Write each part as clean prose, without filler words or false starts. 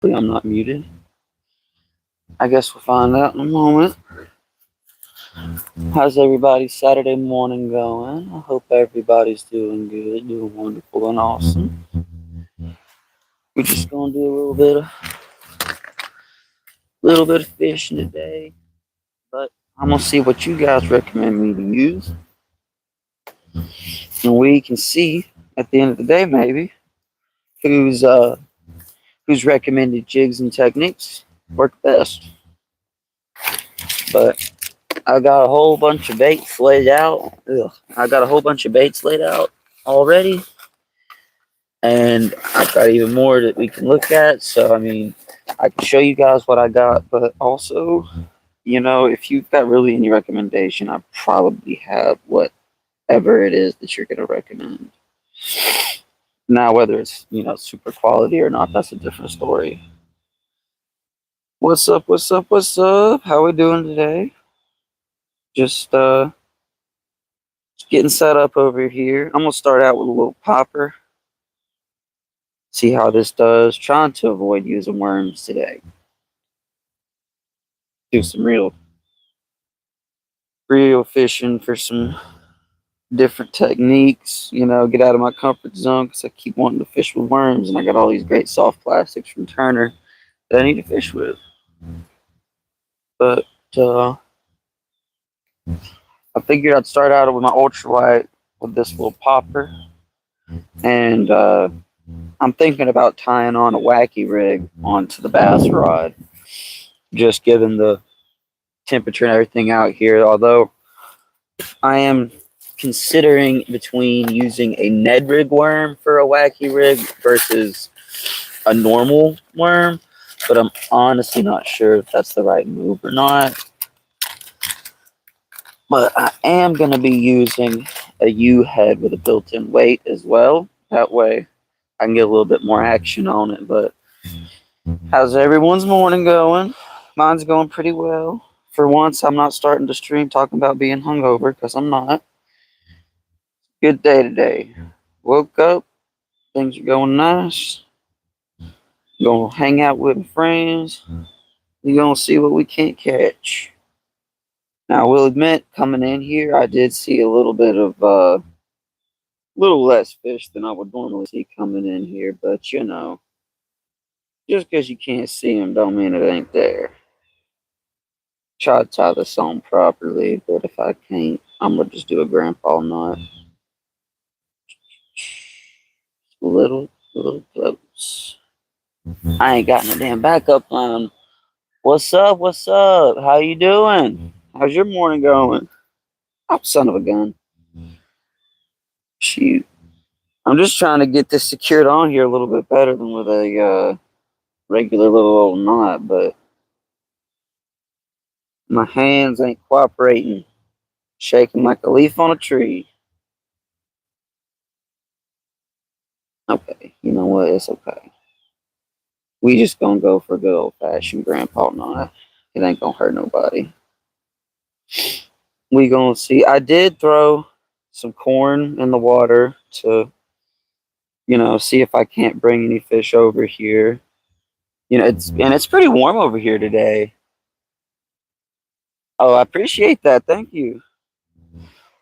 Hopefully I'm not muted. I guess we'll find out in a moment. How's everybody's Saturday morning going? I hope everybody's doing good, doing wonderful and awesome. We're just gonna do a little bit of fishing today, but I'm gonna see what you guys recommend me to use, and we can see at the end of the day maybe whose whose recommended jigs and techniques work best. But I got a whole bunch of baits laid out. I got a whole bunch of baits laid out already, and I've got even more that we can look at. So, I mean, I can show you guys what I got, but also, if you've got really any recommendation, I probably have whatever it is that you're going to recommend. Now, whether it's, super quality or not, that's a different story. What's up? What's up? What's up? How we doing today? Just getting set up over here. I'm gonna start out with a little popper. See how this does. Trying to avoid using worms today. Do some real fishing for some different techniques. Get out of my comfort zone because I keep wanting to fish with worms, and I got all these great soft plastics from Turner that I need to fish with. But I figured I'd start out with my ultralight with this little popper, and I'm thinking about tying on a wacky rig onto the bass rod, just given the temperature and everything out here. Although I am considering between using a Ned rig worm for a wacky rig versus a normal worm, but I'm honestly not sure if that's the right move or not. But I am going to be using a U head with a built-in weight as well. That way I can get a little bit more action on it. But how's everyone's morning going? Mine's going pretty well. For once, I'm not starting to stream talking about being hungover because I'm not. Good day today. Woke up, things are going nice. Gonna hang out with friends. We're gonna see what we can't catch. Now, I will admit, coming in here, I did see a little bit of little less fish than I would normally see coming in here, but just because you can't see them don't mean it ain't there. Try to tie this on properly, but if I can't, I'm gonna just do a grandpa knot. A little close. I ain't got no damn backup plan. What's up? What's up? How you doing? How's your morning going? Oh, son of a gun. Shoot. I'm just trying to get this secured on here a little bit better than with a regular little old knot, but my hands ain't cooperating. Shaking like a leaf on a tree. Okay, you know what? It's okay. We just gonna go for a good old fashioned grandpa knot. It ain't gonna hurt nobody. We gonna see. I did throw some corn in the water to, see if I can't bring any fish over here. It's pretty warm over here today. Oh, I appreciate that. Thank you.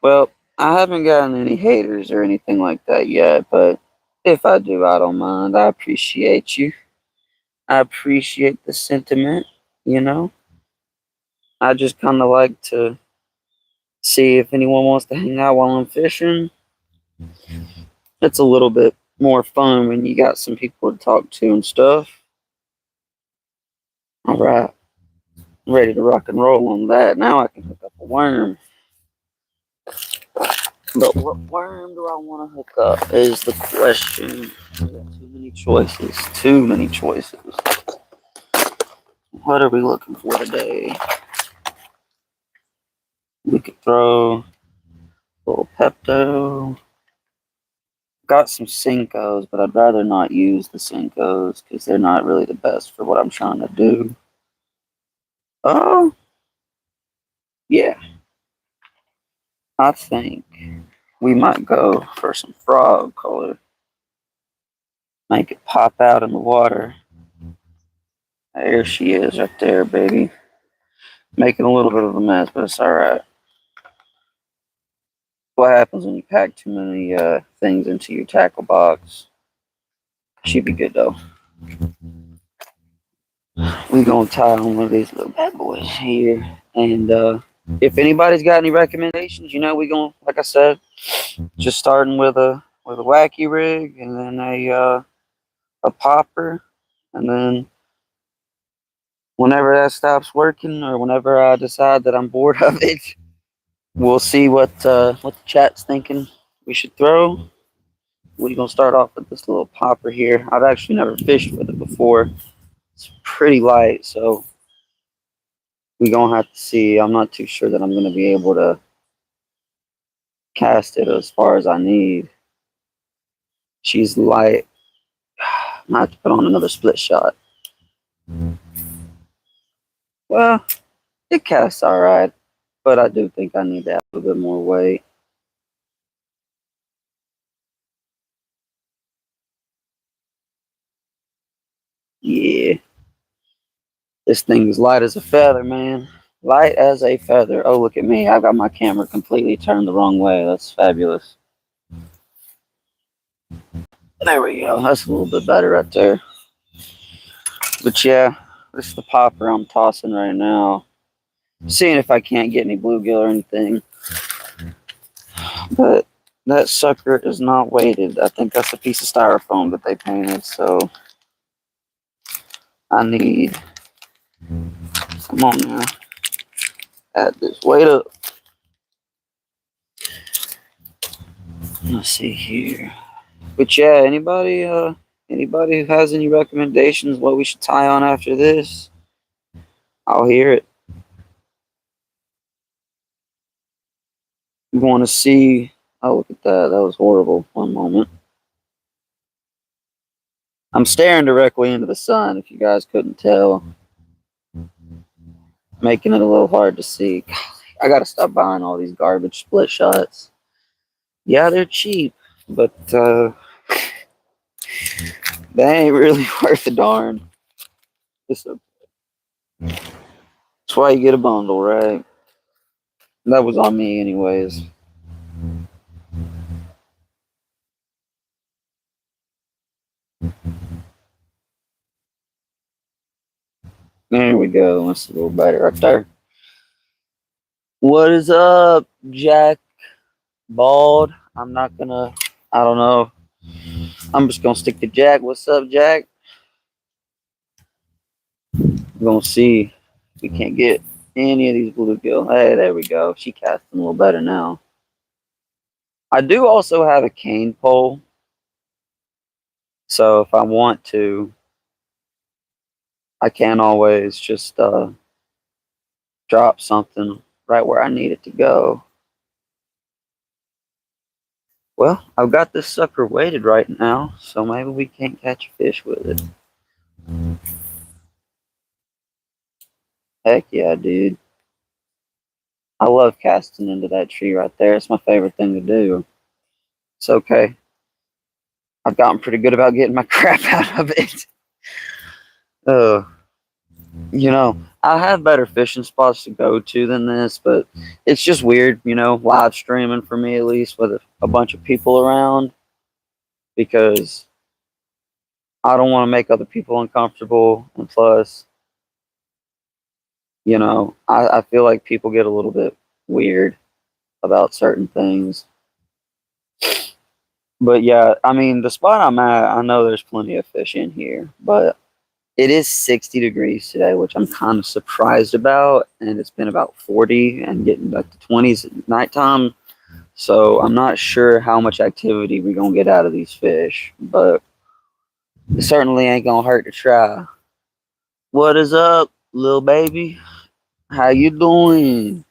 Well, I haven't gotten any haters or anything like that yet, but if I do, I don't mind. I appreciate you. I appreciate the sentiment, you know. I just kind of like to see if anyone wants to hang out while I'm fishing. It's a little bit more fun when you got some people to talk to and stuff. All right, ready to rock and roll on that. Now I can hook up a worm. But what worm do I want to hook up is the question. We got too many choices. Too many choices. What are we looking for today? We could throw a little Pepto. Got some Senkos, but I'd rather not use the Senkos because they're not really the best for what I'm trying to do. Oh, yeah. I think we might go for some frog color. Make it pop out in the water. There she is right there, baby. Making a little bit of a mess, but it's alright. What happens when you pack too many things into your tackle box? She'd be good though. We gonna tie on one of these little bad boys here, and if anybody's got any recommendations, we gonna, like I said, just starting with a wacky rig, and then a popper, and then whenever that stops working, or whenever I decide that I'm bored of it, we'll see what the chat's thinking we should throw. We're gonna start off with this little popper here. I've actually never fished with it before. It's pretty light, so we're gonna have to see. I'm not too sure that I'm gonna be able to cast it as far as I need. She's light. I might have to put on another split shot. Well, it casts alright, but I do think I need to have a bit more weight. Yeah. This thing is light as a feather, man. Light as a feather. Oh, look at me. I got my camera completely turned the wrong way. That's fabulous. There we go. That's a little bit better right there. But yeah, this is the popper I'm tossing right now. Seeing if I can't get any bluegill or anything. But that sucker is not weighted. I think that's a piece of styrofoam that they painted, so I need, come on now, add this weight up. Let's see here. But yeah, anybody who has any recommendations what we should tie on after this, I'll hear it. You want to see? Oh, look at that. That was horrible. One moment. I'm staring directly into the sun, if you guys couldn't tell. Making it a little hard to see. I gotta stop buying all these garbage split shots. Yeah, they're cheap, but they ain't really worth a darn. That's why you get a bundle, right? That was on me anyways. There we go. That's a little better right there. What is up, Jack Bald? I don't know. I'm just gonna stick to Jack. What's up, Jack? We're gonna see if we can't get any of these bluegill. Hey, there we go. She casting a little better now. I do also have a cane pole. So if I want to, I can always just drop something right where I need it to go. Well, I've got this sucker weighted right now, so maybe we can't catch a fish with it. Heck yeah, dude. I love casting into that tree right there. It's my favorite thing to do. It's okay. I've gotten pretty good about getting my crap out of it. Uh, I have better fishing spots to go to than this, but it's just weird, live streaming for me at least with a bunch of people around, because I don't want to make other people uncomfortable, and plus, I feel like people get a little bit weird about certain things. But yeah, I mean, the spot I'm at, I know there's plenty of fish in here, but it is 60 degrees today, which I'm kind of surprised about, and it's been about 40 and getting back to 20s at nighttime. So I'm not sure how much activity we're gonna get out of these fish, but it certainly ain't gonna hurt to try. What is up, little baby? How you doing?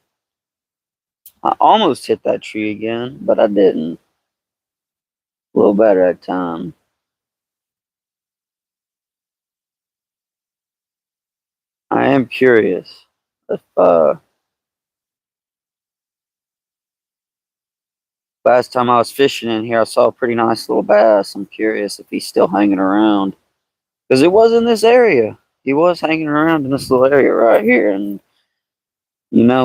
I almost hit that tree again, but I didn't. A little better at time. I am curious if last time I was fishing in here, I saw a pretty nice little bass. I'm curious if he's still hanging around, because it was in this area. he was hanging around in this little area right here, and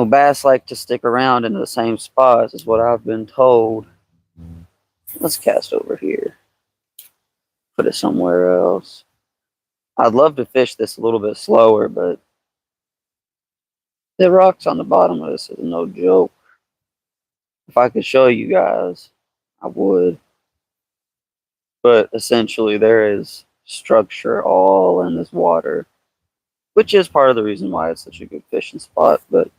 bass like to stick around in the same spots, is what I've been told. Let's cast over here. Put it somewhere else. I'd love to fish this a little bit slower, but the rocks on the bottom of this is no joke. If I could show you guys, I would. But essentially, there is structure all in this water, which is part of the reason why it's such a good fishing spot. But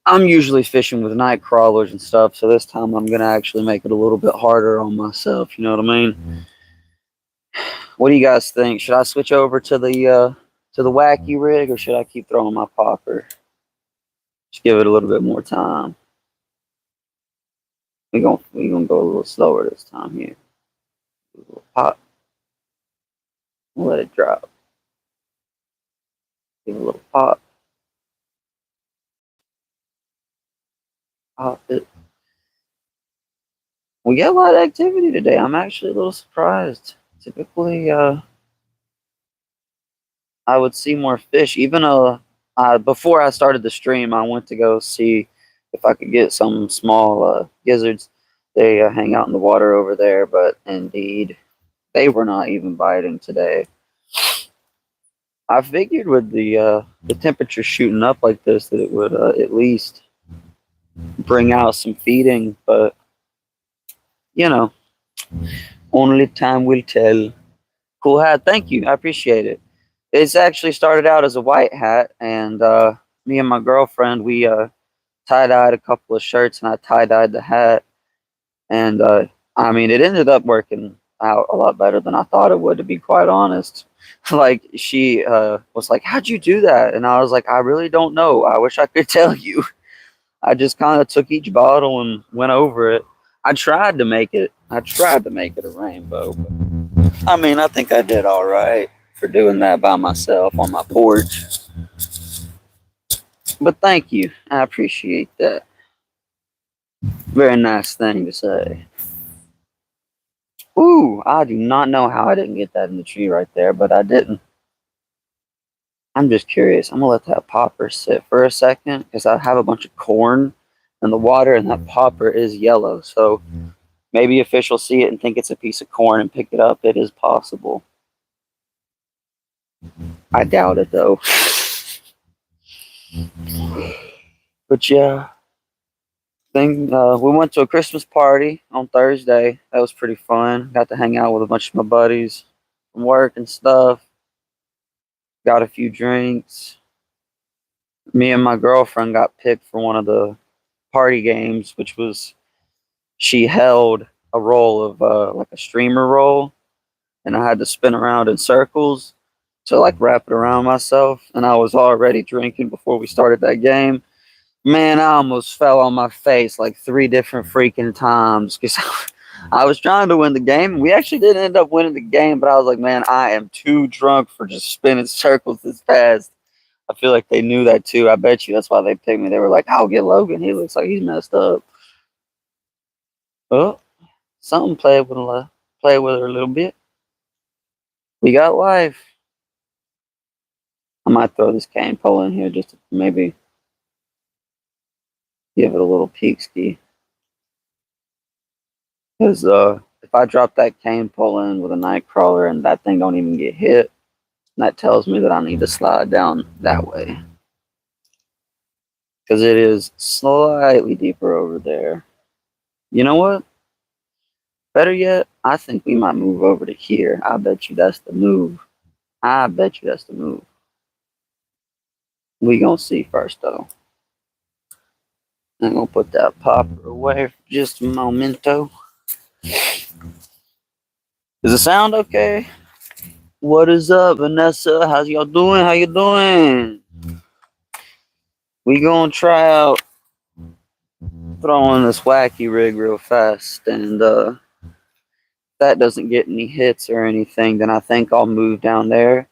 I'm usually fishing with night crawlers and stuff, so this time I'm gonna actually make it a little bit harder on myself. You know what I mean? What do you guys think? Should I switch over to the wacky rig, or should I keep throwing my popper? Just give it a little bit more time. We gonna go a little slower this time here. A little pop. Let it drop. Give it a little pop. Pop it. We got a lot of activity today. I'm actually a little surprised. Typically, I would see more fish. Even before I started the stream, I went to go see if I could get some small gizzards. They hang out in the water over there, but indeed, they were not even biting today. I figured with the temperature shooting up like this that it would at least bring out some feeding, but only time will tell. Cool hat, thank you, I appreciate it. It's actually started out as a white hat, and me and my girlfriend, we tie-dyed a couple of shirts, and I tie-dyed the hat, and I mean, it ended up working out a lot better than I thought it would, to be quite honest. Like, she was like, how'd you do that? And I was like, I really don't know. I wish I could tell you. I just kind of took each bottle and went over it. I tried to make it a rainbow. But, I mean, I think I did all right for doing that by myself on my porch. But thank you. I appreciate that. Very nice thing to say. Ooh, I do not know how I didn't get that in the tree right there, but I didn't. I'm just curious. I'm gonna let that popper sit for a second because I have a bunch of corn in the water, and that popper is yellow. So maybe a fish will see it and think it's a piece of corn and pick it up. It is possible. I doubt it though. But yeah, we went to a Christmas party on Thursday. That was pretty fun. Got to hang out with a bunch of my buddies from work and stuff. Got a few drinks. Me and my girlfriend got picked for one of the party games, which was she held a roll of like a streamer roll, and I had to spin around in circles to like wrap it around myself. And I was already drinking before we started that game. Man, I almost fell on my face like 3 different freaking times because I was trying to win the game. We actually didn't end up winning the game, but I was like, man, I am too drunk for just spinning circles this fast. I feel like they knew that too. I bet you that's why they picked me. They were like, I'll get Logan. He looks like he's messed up. Oh, something play with her a little bit. We got life. I might throw this cane pole in here just to maybe give it a little peek ski. Because if I drop that cane pole in with a night crawler and that thing don't even get hit, that tells me that I need to slide down that way. Because it is slightly deeper over there. You know what? Better yet, I think we might move over to here. I bet you that's the move. We gonna see first though. I'm gonna put that popper away for just a momento. Is the sound okay? What is up, Vanessa? How's y'all doing? How you doing? We gonna try out throwing this wacky rig real fast, and if that doesn't get any hits or anything, then I think I'll move down there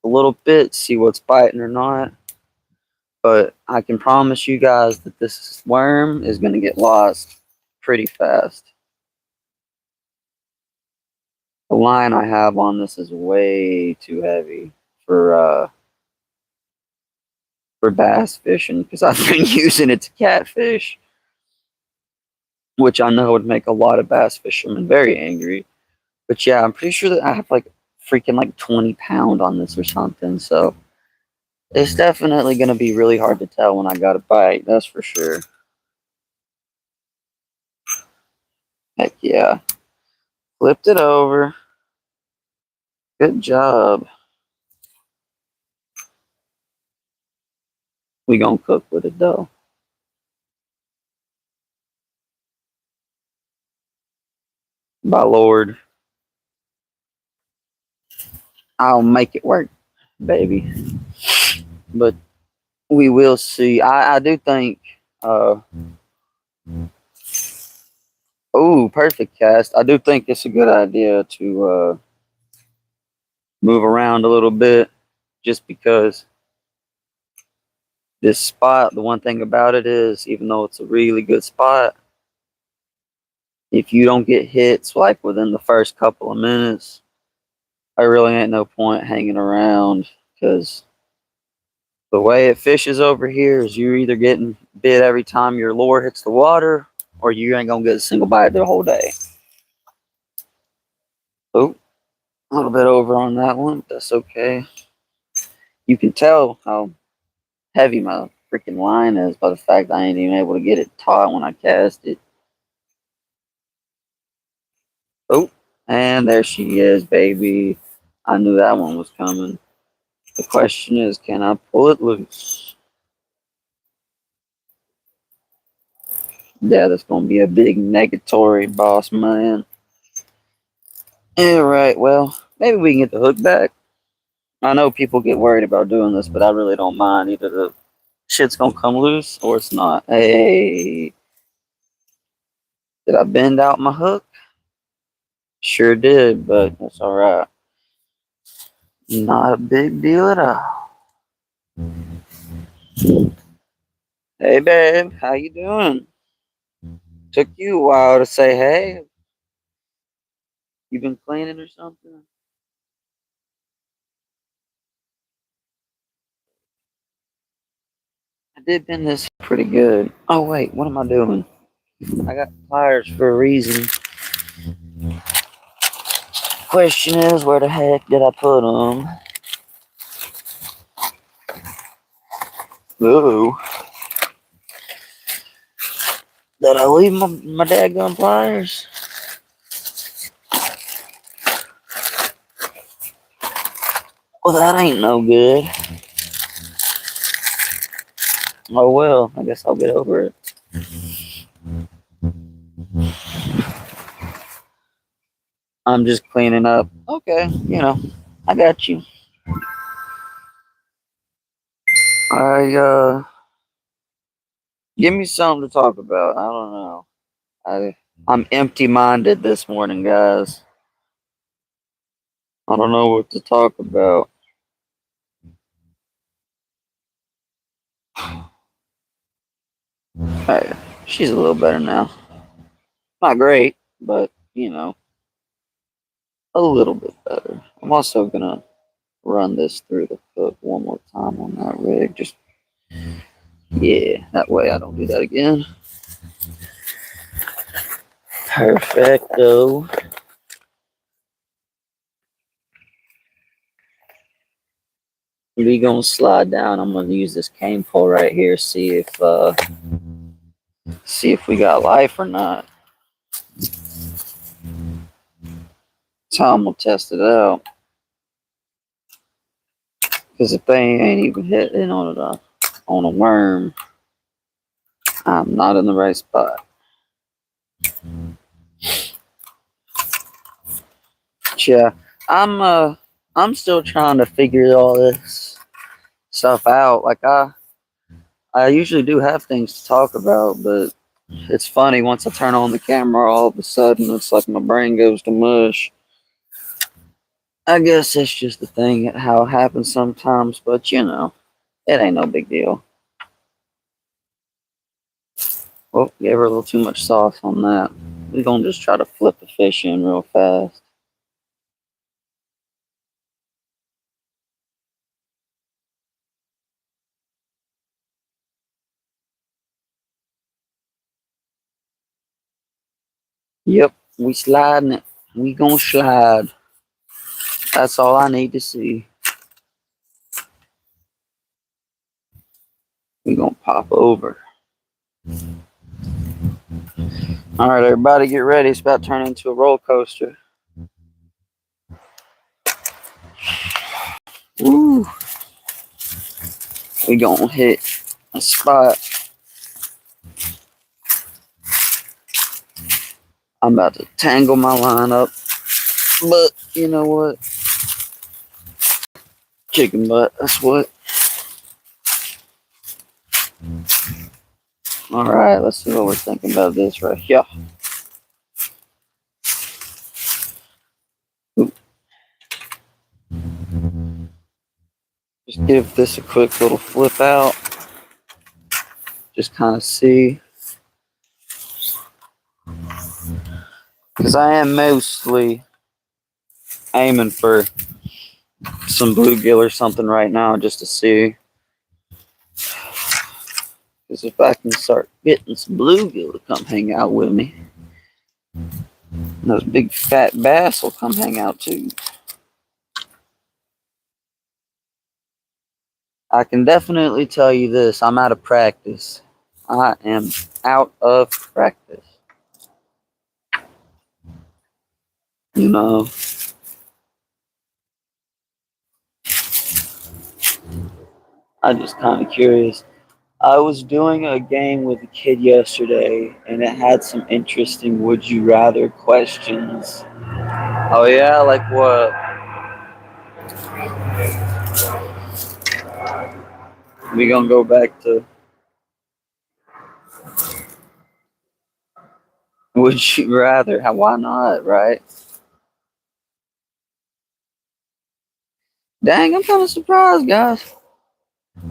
a little bit, see what's biting or not. But I can promise you guys that this worm is gonna get lost pretty fast. The line I have on this is way too heavy for bass fishing because I've been using it to catfish, which I know would make a lot of bass fishermen very angry. But yeah, I'm pretty sure that I have like freaking like 20 pound on this or something. So it's definitely gonna be really hard to tell when I got a bite. That's for sure. Heck yeah, flipped it over. Good job. We gonna cook with it though. By Lord, I'll make it work, baby. But we will see. I do think. Oh, perfect cast. I do think it's a good idea to move around a little bit, just because this spot. The one thing about it is, even though it's a really good spot, if you don't get hits like within the first couple of minutes, I really ain't no point hanging around because the way it fishes over here is you're either getting bit every time your lure hits the water, or you ain't gonna get a single bite the whole day. Oh, a little bit over on that one, but that's okay. You can tell how heavy my freaking line is by the fact I ain't even able to get it taut when I cast it. Oh, and there she is, baby. I knew that one was coming. The question is, can I pull it loose? Yeah, that's gonna be a big negatory, boss man. Alright, well, maybe we can get the hook back. I know people get worried about doing this, but I really don't mind. Either the shit's gonna come loose or it's not. Hey, did I bend out my hook? Sure did, but that's alright. Not a big deal at all. Hey, babe, how you doing? Took you a while to say hey. You been cleaning or something? I did bend this pretty good. Oh wait, what am I doing? I got pliers for a reason. Question is, where the heck did I put them? Ooh, did I leave my dadgum pliers? Well, that ain't no good. Oh well, I guess I'll get over it. I'm just cleaning up. Okay, I got you. I give me something to talk about. I don't know. I'm empty-minded this morning, guys. I don't know what to talk about. Hey, she's a little better now. Not great, but a little bit better. I'm also gonna run this through the cook one more time on that rig. Just yeah, that way I don't do that again. Perfecto. We gonna slide down. I'm gonna use this cane pole right here. See if we got life or not. Tom will test it out. Because if they ain't even hitting on a worm, I'm not in the right spot. Yeah, I'm still trying to figure all this stuff out. Like I usually do have things to talk about, but it's funny once I turn on the camera, all of a sudden it's like my brain goes to mush. I guess that's just the thing, how it happens sometimes, but it ain't no big deal. Well, gave her a little too much sauce on that. We're gonna just try to flip the fish in real fast. Yep, we sliding it. We gonna slide. That's all I need to see. We gonna pop over. All right, everybody, get ready. It's about to turn into a roller coaster. Woo! We gonna hit a spot. I'm about to tangle my line up, but you know what? Chicken butt. That's what. All right, let's see what we're thinking about this right here. Ooh. Just give this a quick little flip out. Just kind of see. Because I am mostly aiming for some bluegill or something right now just to see. Because if I can start getting some bluegill to come hang out with me, those big fat bass will come hang out too. I can definitely tell you this, I'm out of practice. I am out of practice. You know, I'm just kind of curious. I was doing a game with a kid yesterday, and it had some interesting would you rather questions. Oh yeah, like what? We gonna go back to would you rather? How? Why not? Right? Dang, I'm kind of surprised, guys.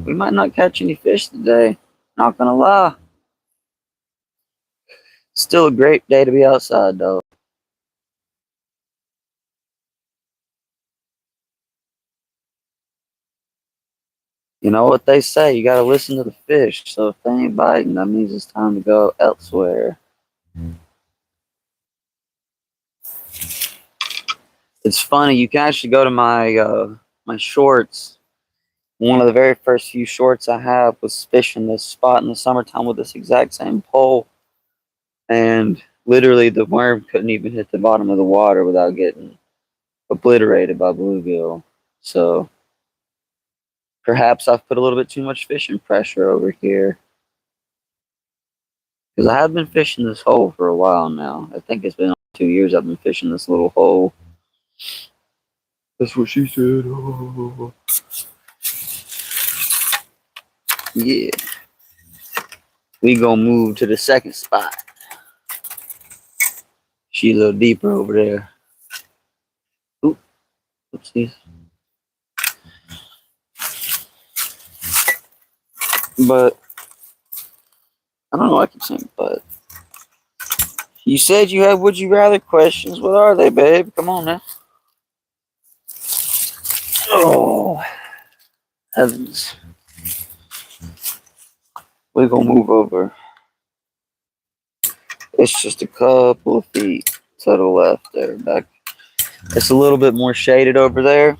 We might not catch any fish today. Not gonna lie. Still a great day to be outside, though. You know what they say, you gotta listen to the fish. So if they ain't biting, that means it's time to go elsewhere. It's funny, you can actually go to my shorts. One of the very first few shorts I have was fishing this spot in the summertime with this exact same pole. And literally the worm couldn't even hit the bottom of the water without getting obliterated by bluegill. So perhaps I've put a little bit too much fishing pressure over here. Because I have been fishing this hole for a while now. I think it's been 2 years I've been fishing this little hole. That's what she said. Oh. Yeah. We gonna move to the second spot. She's a little deeper over there. Oop. Oopsies. But I don't know. I keep saying, but you said you had would you rather questions. What are they, babe? Come on now. Oh, heavens. We're gonna move over. It's just a couple of feet to the left there. Back. It's a little bit more shaded over there.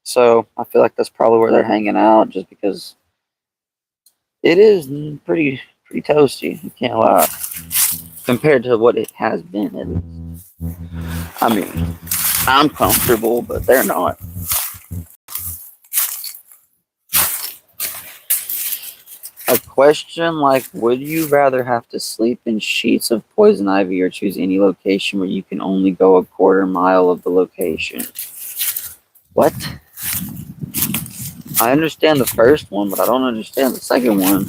So I feel like that's probably where they're hanging out just because it is pretty toasty, you can't lie. Compared to what it has been at least. I mean, I'm comfortable, but they're not. A question like, would you rather have to sleep in sheets of poison ivy or choose any location where you can only go a quarter mile of the location? What? I understand the first one, but I don't understand the second one.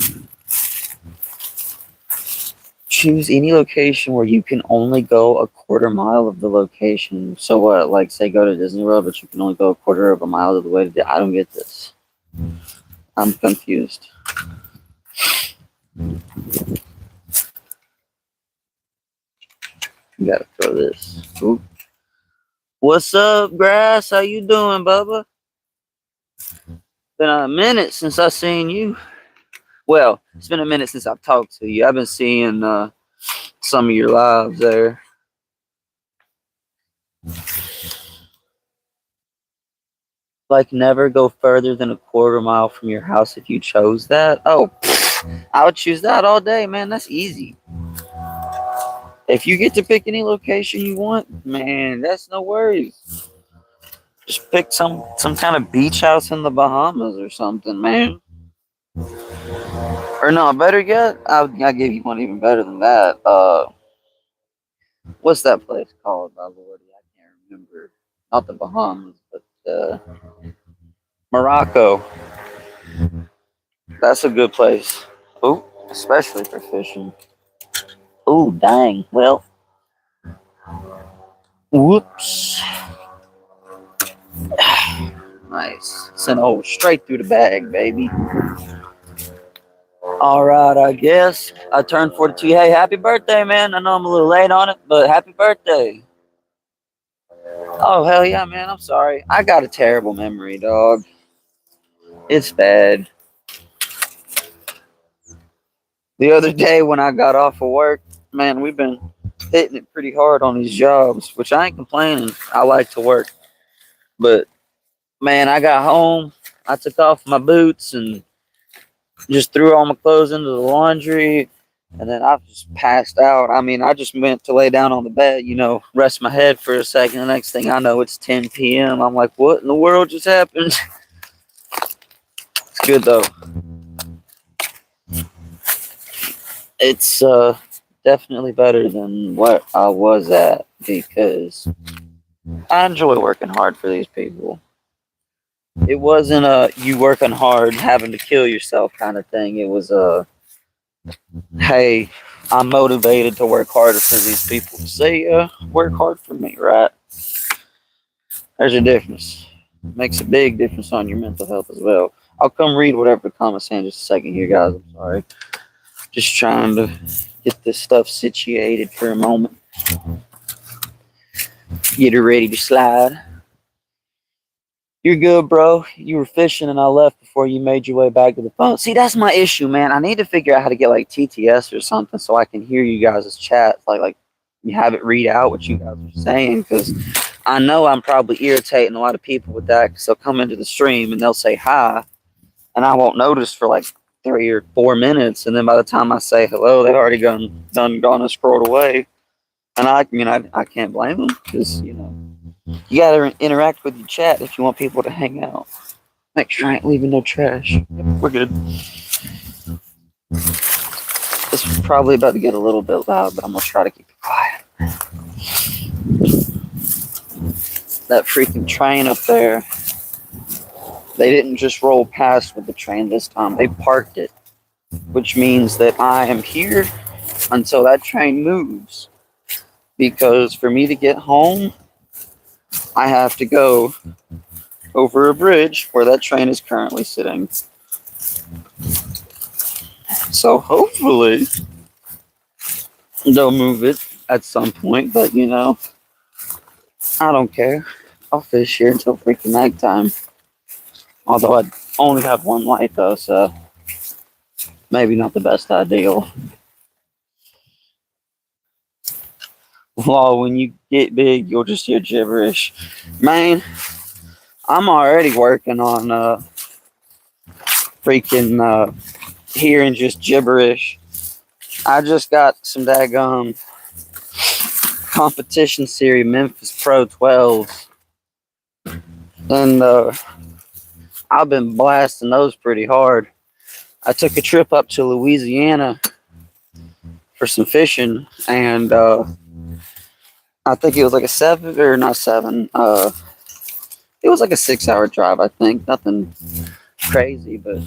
Choose any location where you can only go a quarter mile of the location. So what? Like, say, go to Disney World, but you can only go a quarter of a mile of the way to. I don't get this. I'm confused. You gotta throw this. Ooh. What's up, Grass? How you doing, Bubba? Been a minute since I seen you. Well, it's been a minute since I've talked to you. I've been seeing some of your lives there. like never go further than a quarter mile from your house if you chose that. Oh, I would choose that all day, man. That's easy. If you get to pick any location you want, man, that's no worries. Just pick some kind of beach house in the Bahamas or something, man. Or no, better yet, I'll give you one even better than that. What's that place called? My lordy, I can't remember. Not the Bahamas, but Morocco. That's a good place. Oh, especially for fishing. Oh, dang. Well, whoops. Nice. Sent a straight through the bag, baby. All right, I guess I turned 42. Hey, happy birthday, man. I know I'm a little late on it, but happy birthday. Oh, hell yeah, man. I'm sorry. I got a terrible memory, dog. It's bad. The other day when I got off of work, man, we've been hitting it pretty hard on these jobs, which I ain't complaining. I like to work. But, man, I got home. I took off my boots and just threw all my clothes into the laundry. And then I just passed out. I mean, I just went to lay down on the bed, rest my head for a second. The next thing I know, it's 10 p.m. I'm like, what in the world just happened? It's good, though. It's definitely better than what I was at because I enjoy working hard for these people. It wasn't a you working hard having to kill yourself kind of thing. It was a hey, I'm motivated to work harder for these people. Say, work hard for me, right? There's a difference. Makes a big difference on your mental health as well. I'll come read whatever the comments say in just a second here, guys. I'm sorry. Just trying to get this stuff situated for a moment. Get her ready to slide. You're good, bro. You were fishing and I left before you made your way back to the phone. See, that's my issue, man. I need to figure out how to get like TTS or something so I can hear you guys' chat. Like you have it read out what you guys are saying because I know I'm probably irritating a lot of people with that because they'll come into the stream and they'll say hi and I won't notice for like 3 or 4 minutes. And then by the time I say hello, they've already gone and scrolled away. And I can't blame them because, you gotta interact with your chat if you want people to hang out. Make sure I ain't leaving no trash. We're good. This is probably about to get a little bit loud, but I'm gonna try to keep it quiet. That freaking train up there. They didn't just roll past with the train this time. They parked it, which means that I am here until that train moves. Because for me to get home, I have to go over a bridge where that train is currently sitting. So hopefully they'll move it at some point, but I don't care. I'll fish here until freaking nighttime. Although I only have one light though, so maybe not the best ideal. Well, when you get big, you'll just hear gibberish. Man, I'm already working on freaking hearing just gibberish. I just got some daggum competition series Memphis Pro 12s. And I've been blasting those pretty hard. I took a trip up to Louisiana for some fishing, and I think it was like a 7 or not 7. It was like a 6-hour drive, I think. Nothing crazy, but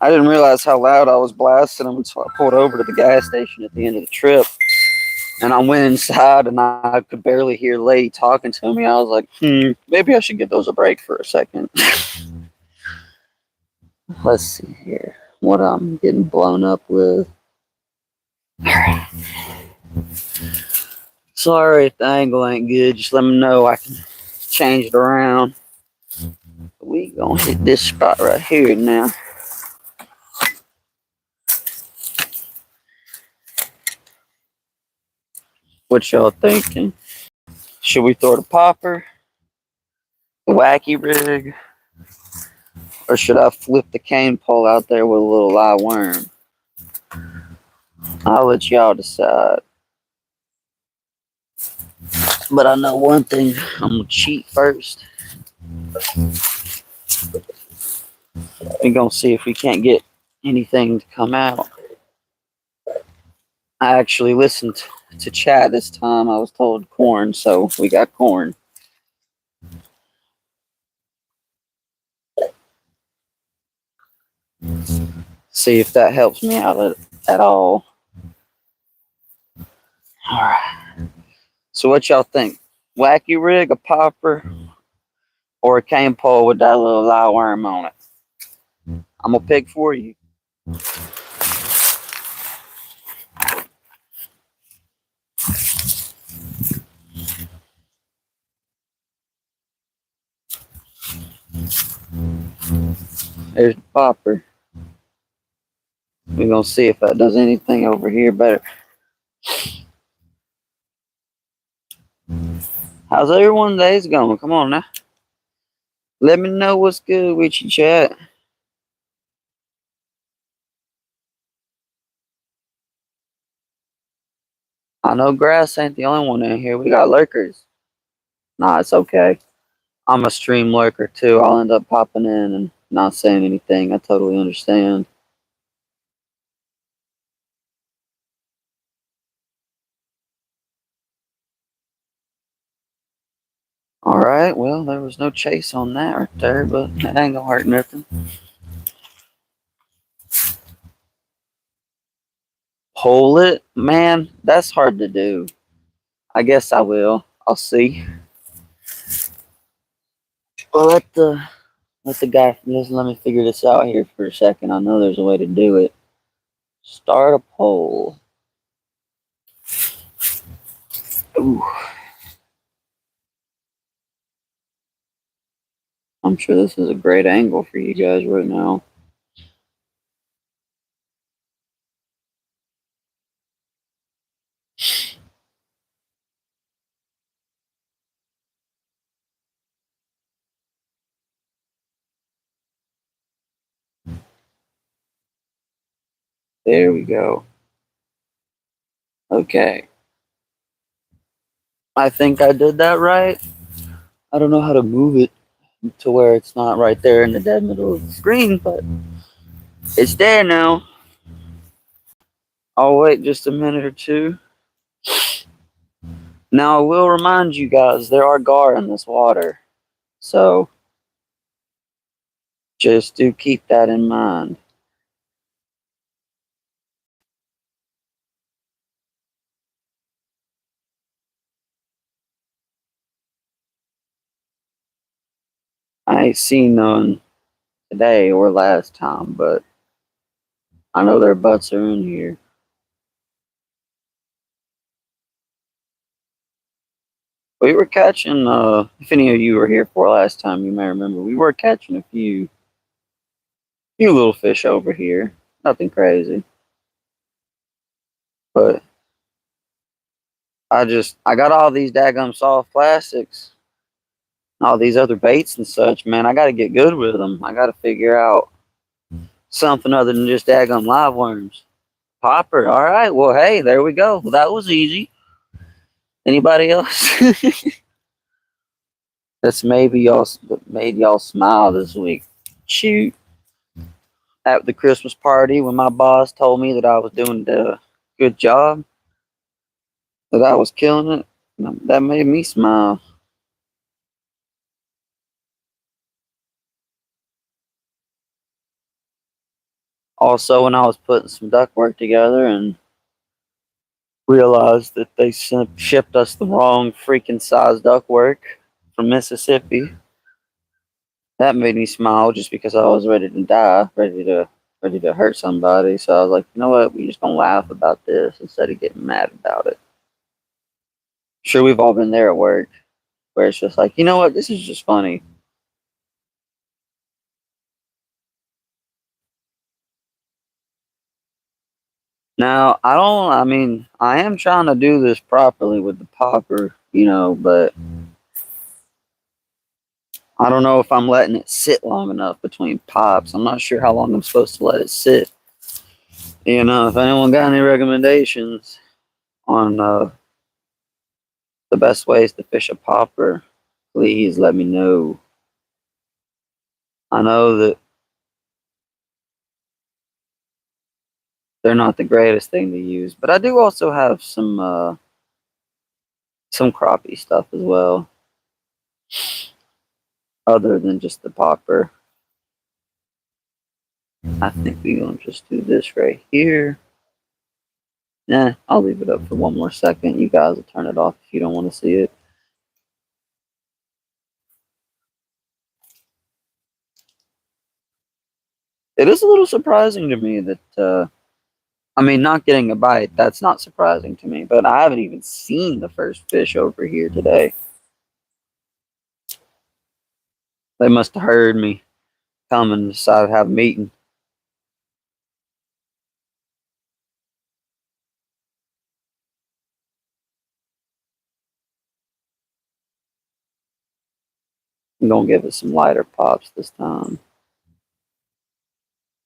I didn't realize how loud I was blasting them, so I pulled over to the gas station at the end of the trip. And I went inside and I could barely hear a lady talking to me. I was like, maybe I should give those a break for a second. Let's see here. What I'm getting blown up with. Sorry if the angle ain't good. Just let me know. I can change it around. We gonna hit this spot right here now. What y'all thinking? Should we throw the popper? The wacky rig? Or should I flip the cane pole out there with a little live worm? I'll let y'all decide. But I know one thing, I'm gonna cheat first. We're gonna see if we can't get anything to come out. I actually listened to chat this time. I was told corn, so we got corn. See if that helps me out at all. Alright. So what y'all think? Wacky rig, a popper, or a cane pole with that little live worm on it? I'm gonna pick for you. There's the popper. We're gonna see if that does anything over here better. How's everyone's days going? Come on now. Let me know what's good with you, chat. I know grass ain't the only one in here. We got lurkers. Nah, it's okay. I'm a stream lurker too. I'll end up popping in and not saying anything. I totally understand. Alright, well, there was no chase on that right there, but it ain't gonna hurt nothing. Pull it? Man, that's hard to do. I guess I will. I'll see. Well, let the guy just let me figure this out here for a second. I know there's a way to do it. Start a poll. Ooh. I'm sure this is a great angle for you guys right now. There we go. Okay. I think I did that right. I don't know how to move it to where it's not right there in the dead middle of the screen, but it's there now. I'll wait just a minute or two. Now, I will remind you guys, there are gar in this water. So, just do keep that in mind. I ain't seen none today or last time, but I know their butts are in here. We were catching, if any of you were here for last time, you may remember, we were catching a few little fish over here. Nothing crazy. But I got all these daggum soft plastics, all these other baits and such, man. I gotta get good with them. I gotta figure out something other than just daggum live worms. Popper, alright, well, hey, there we go. Well, that was easy. Anybody else? That's maybe y'all made y'all smile this week. Shoot. At the Christmas party when my boss told me that I was doing a good job, that I was killing it, that made me smile. Also, when I was putting some ductwork together and realized that they shipped us the wrong freaking size ductwork from Mississippi, that made me smile just because I was ready to die, ready to hurt somebody. So I was like, you know what? We just gonna laugh about this instead of getting mad about it. Sure, we've all been there at work where it's just like, you know what? This is just funny. Now, I mean, I am trying to do this properly with the popper, but I don't know if I'm letting it sit long enough between pops. I'm not sure how long I'm supposed to let it sit. You know, if anyone got any recommendations on the best ways to fish a popper, please let me know. I know that they're not the greatest thing to use, but I do also have some crappie stuff as well, other than just the popper. I think we're gonna just do this right here. Nah, I'll leave it up for one more second. You guys will turn it off if you don't want to see it. It is a little surprising to me that, I mean, not getting a bite, that's not surprising to me, but I haven't even seen the first fish over here today. They must have heard me come and decided to have a meeting. I'm going to give it some lighter pops this time.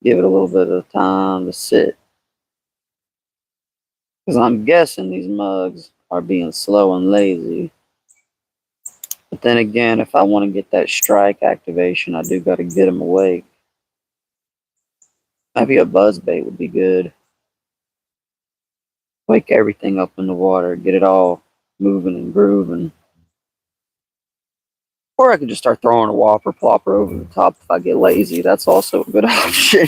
Give it a little bit of time to sit. Because I'm guessing these mugs are being slow and lazy. But then again, if I want to get that strike activation, I do got to get them awake. Maybe a buzz bait would be good. Wake everything up in the water, get it all moving and grooving. Or I could just start throwing a whopper plopper over the top if I get lazy. That's also a good option.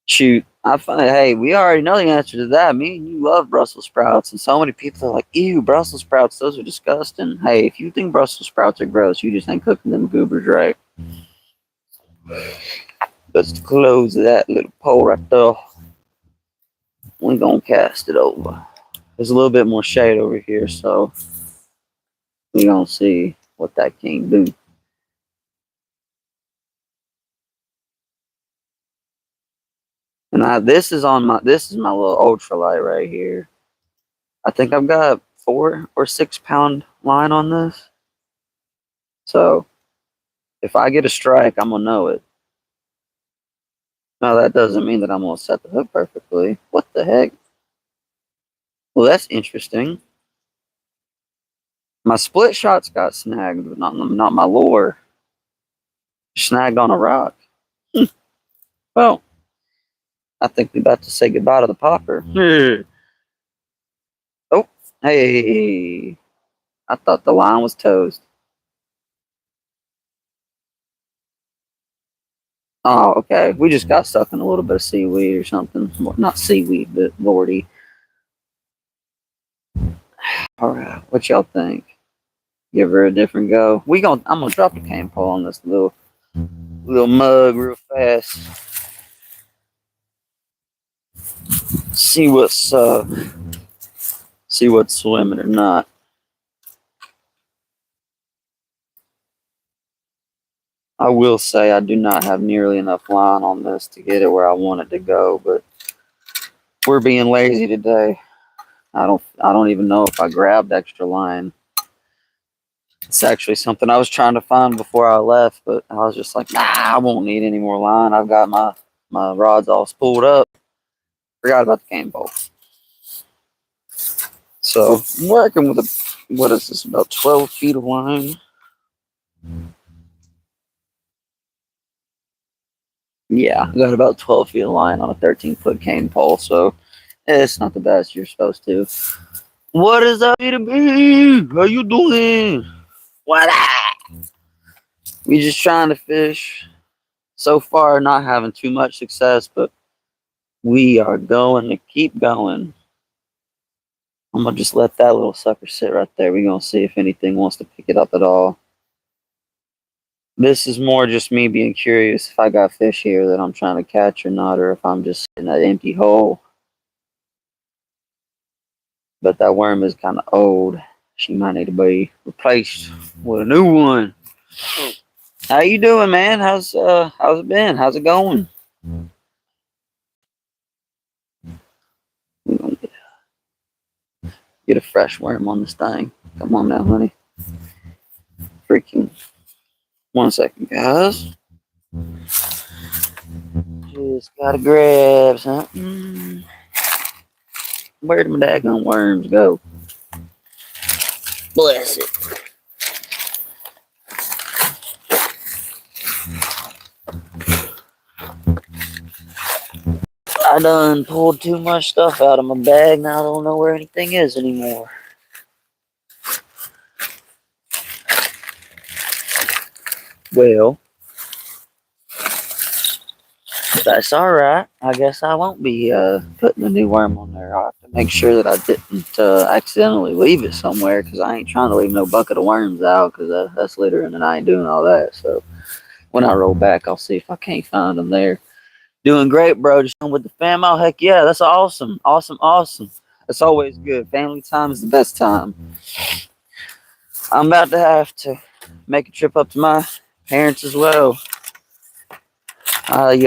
Shoot, I find, hey, we already know the answer to that. Me and you love Brussels sprouts, and so many people are like, ew, Brussels sprouts, those are disgusting. Hey, if you think Brussels sprouts are gross, you just ain't cooking them goobers right. Let's close that little pole right there. We're gonna cast it over. There's a little bit more shade over here, so we're gonna see what that can do. And this is my little ultralight right here. I think I've got 4 or 6 pound line on this. So if I get a strike, I'm gonna know it. Now that doesn't mean that I'm gonna set the hook perfectly. What the heck? Well, that's interesting. My split shots got snagged, but not my lure. Snagged on a rock. Well, I think we're about to say goodbye to the popper. Oh, hey. I thought the line was toast. Oh, okay. We just got stuck in a little bit of seaweed or something. Well, not seaweed, but lordy. All right, what y'all think? Give her a different go. I'm gonna drop the cane pole on this little mug real fast. See what's swimming or not. I will say I do not have nearly enough line on this to get it where I want it to go, but we're being lazy today. I don't even know if I grabbed extra line. It's actually something I was trying to find before I left, but I was just like, nah, I won't need any more line. I've got my rods all spooled up. Forgot about the cane pole. So I'm working with what is this, about 12 feet of line? Yeah, I got about 12 feet of line on a 13-foot cane pole, so it's not the best. You're supposed to. What is up, B? How you doing? What up? We just trying to fish. So far, not having too much success, but we are going to keep going. I'm gonna just let that little sucker sit right there. We're gonna see if anything wants to pick it up at all. This is more just me being curious if I got fish here that I'm trying to catch or not, or if I'm just in that empty hole. But that worm is kind of old. She might need to be replaced with a new one. How you doing, man? How's it been? How's it going? We're gonna get a fresh worm on this thing. Come on now, honey. freaking 1 second, guys. Just gotta grab something. Where did my daggone worms go? Bless it. I done pulled too much stuff out of my bag. Now I don't know where anything is anymore. Well, that's alright. I guess I won't be putting a new worm on there. I'll have to make sure that I didn't accidentally leave it somewhere, because I ain't trying to leave no bucket of worms out, because that's littering and I ain't doing all that. So when I roll back, I'll see if I can't find them there. Doing great, bro. Just with the fam. Oh, heck yeah. That's awesome. Awesome, awesome. That's always good. Family time is the best time. I'm about to have to make a trip up to my parents as well. I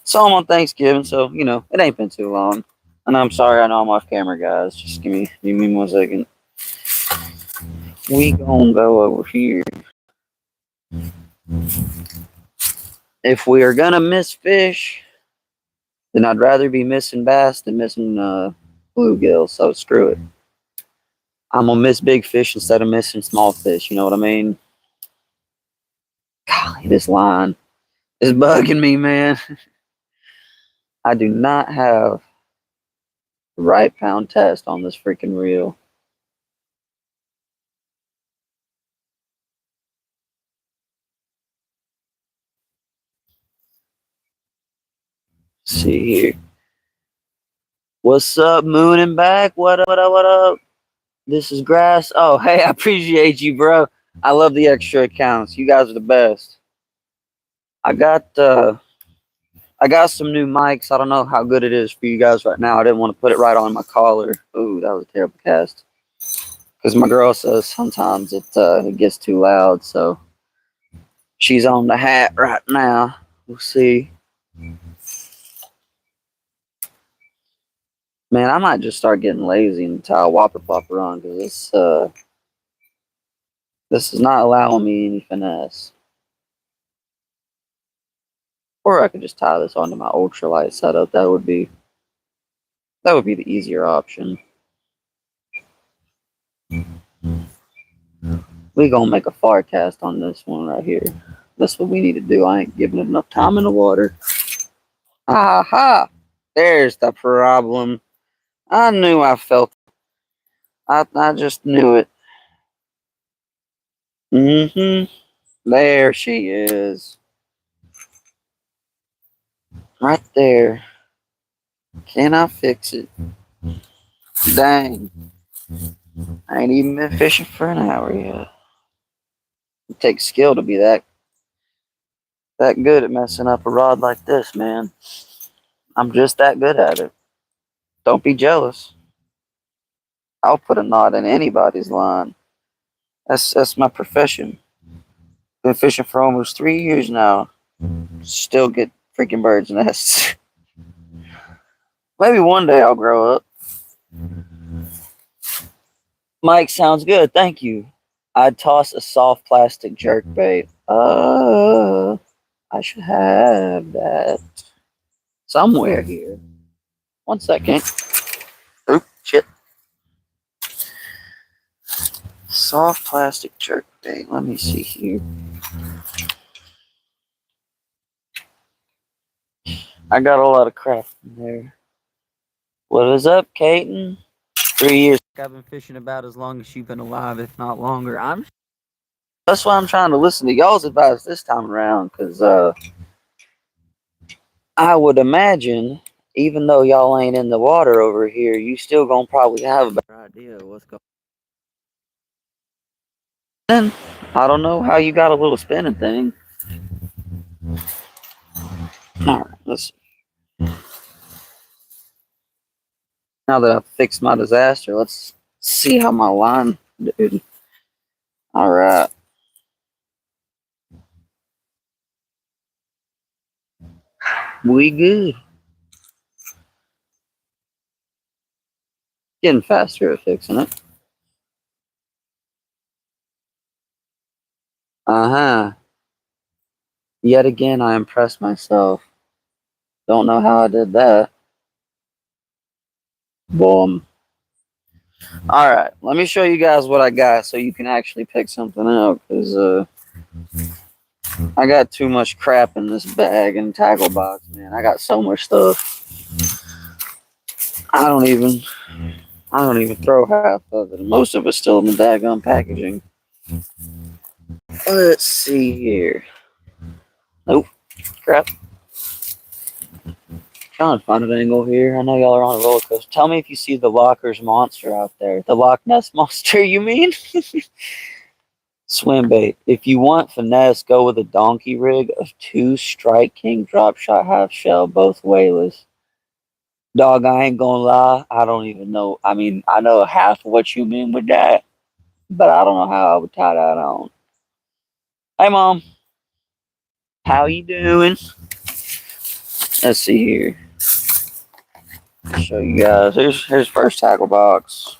saw them on Thanksgiving, so it ain't been too long. And I'm sorry, I know I'm off camera, guys. Just give me 1 second. We gonna go over here. If we are gonna miss fish, then I'd rather be missing bass than missing bluegill. So screw it. I'm gonna miss big fish instead of missing small fish. You know what I mean? Golly, this line is bugging me, man. I do not have the right pound test on this freaking reel. Let's see here. What's up, Moon and back? What up, what up, what up? This is Grass. Oh, hey, I appreciate you, bro. I love the extra accounts. You guys are the best. I got some new mics. I don't know how good it is for you guys right now. I didn't want to put it right on my collar. Ooh, that was a terrible cast. Because my girl says sometimes it gets too loud, so she's on the hat right now. We'll see. Man, I might just start getting lazy and tie a whopper popper on, because this is not allowing me any finesse. Or I could just tie this onto my ultralight setup. That would be the easier option. We gonna make a far cast on this one right here. That's what we need to do. I ain't giving it enough time in the water. Aha! There's the problem. I knew I felt. I just knew it. There she is. Right there. Can I fix it? Dang. I ain't even been fishing for an hour yet. It takes skill to be that good at messing up a rod like this, man. I'm just that good at it. Don't be jealous. I'll put a knot in anybody's line. That's my profession. Been fishing for almost 3 years now. Still get freaking birds' nests. Maybe one day I'll grow up. Mike, sounds good. Thank you. I'd toss a soft plastic jerk bait. I should have that somewhere here. 1 second. Oop, shit. Soft plastic jerk bait. Let me see here. I got a lot of crap in there. What is up, Caton? 3 years. I've been fishing about as long as you've been alive, if not longer. That's why I'm trying to listen to y'all's advice this time around, because I would imagine, even though y'all ain't in the water over here, you still gonna probably have a better idea of what's going on. I don't know how you got a little spinning thing. Alright, let's see. Now that I've fixed my disaster, let's see how my line did. Alright. We good. Getting faster at fixing it. Uh-huh. Yet again, I impressed myself. Don't know how I did that. Boom. Alright, let me show you guys what I got so you can actually pick something out. Because I got too much crap in this bag and tackle box, man. I got so much stuff. I don't even throw half of it. Most of it's still in the daggum packaging. Let's see here. Nope. Crap. Trying to find an angle here. I know y'all are on a roller coaster. Tell me if you see the Lockers monster out there. The Loch Ness monster, you mean? Swim bait. If you want finesse, go with a donkey rig of 2 Strike King drop shot half shell, both whalers. Dog, I ain't gonna lie. I don't even know. I mean, I know half of what you mean with that, but I don't know how I would tie that on. Hey, Mom. How you doing? Let's see here. Show you guys. Here's first tackle box.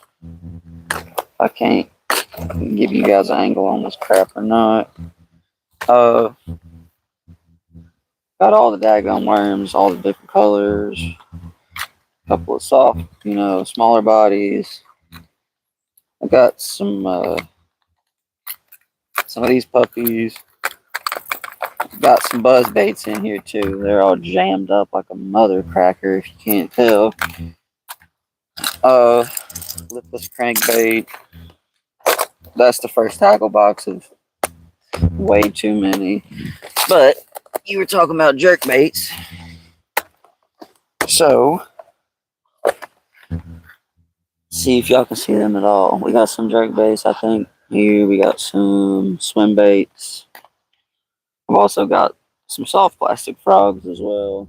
I can't give you guys an angle on this crap or not. Got all the daggone worms, all the different colors. A couple of soft, smaller bodies. I got some of these puppies. Got some buzz baits in here too. They're all jammed up like a mother cracker if you can't tell. Lipless crankbait. That's the first tackle box of way too many. But you were talking about jerk baits. So see if y'all can see them at all. We got some jerk baits, I think. Here we got some swim baits. I've also got some soft plastic frogs as well.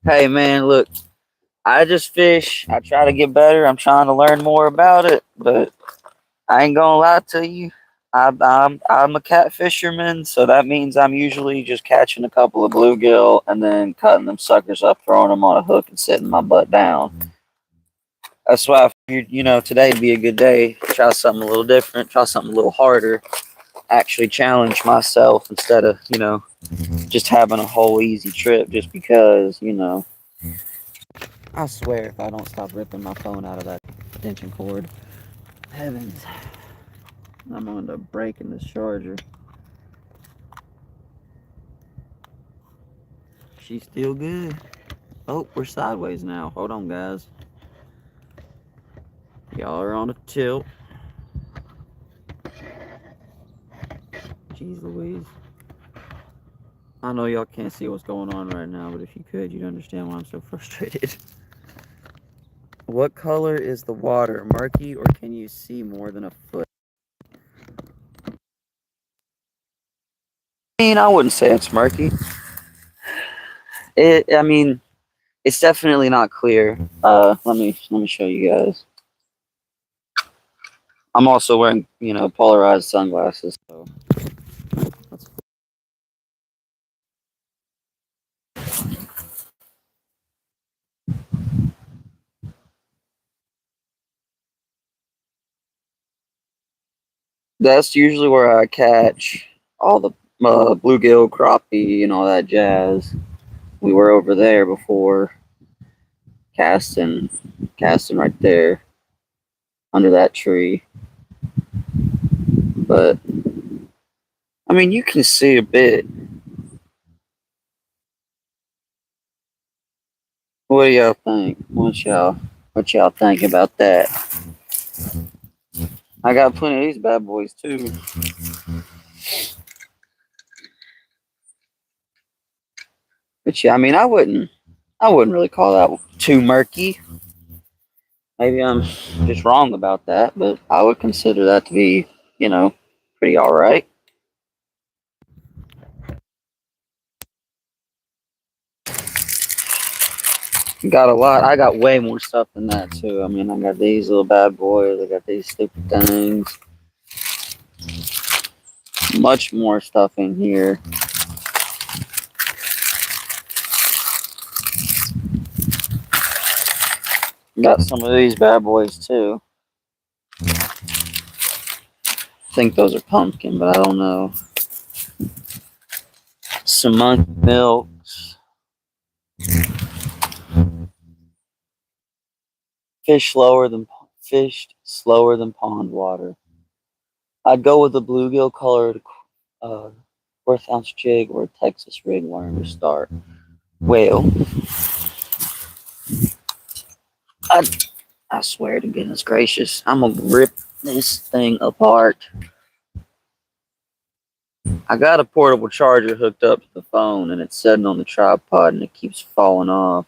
Hey man, look, I just fish. I try to get better. I'm trying to learn more about it, but I ain't gonna lie to you. I'm a cat fisherman, so that means I'm usually just catching a couple of bluegill and then cutting them suckers up, throwing them on a hook, and setting my butt down. That's why I figured, today'd be a good day. Try something a little different. Try something a little harder. Actually challenge myself instead of, just having a whole easy trip just because, I swear if I don't stop ripping my phone out of that extension cord, heavens, I'm going to breaking this charger. She's still good. Oh, we're sideways now. Hold on, guys. Y'all are on a tilt. Jeez Louise. I know y'all can't see what's going on right now, but if you could, you'd understand why I'm so frustrated. What color is the water? Murky, or can you see more than a foot? I wouldn't say it's murky. It's definitely not clear. Let me show you guys. I'm also wearing, polarized sunglasses, so that's cool. That's usually where I catch all the bluegill, crappie, and all that jazz. We were over there before, casting right there under that tree. But you can see a bit. What do y'all think? What y'all think about that? I got plenty of these bad boys too. But yeah, I wouldn't really call that too murky. Maybe I'm just wrong about that, but I would consider that to be, pretty all right. Got a lot. I got way more stuff than that too. I got these little bad boys. I got these stupid things. Much more stuff in here. Got some of these bad boys too. I think those are pumpkin, but I don't know. Some monk milks. Fished slower than pond water. I'd go with a bluegill colored fourth ounce jig or a Texas rig worm to start. Whale. I swear to goodness gracious, I'm gonna rip this thing apart. I got a portable charger hooked up to the phone and it's sitting on the tripod and it keeps falling off.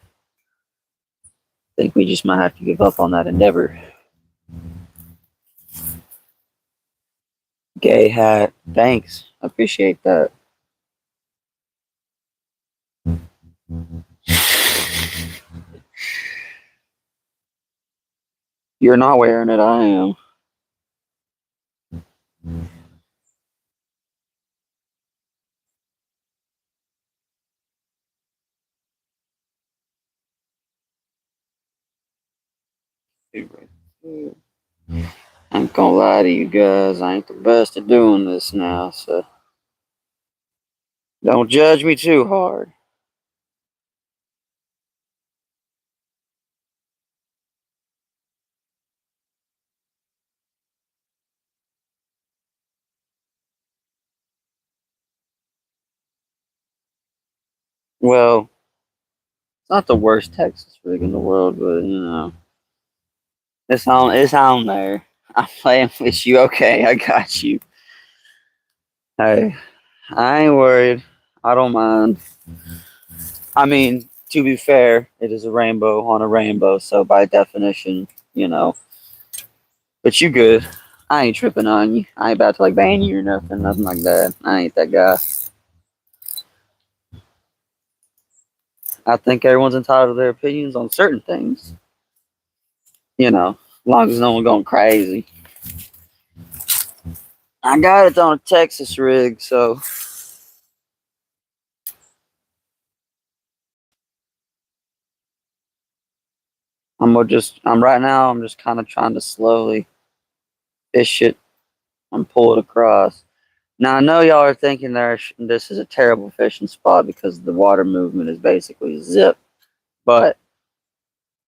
I think we just might have to give up on that endeavor. Gay hat. Thanks. I appreciate that. You're not wearing it, I am. I ain't gonna lie to you guys, I ain't the best at doing this now, so don't judge me too hard. Well, it's not the worst Texas rig in the world, but you know, it's on there. I'm playing with you. Okay, I got you. Hey, I ain't worried. I don't mind. I mean, to be fair, it is a rainbow on a rainbow, so by definition, you know. But you good. I ain't tripping on you. I ain't about to like ban you or nothing like that. I ain't that guy. I think everyone's entitled to their opinions on certain things. You know, as long as no one going crazy. I got it on a Texas rig, so I'm right now. I'm just kind of trying to slowly fish it and pull it across. Now I know y'all are thinking this is a terrible fishing spot because the water movement is basically zip, but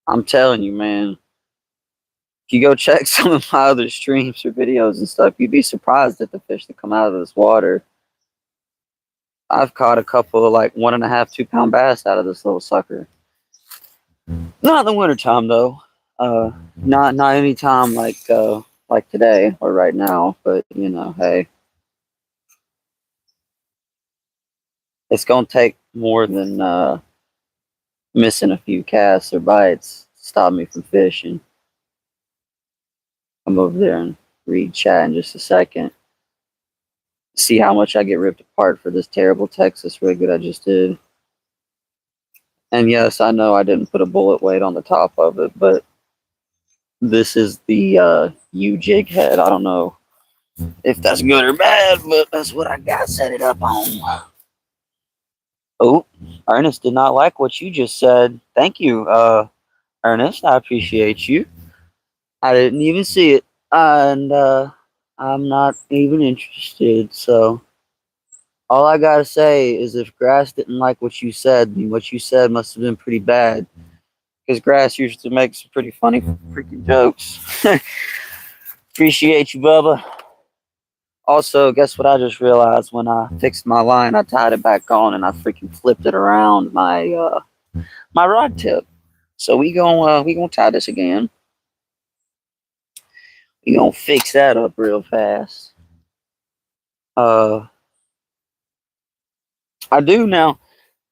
I'm telling you, man, if you go check some of my other streams or videos and stuff, you'd be surprised at the fish that come out of this water. I've caught a couple of like 1.5, 2 pound bass out of this little sucker. Not in the wintertime though. Not any time like today or right now, but you know, hey, it's gonna take more than missing a few casts or bites to stop me from fishing. Come over there and read chat in just a second. See how much I get ripped apart for this terrible Texas rig that I just did. And yes, I know I didn't put a bullet weight on the top of it, but this is the U jig head. I don't know if that's good or bad, but that's what I got set it up on. Oh, Ernest did not like what you just said. Thank you, Ernest. I appreciate you. I didn't even see it, and I'm not even interested. So all I gotta say is, if Grass didn't like what you said, then what you said must have been pretty bad. Because Grass usually makes some pretty funny freaking jokes. Appreciate you, Bubba. Also, guess what I just realized when I fixed my line? I tied it back on and I freaking flipped it around my rod tip. So we gonna tie this again. We gonna fix that up real fast. I do now.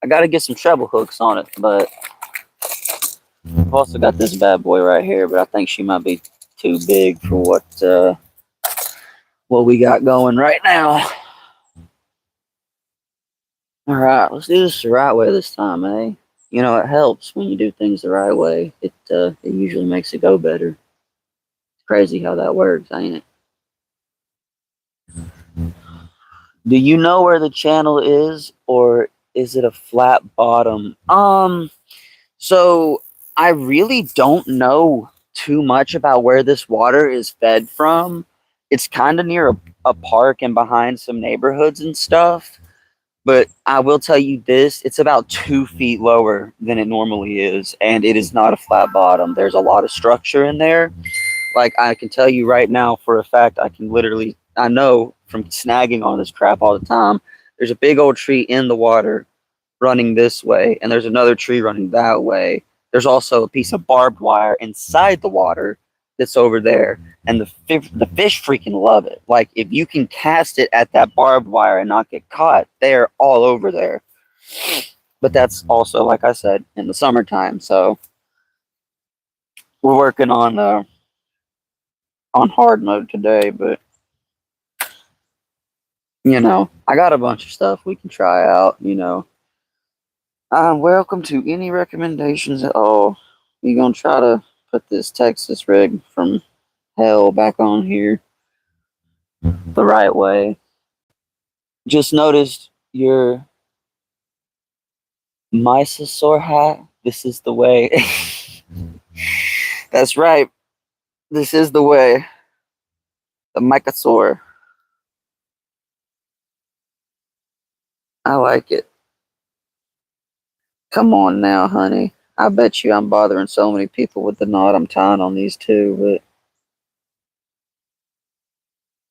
I gotta get some treble hooks on it, but I've also got this bad boy right here. But I think she might be too big for what we got going right now. All right, let's do this the right way this time, eh? You know, it helps when you do things the right way. It usually makes it go better. It's crazy how that works, ain't it? Do you know where the channel is, or is it a flat bottom? So I really don't know too much about where this water is fed from. It's kind of near a park and behind some neighborhoods and stuff. But I will tell you this, it's about 2 feet lower than it normally is, and it is not a flat bottom. There's a lot of structure in there. Like, I can tell you right now for a fact, I know from snagging on this crap all the time, there's a big old tree in the water running this way, and there's another tree running that way. There's also a piece of barbed wire inside the water that's over there, and the fish freaking love it. Like, if you can cast it at that barbed wire and not get caught, they're all over there. But that's also, like I said, in the summertime. So we're working on hard mode today, but I got a bunch of stuff we can try out. Welcome to any recommendations at all. We gonna try to put this Texas rig from hell back on here the right way. Just noticed your Mysosaur hat. This is the way. That's right. This is the way. The Mycosaur. I like it. Come on now, honey. I bet you I'm bothering so many people with the knot I'm tying on these two, but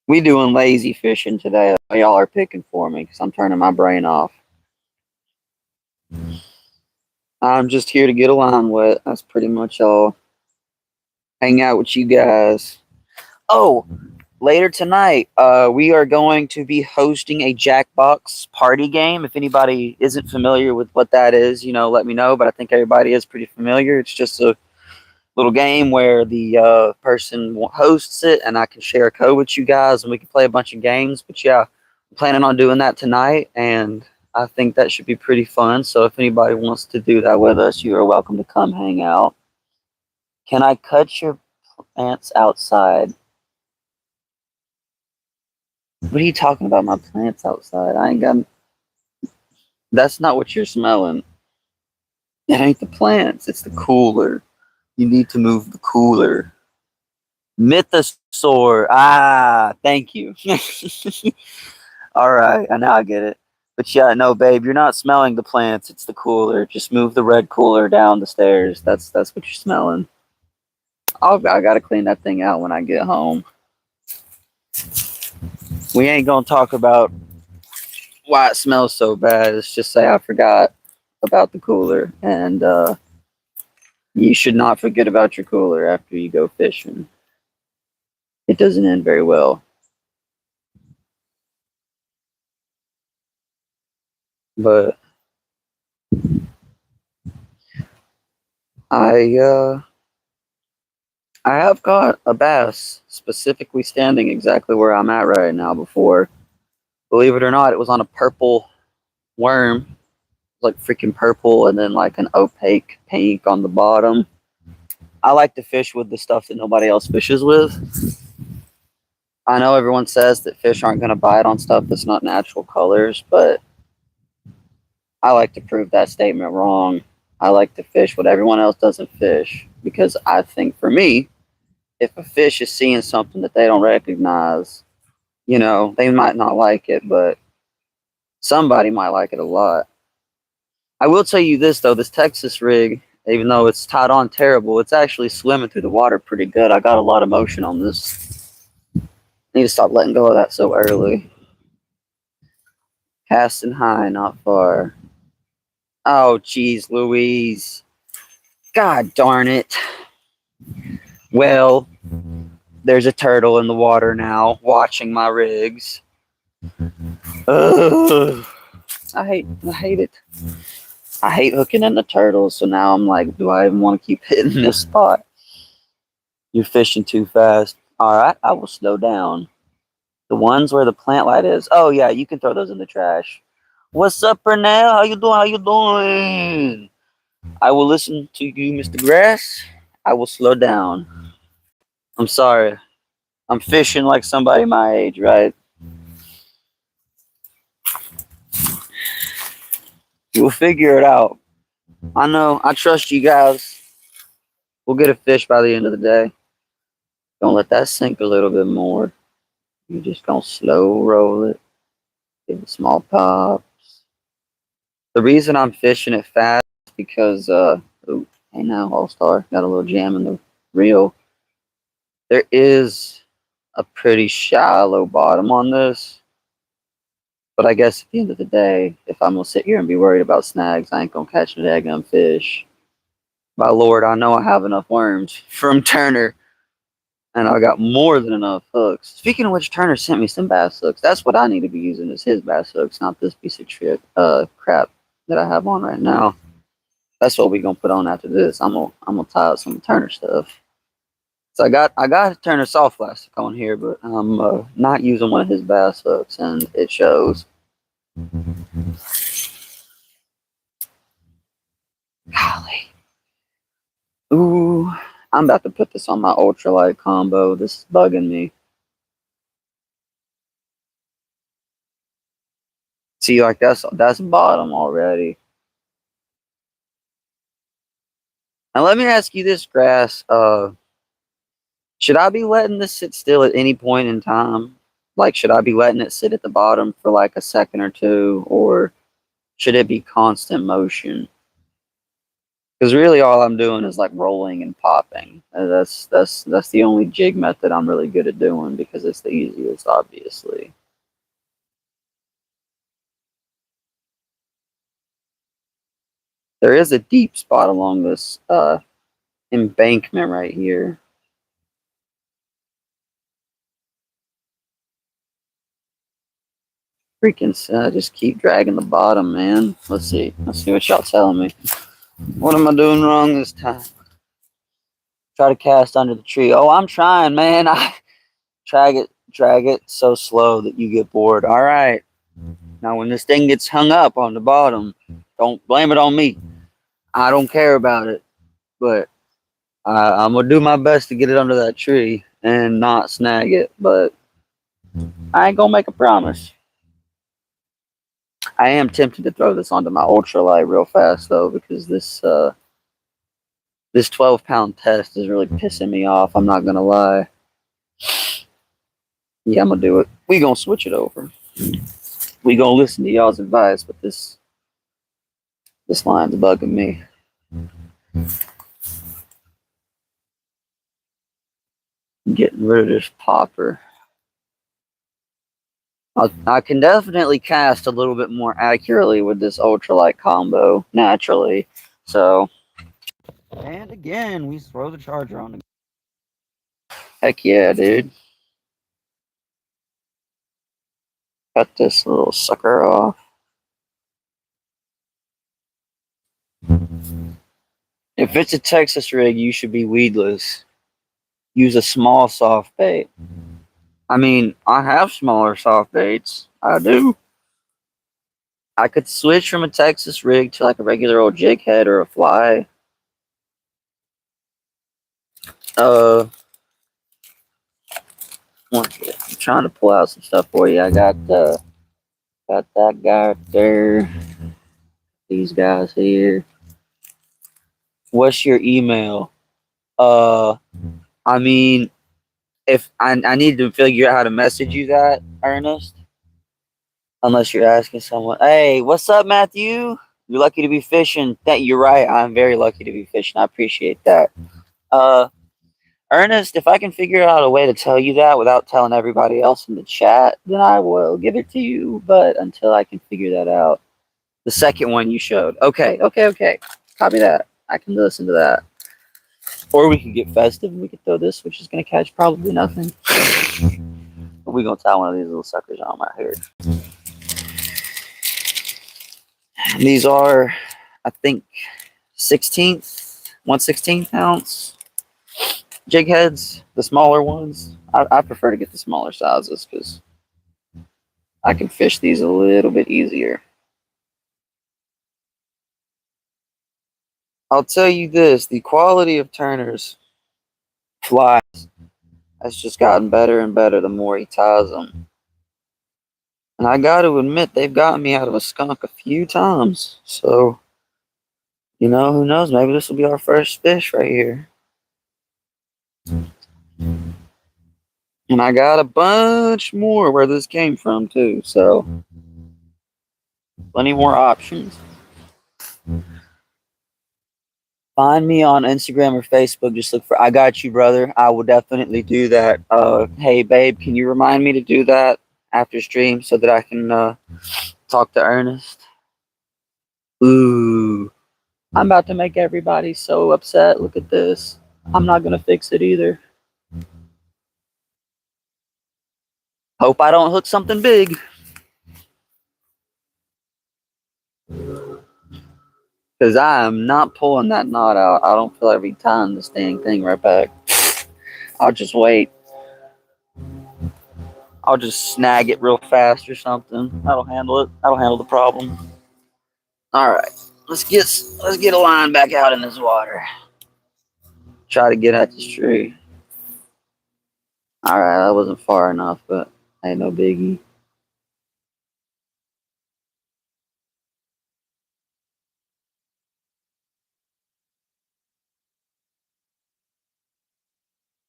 we doing lazy fishing today. Y'all are picking for me because I'm turning my brain off. I'm just here to get a line wet. That's pretty much all. Hang out with you guys. Oh, later tonight, we are going to be hosting a Jackbox party game. If anybody isn't familiar with what that is, let me know. But I think everybody is pretty familiar. It's just a little game where the person hosts it, and I can share a code with you guys, and we can play a bunch of games. But yeah, I'm planning on doing that tonight, and I think that should be pretty fun. So if anybody wants to do that with us, you are welcome to come hang out. Can I cut your plants outside? What are you talking about? My plants outside? I ain't got. That's not what you're smelling. It ain't the plants. It's the cooler. You need to move the cooler. Mythosaur. Ah, thank you. All right, now I get it. But yeah, no, babe, you're not smelling the plants. It's the cooler. Just move the red cooler down the stairs. That's what you're smelling. I gotta clean that thing out when I get home. We ain't gonna talk about why it smells so bad. Let's just say I forgot about the cooler, and you should not forget about your cooler after you go fishing. It doesn't end very well. But I have caught a bass specifically standing exactly where I'm at right now before. Believe it or not, it was on a purple worm, like freaking purple, and then like an opaque pink on the bottom. I like to fish with the stuff that nobody else fishes with. I know everyone says that fish aren't going to bite on stuff that's not natural colors, but I like to prove that statement wrong. I like to fish what everyone else doesn't fish because I think for me, if a fish is seeing something that they don't recognize, they might not like it, but somebody might like it a lot. I will tell you this, though, this Texas rig, even though it's tied on terrible, it's actually swimming through the water pretty good. I got a lot of motion on this. I need to stop letting go of that so early. Casting high, not far. Oh, geez, Louise. God darn it. Well, there's a turtle in the water now, watching my rigs. Ugh. I hate it. I hate hooking in the turtles, so now I'm like, do I even want to keep hitting this spot? You're fishing too fast. Alright, I will slow down. The ones where the plant light is? Oh yeah, you can throw those in the trash. What's up, Pernell? How you doing? How you doing? I will listen to you, Mr. Grass. I will slow down. I'm sorry. I'm fishing like somebody my age, right? We'll figure it out. I know. I trust you guys. We'll get a fish by the end of the day. Gonna let that sink a little bit more. You're just gonna slow roll it. Give it small pops. The reason I'm fishing it fast is because ooh, hey now, All Star got a little jam in the reel. There is a pretty shallow bottom on this. But I guess at the end of the day, if I'm gonna sit here and be worried about snags, I ain't gonna catch a daggum fish. My lord, I know I have enough worms from Turner, and I got more than enough hooks. Speaking of which, Turner sent me some bass hooks. That's what I need to be using is his bass hooks, not this piece of crap that I have on right now. That's what we gonna put on after this. I'm gonna tie up some Turner stuff. So I got Turner soft plastic on here, but I'm not using one of his bass hooks, and it shows. Golly. Ooh, I'm about to put this on my ultralight combo. This is bugging me. See, like that's bottom already. Now let me ask you this, Grass. Should I be letting this sit still at any point in time? Like, should I be letting it sit at the bottom for like a second or two, or should it be constant motion? Because really, all I'm doing is like rolling and popping. That's the only jig method I'm really good at doing because it's the easiest, obviously. There is a deep spot along this embankment right here. Freaking just keep dragging the bottom, man. Let's see what y'all telling me. What am I doing wrong this time? Try to cast under the tree. Oh, I'm trying, man. I drag it so slow that you get bored. All right. Now, when this thing gets hung up on the bottom, don't blame it on me. I don't care about it, but I'm gonna do my best to get it under that tree and not snag it. But I ain't gonna make a promise. I am tempted to throw this onto my ultralight real fast though, because this 12-pound test is really pissing me off. I'm not gonna lie. Yeah, I'm gonna do it. We gonna switch it over. We gonna listen to y'all's advice, but this line's bugging me. I'm getting rid of this popper. I can definitely cast a little bit more accurately with this ultralight combo naturally. So, and again, we throw the charger on. Heck yeah, dude. Cut this little sucker off. If it's a Texas rig, you should be weedless. Use a small soft bait. I mean, I have smaller soft baits. I do. I could switch from a Texas rig to like a regular old jig head or a fly. I'm trying to pull out some stuff for you. I got that guy up there. These guys here. What's your email? I mean, if I need to figure out how to message you that, Ernest. Unless you're asking someone, hey, what's up, Matthew? You're lucky to be fishing. That you're right. I'm very lucky to be fishing. I appreciate that. Ernest, if I can figure out a way to tell you that without telling everybody else in the chat, then I will give it to you. But until I can figure that out, the second one you showed. Okay. Copy that. I can listen to that. Or we could get festive and we could throw this, which is going to catch probably nothing. But we're going to tie one of these little suckers on right here. These are, I think, 1/16 ounce jig heads, the smaller ones. I prefer to get the smaller sizes because I can fish these a little bit easier. I'll tell you this, the quality of Turner's flies has just gotten better and better the more he ties them. And I got to admit, they've gotten me out of a skunk a few times. So, who knows? Maybe this will be our first fish right here. And I got a bunch more where this came from too, so plenty more options. Find me on Instagram or Facebook. Just look for I Got You Brother. I will definitely do that. Hey babe, can you remind me to do that after stream so that I can talk to Ernest? Ooh, I'm about to make everybody so upset. Look at this. I'm not gonna fix it either. Hope I don't hook something big. Because I am not pulling that knot out. I don't feel like retying this dang thing right back. I'll just wait. I'll just snag it real fast or something. That'll handle it. That'll handle the problem. Alright. Let's get a line back out in this water. Try to get at this tree. Alright, that wasn't far enough, but ain't no biggie.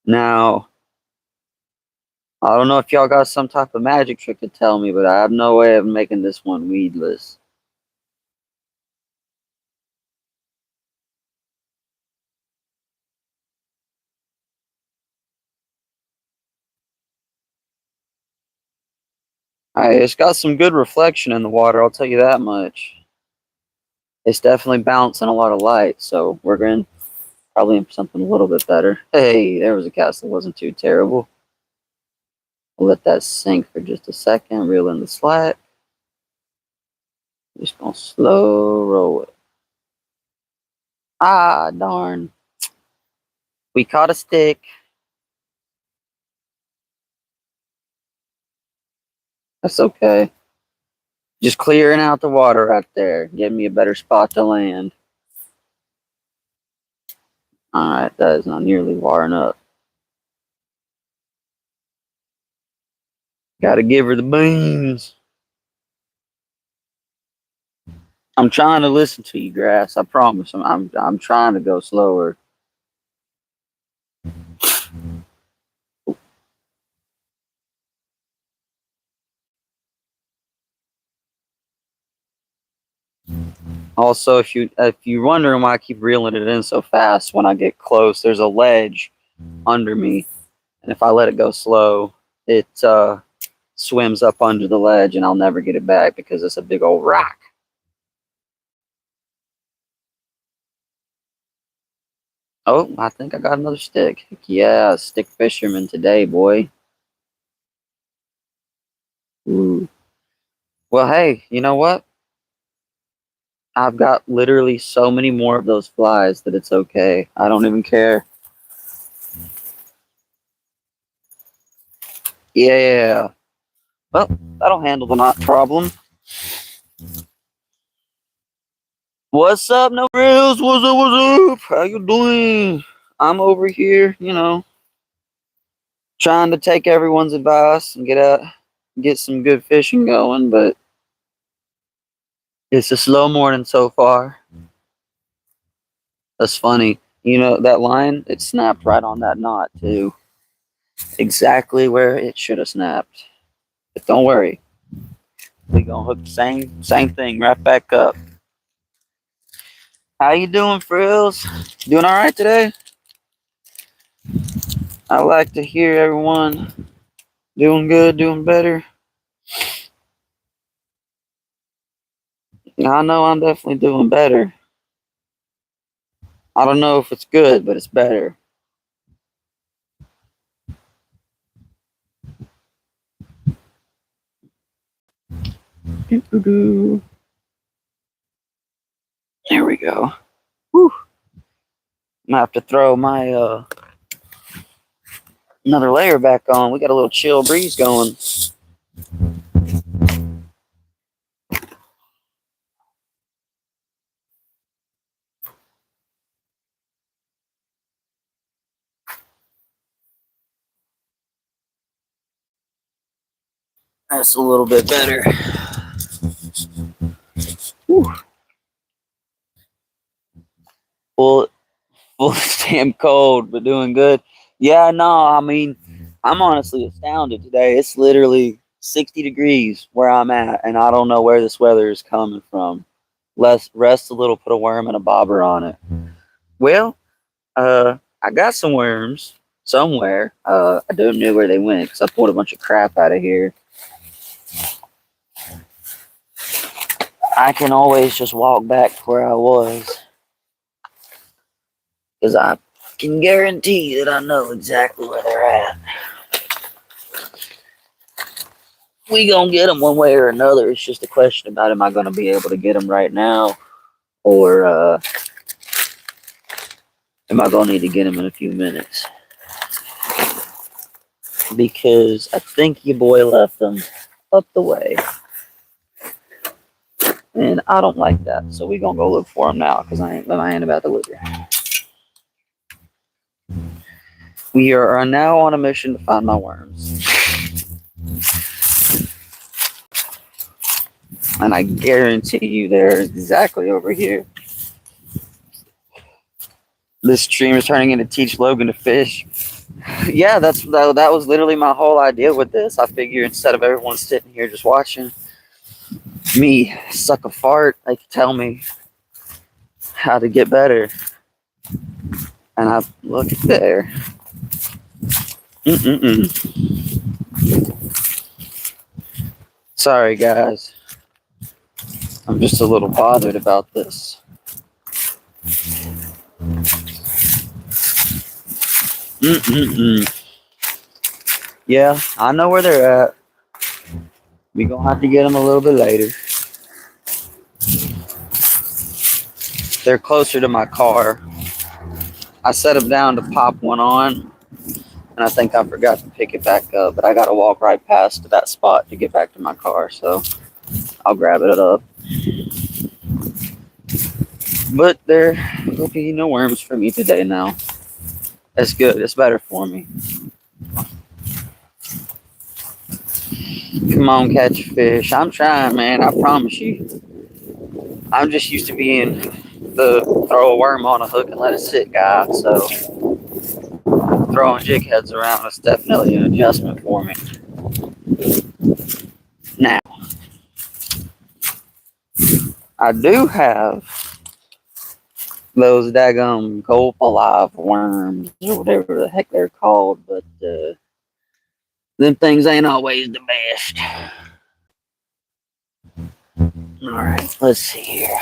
Now, I don't know if y'all got some type of magic trick to tell me, but I have no way of making this one weedless. It's got some good reflection in the water, I'll tell you that much. It's definitely bouncing a lot of light, so we're going probably in something a little bit better. Hey, there was a cast that wasn't too terrible. I'll let that sink for just a second, reel in the slack. Just gonna slow roll it. Ah, darn. We caught a stick. That's okay. Just clearing out the water right there. Give me a better spot to land. Alright, that is not nearly far enough. Gotta give her the beans. I'm trying to listen to you, Grass. I promise. I'm trying to go slower. Also, if you're wondering why I keep reeling it in so fast, when I get close, there's a ledge under me, and if I let it go slow, it swims up under the ledge, and I'll never get it back because it's a big old rock. Oh, I think I got another stick. Heck yeah, stick fisherman today, boy. Ooh. Well, hey, you know what? I've got literally so many more of those flies that it's okay. I don't even care. Yeah. Well, that'll handle the knot problem. What's up, no grills? What's up? What's up? How you doing? I'm over here, trying to take everyone's advice and get some good fishing going, but it's a slow morning so far. That's funny. That line, it snapped right on that knot too. Exactly where it should have snapped. But don't worry. We gonna hook the same thing right back up. How you doing, Frills? Doing all right today? I like to hear everyone doing good, doing better. I know I'm definitely doing better. I don't know if it's good, but it's better. There we go. Whew. I'm gonna have to throw my another layer back on. We got a little chill breeze going. That's a little bit better. Whew. Full damn cold, but doing good. Yeah, no, I mean, I'm honestly astounded today. It's literally 60 degrees where I'm at, and I don't know where this weather is coming from. Let's rest a little, put a worm and a bobber on it. Well, I got some worms somewhere. I don't know where they went because I pulled a bunch of crap out of here. I can always just walk back where I was because I can guarantee that I know exactly where they're at. We gonna get them one way or another. It's just a question about am I gonna be able to get them right now, or am I gonna need to get them in a few minutes? Because I think your boy left them up the way, and I don't like that. So we gonna go look for them now because I ain't about to look here. We are now on a mission to find my worms. And I guarantee you they're exactly over here. This stream is turning into Teach Logan to fish. Yeah, that was literally my whole idea with this. I figure instead of everyone sitting here just watching me suck a fart, they could tell me how to get better. And I look there. Sorry, guys. I'm just a little bothered about this. Yeah, I know where they're at. We gonna have to get them a little bit later. They're closer to my car. I set them down to pop one on, and I think I forgot to pick it back up, but I gotta walk right past that spot to get back to my car, so I'll grab it up. But there will be no worms for me today now. That's good. It's better for me. Come on, catch a fish. I'm trying, man. I promise you. I'm just used to being the throw a worm on a hook and let it sit guy, so throwing jig heads around is definitely an adjustment for me. Now, I do have those daggum Gulp Alive worms, or whatever the heck they're called, but them things ain't always the best. Alright, let's see here.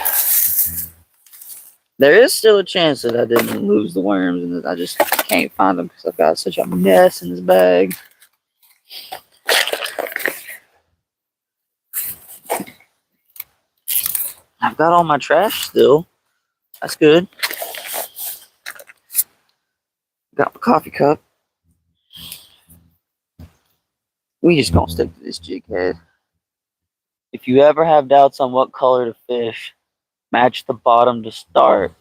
There is still a chance that I didn't lose the worms and that I just can't find them because I've got such a mess in this bag. I've got all my trash still. That's good. Got my coffee cup. We just gonna stick to this jig head. If you ever have doubts on what color to fish, match the bottom to start.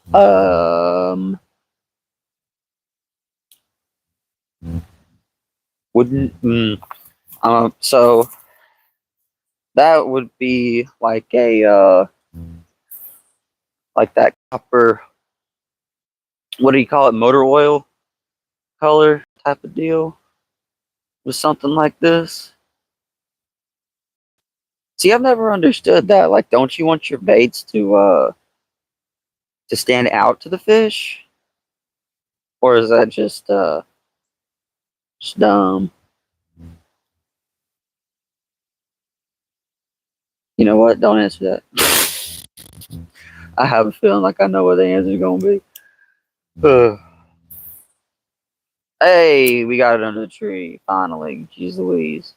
So that would be like a like that copper. What do you call it? Motor oil color type of deal with something like this. See, I've never understood that. Like, don't you want your baits to stand out to the fish, or is that just dumb? You know what? Don't answer that. I have a feeling like I know what the answer is gonna be. Hey, we got it under the tree finally. Jeez Louise.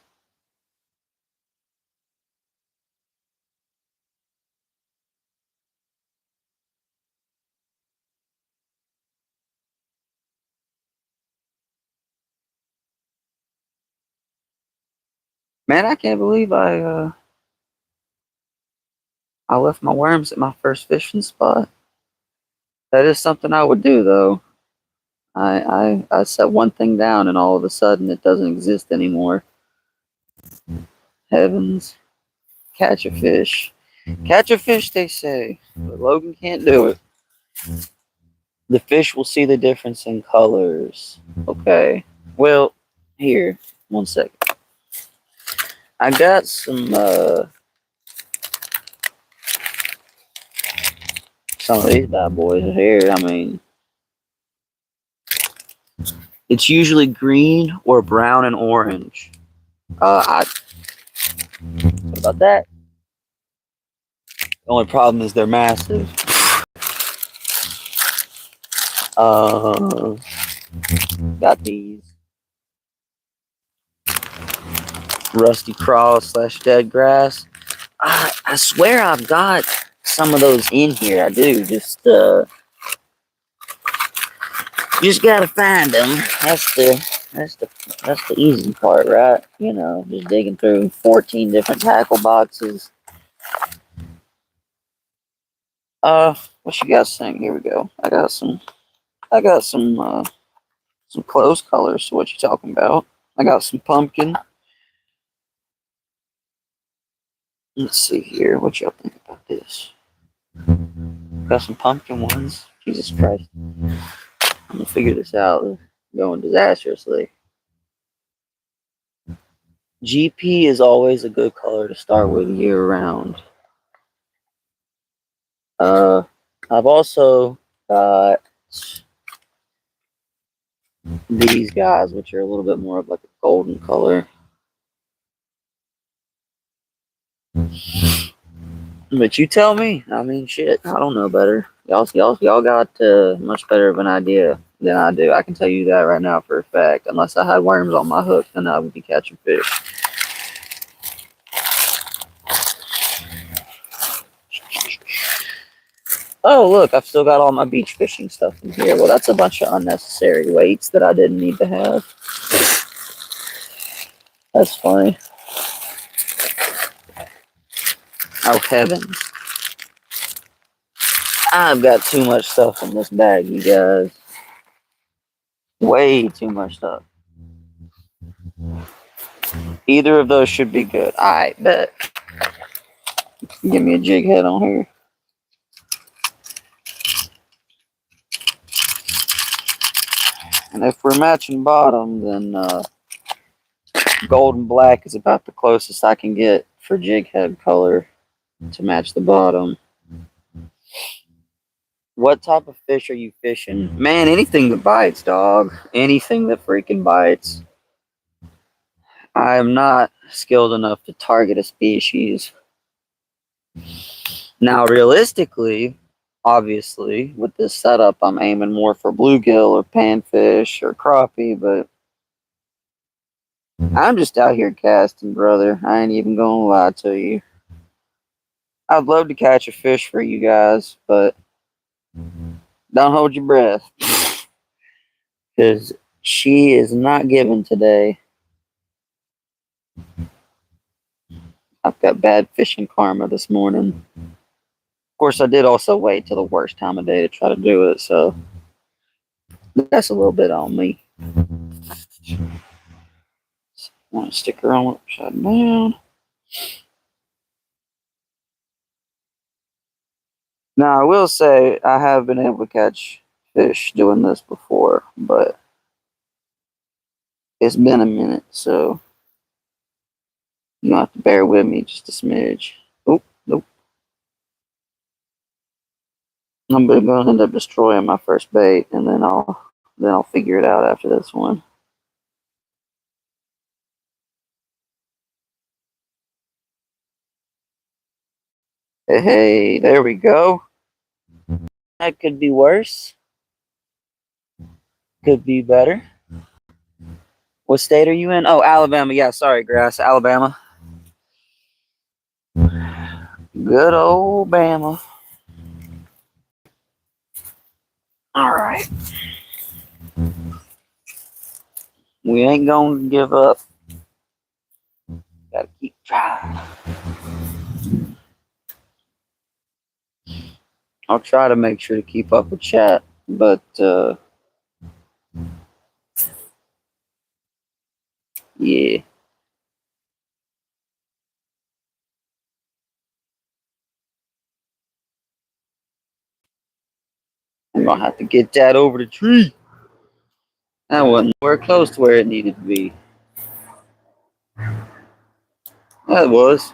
Man, I can't believe I left my worms at my first fishing spot. That is something I would do though. I set one thing down and all of a sudden it doesn't exist anymore. Heavens. Catch a fish. Catch a fish, they say. But Logan can't do it. The fish will see the difference in colors. Okay. Well, Here, 1 second. I got some of these bad boys here. I mean, it's usually green or brown and orange. What about that? The only problem is they're massive. Got these Rusty Cross / Dead Grass. I swear I've got some of those in here. I do. Just gotta find them. That's the easy part, right? You know, just digging through 14 different tackle boxes. What you guys think? Here we go. I got some close colors. So what you talking about? I got some pumpkin. Let's see here. What y'all think about this? Got some pumpkin ones. Jesus Christ. I'm gonna figure this out. Going disastrously. GP is always a good color to start with year round. I've also got these guys, which are a little bit more of like a golden color. But you tell me. I mean, shit, I don't know better. Y'all got much better of an idea than I do. I can tell you that right now for a fact. Unless I had worms on my hook, then I would be catching fish. Oh, look, I've still got all my beach fishing stuff in here. Well, that's a bunch of unnecessary weights that I didn't need to have. That's funny. Oh, heavens. I've got too much stuff in this bag, you guys. Way too much stuff. Either of those should be good. I bet. Give me a jig head on here. And if we're matching bottom, then gold and black is about the closest I can get for jig head color to match the bottom. What type of fish are you fishing? Man, anything that bites, dog. Anything that freaking bites. I am not skilled enough to target a species. Now, realistically, obviously, with this setup, I'm aiming more for bluegill or panfish or crappie, but I'm just out here casting, brother. I ain't even gonna lie to you. I'd love to catch a fish for you guys, but don't hold your breath. Because she is not given today. I've got bad fishing karma this morning. Of course, I did also wait till the worst time of day to try to do it, so that's a little bit on me. Want to stick her on upside down. Now, I will say I have been able to catch fish doing this before, but it's been a minute, so you have to bear with me just a smidge. Oh, nope. I'm going to end up destroying my first bait, and then I'll figure it out after this one. Hey, there we go. That could be worse. Could be better. What state are you in? Oh, Alabama. Yeah, sorry, Grass. Alabama. Good old Bama. All right. We ain't going to give up. Gotta keep trying. I'll try to make sure to keep up with chat, but yeah. I'm gonna have to get that over the tree. That wasn't nowhere close to where it needed to be. That was.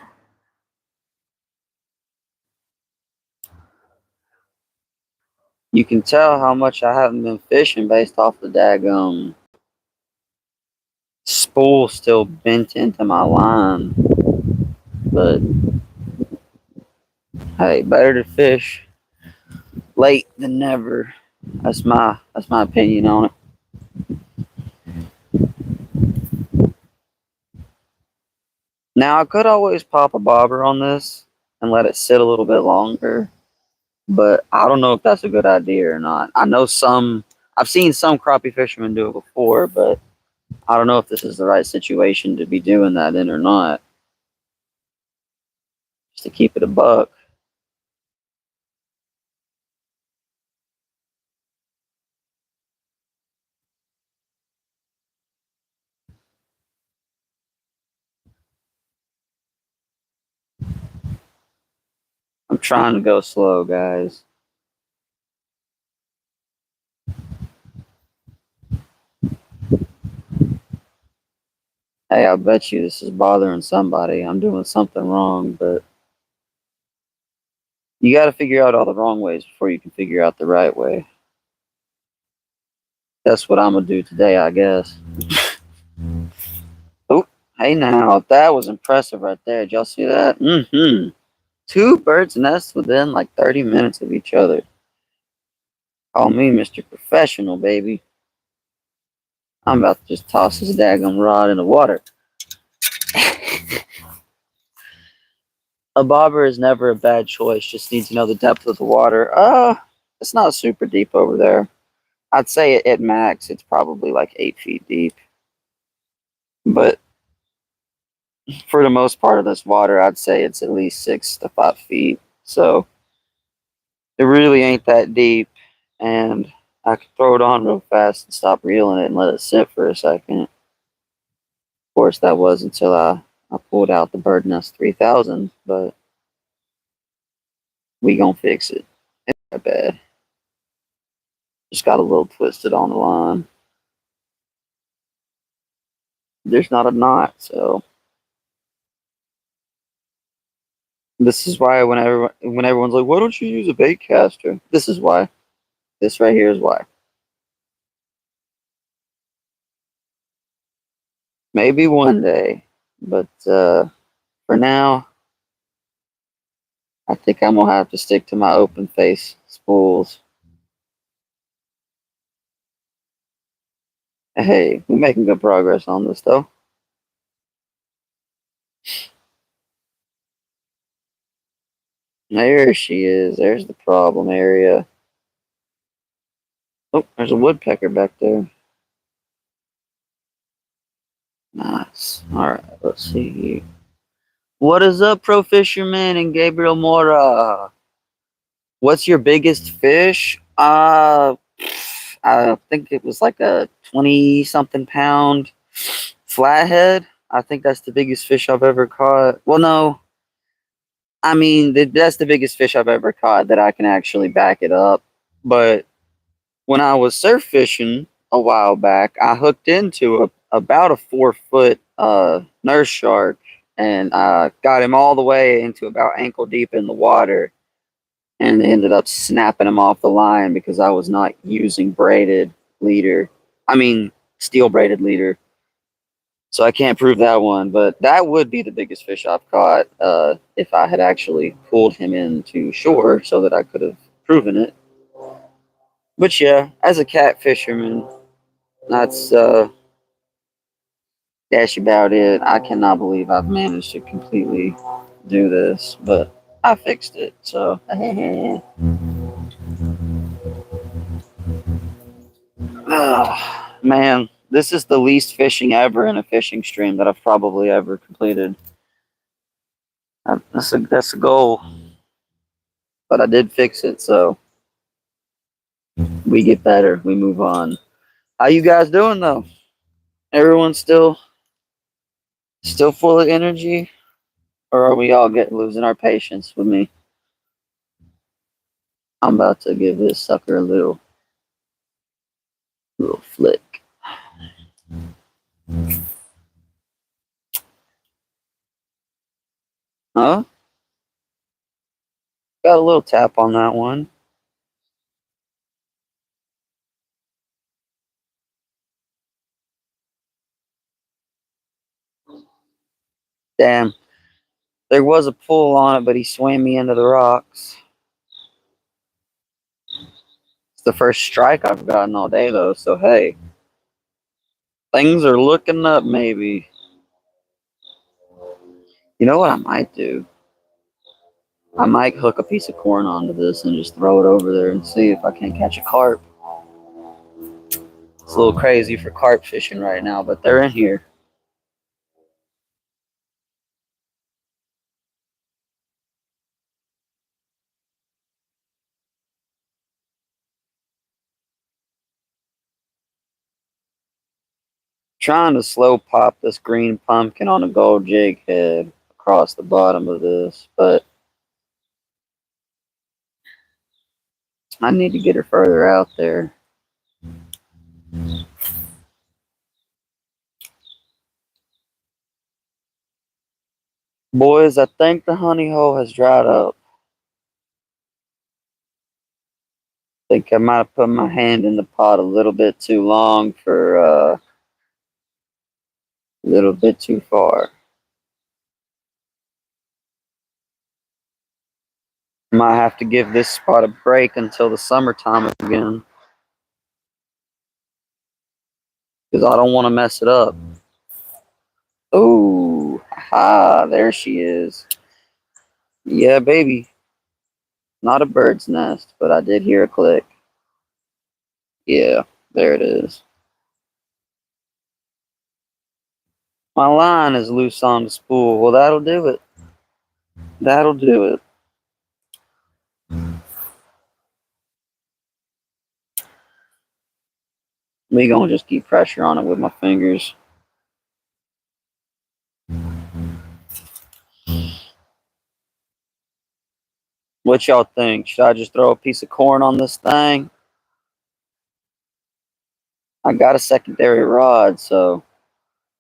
You can tell how much I haven't been fishing based off the daggum spool still bent into my line. But hey, better to fish late than never. That's my opinion on it. Now I could always pop a bobber on this and let it sit a little bit longer, but I don't know if that's a good idea or not. I've seen some crappie fishermen do it before, but I don't know if this is the right situation to be doing that in or not. Just to keep it a buck. I'm trying to go slow, guys. Hey, I bet you this is bothering somebody. I'm doing something wrong, but you got to figure out all the wrong ways before you can figure out the right way. That's what I'm gonna do today, I guess. Oh, hey now, that was impressive right there. Did y'all see that? Mm-hmm. Two birds' nests within like 30 minutes of each other. Call me Mr. Professional, baby. I'm about to just toss this daggum rod in the water. A bobber is never a bad choice. Just need to know the depth of the water. It's not super deep over there. I'd say at max it's probably like 8 feet deep. But for the most part of this water, I'd say it's at least 6 to 5 feet. So it really ain't that deep, and I could throw it on real fast and stop reeling it and let it sit for a second. Of course, that was until I pulled out the Bird Nest 3000, but we gonna fix it. It's not bad. Just got a little twisted on the line. There's not a knot, so this is why when everyone's like, "Why don't you use a bait caster?" This is why. This right here is why. Maybe one day, but for now, I think I'm gonna have to stick to my open face spools. Hey, we're making good progress on this though. There she is. There's the problem area. Oh, there's a woodpecker back there. Nice. Alright, let's see here. What is up, Pro Fisherman and Gabriel Mora? What's your biggest fish? I think it was like a 20 something pound flathead. I think that's the biggest fish I've ever caught. Well, no, I mean, that's the biggest fish I've ever caught that I can actually back it up. But when I was surf fishing a while back, I hooked into about a 4 foot nurse shark, and I got him all the way into about ankle deep in the water, and ended up snapping him off the line because I was not using braided leader. I mean, steel braided leader. So I can't prove that one, but that would be the biggest fish I've caught if I had actually pulled him into shore so that I could have proven it. But yeah, as a cat fisherman, that's about it. I cannot believe I've managed to completely do this, but I fixed it. So man, this is the least fishing ever in a fishing stream that I've probably ever completed. That's a goal, but I did fix it, so we get better. We move on. How you guys doing though? Everyone's still full of energy, or are we all losing our patience with me? I'm about to give this sucker a little flick. Huh? Got a little tap on that one. Damn. There was a pull on it, but he swam me into the rocks. It's the first strike I've gotten all day, though, so hey. Things are looking up, maybe. You know what I might do? I might hook a piece of corn onto this and just throw it over there and see if I can catch a carp. It's a little crazy for carp fishing right now, but they're in here. Trying to slow pop this green pumpkin on a gold jig head across the bottom of this, but I need to get her further out there. Boys, I think the honey hole has dried up. I think I might have put my hand in the pot a little bit too long for a little bit too far. Might have to give this spot a break until the summertime again. Because I don't want to mess it up. Ooh, ha, there she is. Yeah, baby. Not a bird's nest, but I did hear a click. Yeah, there it is. My line is loose on the spool. Well, that'll do it. That'll do it. Me gonna just keep pressure on it with my fingers. What y'all think? Should I just throw a piece of corn on this thing? I got a secondary rod, so.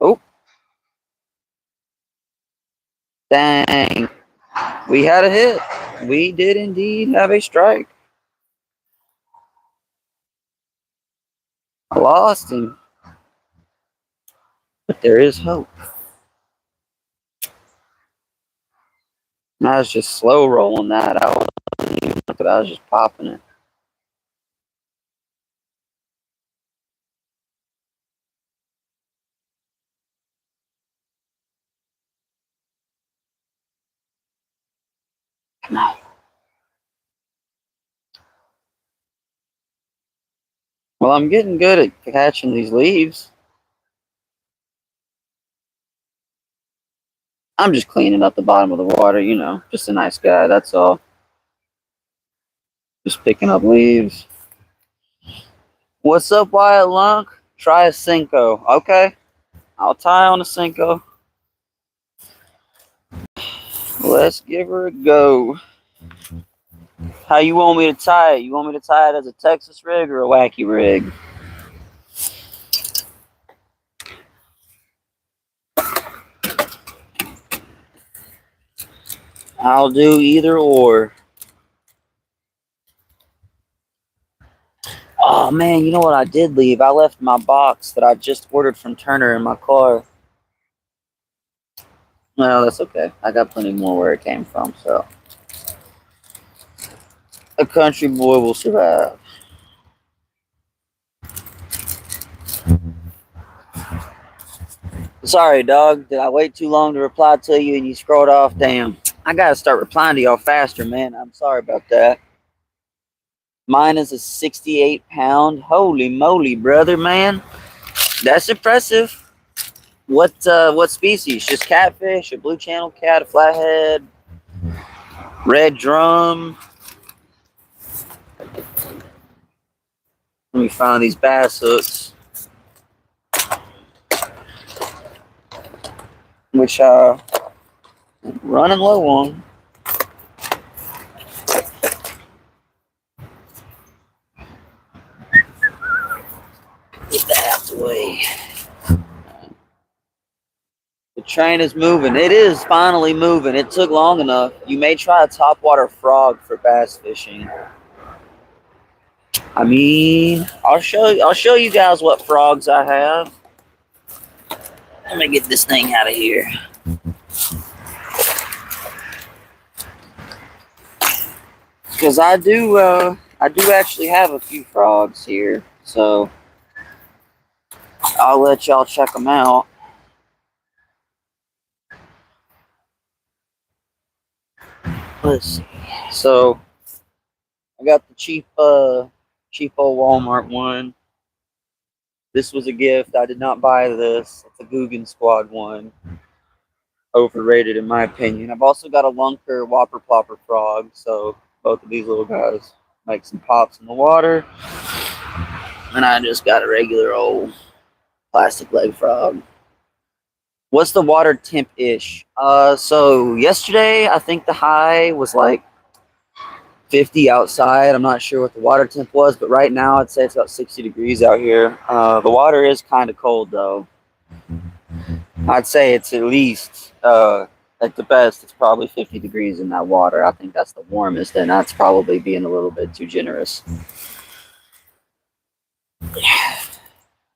Oh, dang. We had a hit. We did indeed have a strike. I lost him. But there is hope. And I was just slow rolling that. I wasn't even looking, I was just popping it. Well, I'm getting good at catching these leaves. I'm just cleaning up the bottom of the water, you know, just a nice guy, that's all. Just picking up leaves. What's up, Wyatt Lunk? Try a Cinco. Okay, I'll tie on a Cinco. Let's give her a go. How you want me to tie it? You want me to tie it as a Texas rig or a wacky rig? I'll do either or. Oh man, you know what I did leave? I left my box that I just ordered from Turner in my car. Well, that's okay. I got plenty more where it came from, so. A country boy will survive. Sorry, dog. Did I wait too long to reply to you and you scrolled off? Damn. I gotta start replying to y'all faster, man. I'm sorry about that. Mine is a 68-pound. Holy moly, brother, man. That's impressive. What species? Just catfish, a blue channel cat, a flathead, red drum. Let me find these bass hooks. Which I'm running low on. Get that out the way. Train is moving. It is finally moving. It took long enough. You may try a topwater frog for bass fishing. I mean, I'll show you guys what frogs I have. Let me get this thing out of here. Because I do actually have a few frogs here, so I'll let y'all check them out. Let's see. So I got the cheap old Walmart one. This was a gift. I did not buy this. It's a Guggen Squad one. Overrated in my opinion. I've also got a Lunker Whopper Plopper frog, so both of these little guys make some pops in the water. And I just got a regular old plastic leg frog. What's the water temp-ish? So yesterday I think the high was like 50 outside. I'm not sure what the water temp was, but right now I'd say it's about 60 degrees out here. The water is kind of cold though. I'd say it's at least, at the best, it's probably 50 degrees in that water. I think that's the warmest, and that's probably being a little bit too generous.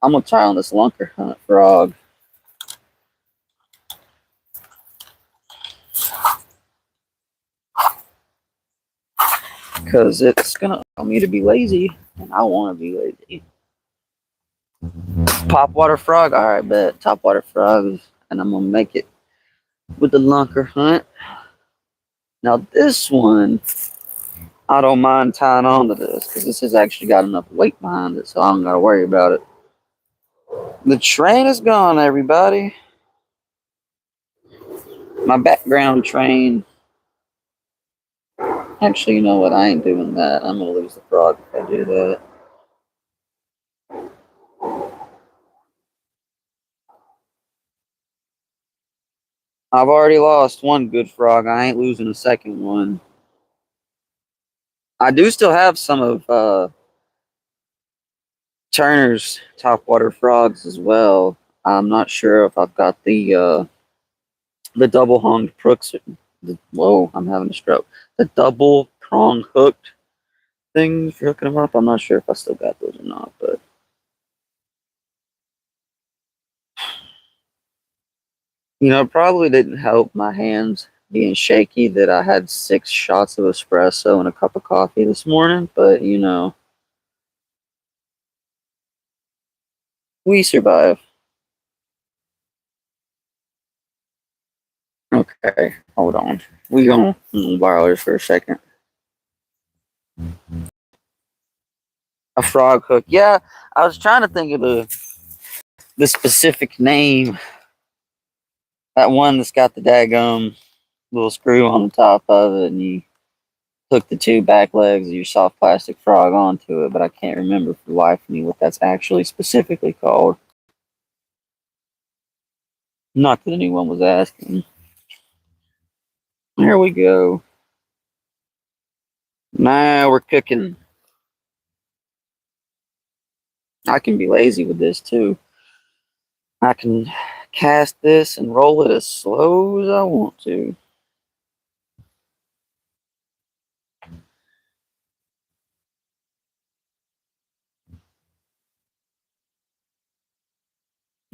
I'm gonna try on this Lunker Hunt frog. Because it's gonna allow me to be lazy, and I want to be lazy. Topwater frog, alright, bet. Topwater frogs, and I'm gonna make it with the Lunker Hunt. Now this one, I don't mind tying on to this, because this has actually got enough weight behind it, so I don't gotta worry about it. The train is gone, everybody. My background train. Actually, you know what? I ain't doing that. I'm gonna lose the frog if I do that. I've already lost one good frog. I ain't losing a second one. I do still have some of Turner's topwater frogs as well. I'm not sure if I've got the double hung crooks. Whoa, I'm having a stroke. The double prong hooked thing for hooking them up. I'm not sure if I still got those or not, but you know, it probably didn't help my hands being shaky that I had 6 shots of espresso and a cup of coffee this morning, but you know, we survive. Okay, hold on. We gonna borrow this for a second. A frog hook. Yeah, I was trying to think of the specific name. That one that's got the daggum little screw on the top of it, and you hook the 2 back legs of your soft plastic frog onto it, but I can't remember for the life of me what that's actually specifically called. Not that anyone was asking. There we go. Now we're cooking. I can be lazy with this too. I can cast this and roll it as slow as I want to.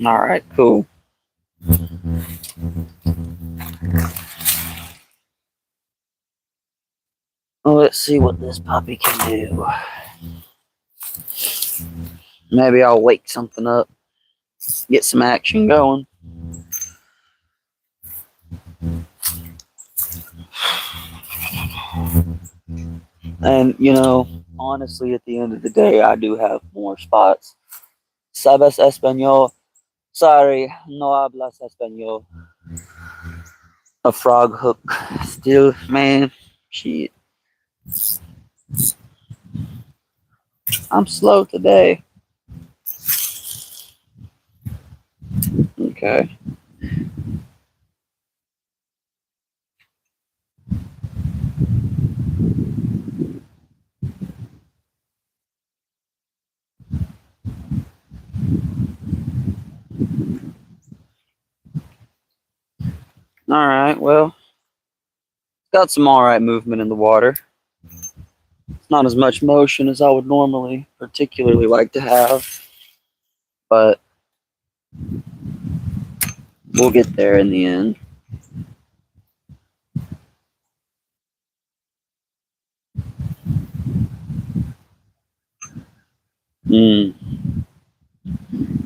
All right, cool. Well, let's see what this puppy can do. Maybe I'll wake something up, get some action going. And, you know, honestly, at the end of the day, I do have more spots. ¿Sabes español? Sorry, no hablas español. A frog hook. Still, man, shit. I'm slow today. Okay. Alright, well, got some alright movement in the water. Not as much motion as I would normally particularly like to have, but we'll get there in the end.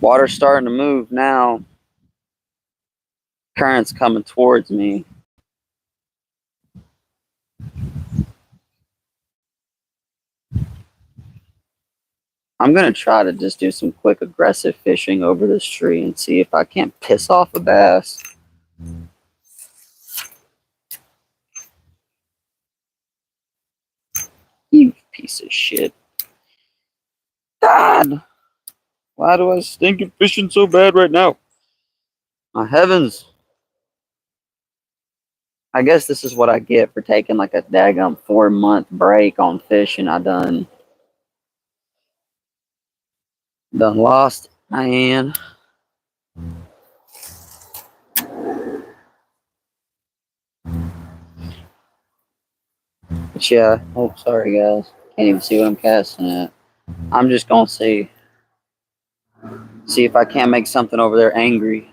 Water's starting to move now. Current's coming towards me. I'm going to try to just do some quick aggressive fishing over this tree and see if I can't piss off a bass. You piece of shit. God! Why do I stink at fishing so bad right now? My heavens. I guess this is what I get for taking like a daggum 4-month break on fishing. I done lost my hand. But yeah, oh sorry guys. Can't even see what I'm casting at. I'm just gonna see if I can't make something over there angry.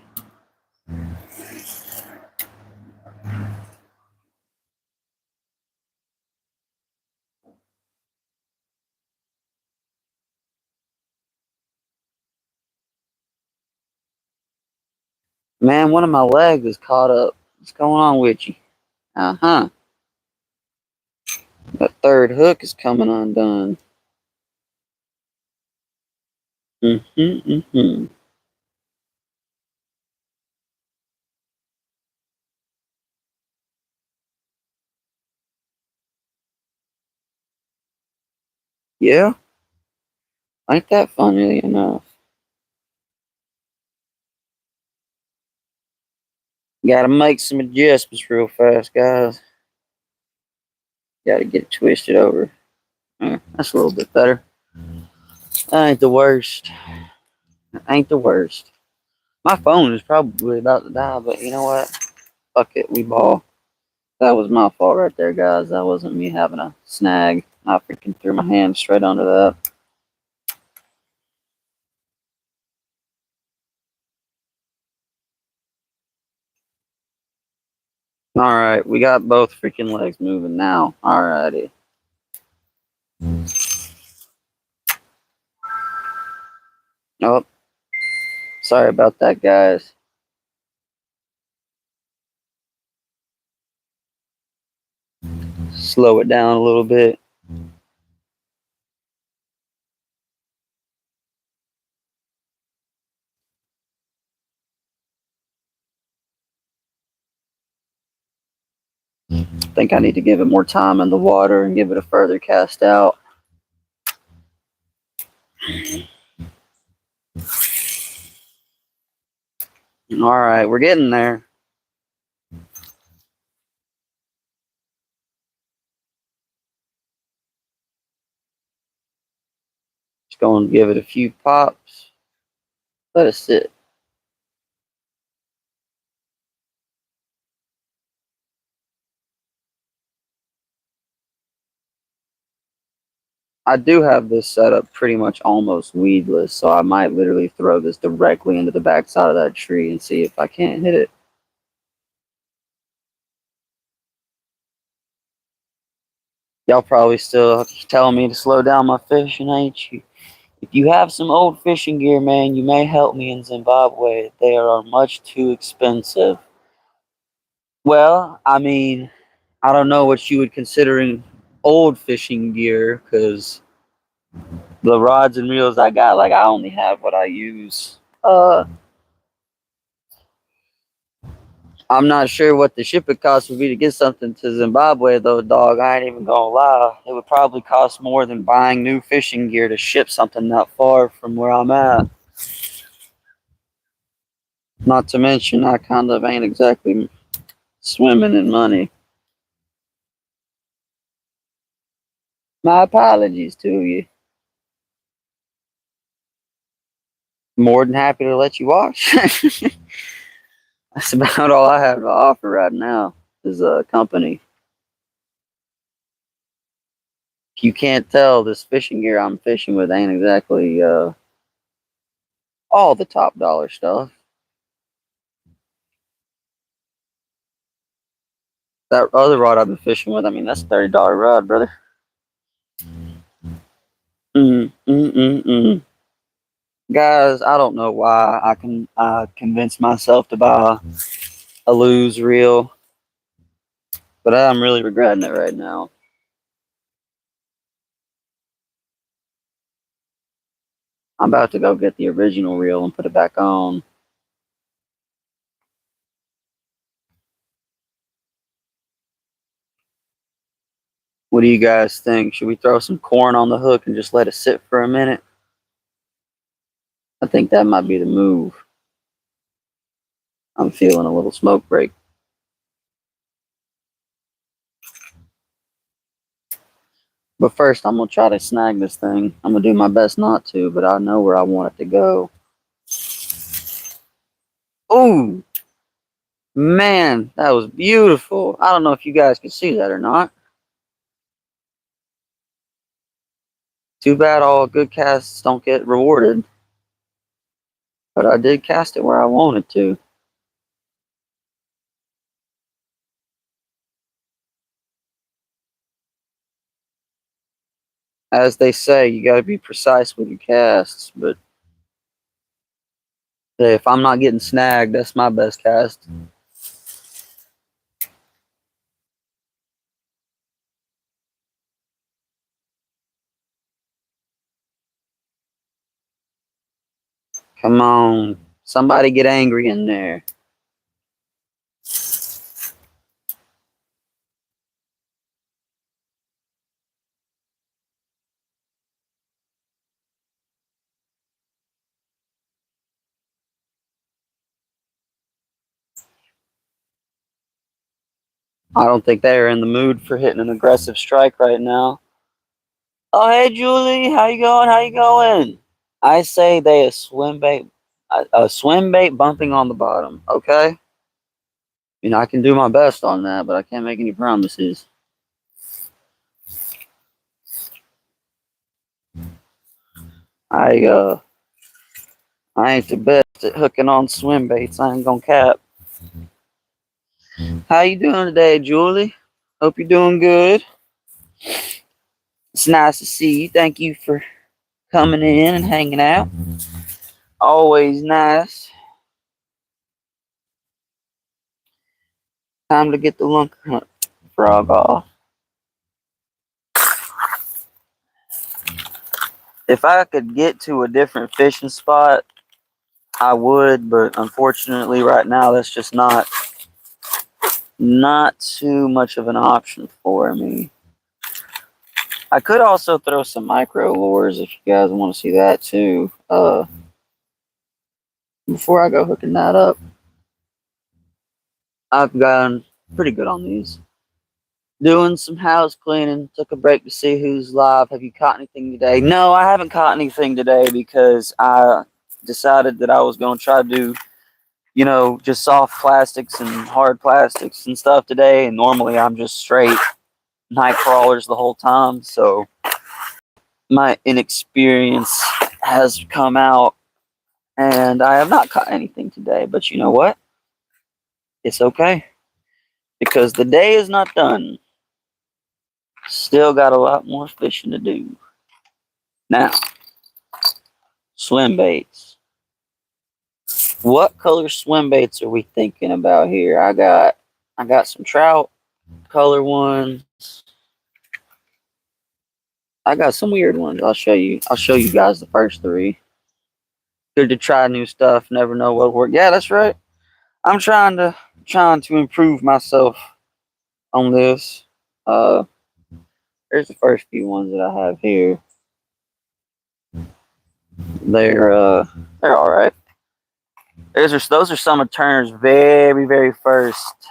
Man, one of my legs is caught up. What's going on with you? Uh-huh. That third hook is coming undone. Mm-hmm. Yeah, ain't that funny enough? Gotta make some adjustments real fast, guys. Gotta get it twisted over. That's a little bit better. That ain't the worst. Ain't the worst. My phone is probably about to die, but you know what? Fuck it, we ball. That was my fault right there, guys. That wasn't me having a snag. I freaking threw my hand straight onto that. Alright, we got both freaking legs moving now. Alrighty. Oh, sorry about that, guys. Slow it down a little bit. I think I need to give it more time in the water and give it a further cast out. Alright, we're getting there. Just going to give it a few pops. Let it sit. I do have this set up pretty much almost weedless, so I might literally throw this directly into the backside of that tree and see if I can't hit it. Y'all probably still telling me to slow down my fishing, ain't you? If you have some old fishing gear, man, you may help me in Zimbabwe. They are much too expensive. Well, I mean, I don't know what you would consider in old fishing gear, because the rods and reels I got, like, I only have what I use. I'm not sure what the shipping cost would be to get something to Zimbabwe, though, dog. I ain't even gonna lie. It would probably cost more than buying new fishing gear to ship something that far from where I'm at. Not to mention, I kind of ain't exactly swimming in money. My apologies to you. More than happy to let you watch. That's about all I have to offer right now is a company. If you can't tell, this fishing gear I'm fishing with ain't exactly all the top dollar stuff. That other rod I've been fishing with, I mean, that's a $30 rod, brother. Guys, I don't know why I convinced myself to buy a Lose reel, but I'm really regretting it right now. I'm about to go get the original reel and put it back on. What do you guys think? Should we throw some corn on the hook and just let it sit for a minute? I think that might be the move. I'm feeling a little smoke break. But first, I'm going to try to snag this thing. I'm going to do my best not to, but I know where I want it to go. Ooh, man, that was beautiful. I don't know if you guys can see that or not. Too bad all good casts don't get rewarded. But I did cast it where I wanted to. As they say, you got to be precise with your casts. But hey, if I'm not getting snagged, that's my best cast. Come on. Somebody get angry in there. I don't think they're in the mood for hitting an aggressive strike right now. Oh, hey, Julie. How you going? How you going? I say they a swim bait bumping on the bottom, okay? You know, I can do my best on that, but I can't make any promises. I I ain't the best at hooking on swim baits. I ain't gonna cap. How you doing today, Julie? Hope you're doing good. It's nice to see you. Thank you for coming in and hanging out. Always nice. Time to get the lunker hunt frog off. If I could get to a different fishing spot, I would, but unfortunately right now that's just not too much of an option for me. I could also throw some micro lures if you guys want to see that too. Before I go hooking that up, I've gotten pretty good on these. Doing some house cleaning. Took a break to see who's live. Have you caught anything today? No, I haven't caught anything today because I decided that I was going to try to do, just soft plastics and hard plastics and stuff today. And normally I'm just straight night crawlers the whole time. So my inexperience has come out and I have not caught anything today. But you know what? It's okay because the day is not done. Still got a lot more fishing to do. Now, swim baits. What color swim baits are we thinking about here? I got some trout color ones. I got some weird ones. I'll show you guys the first three. Good to try new stuff. Never know what works. Yeah, that's right. I'm trying to improve myself on this. Here's the first few ones that I have here. They're all right. Those are some of Turner's very, very first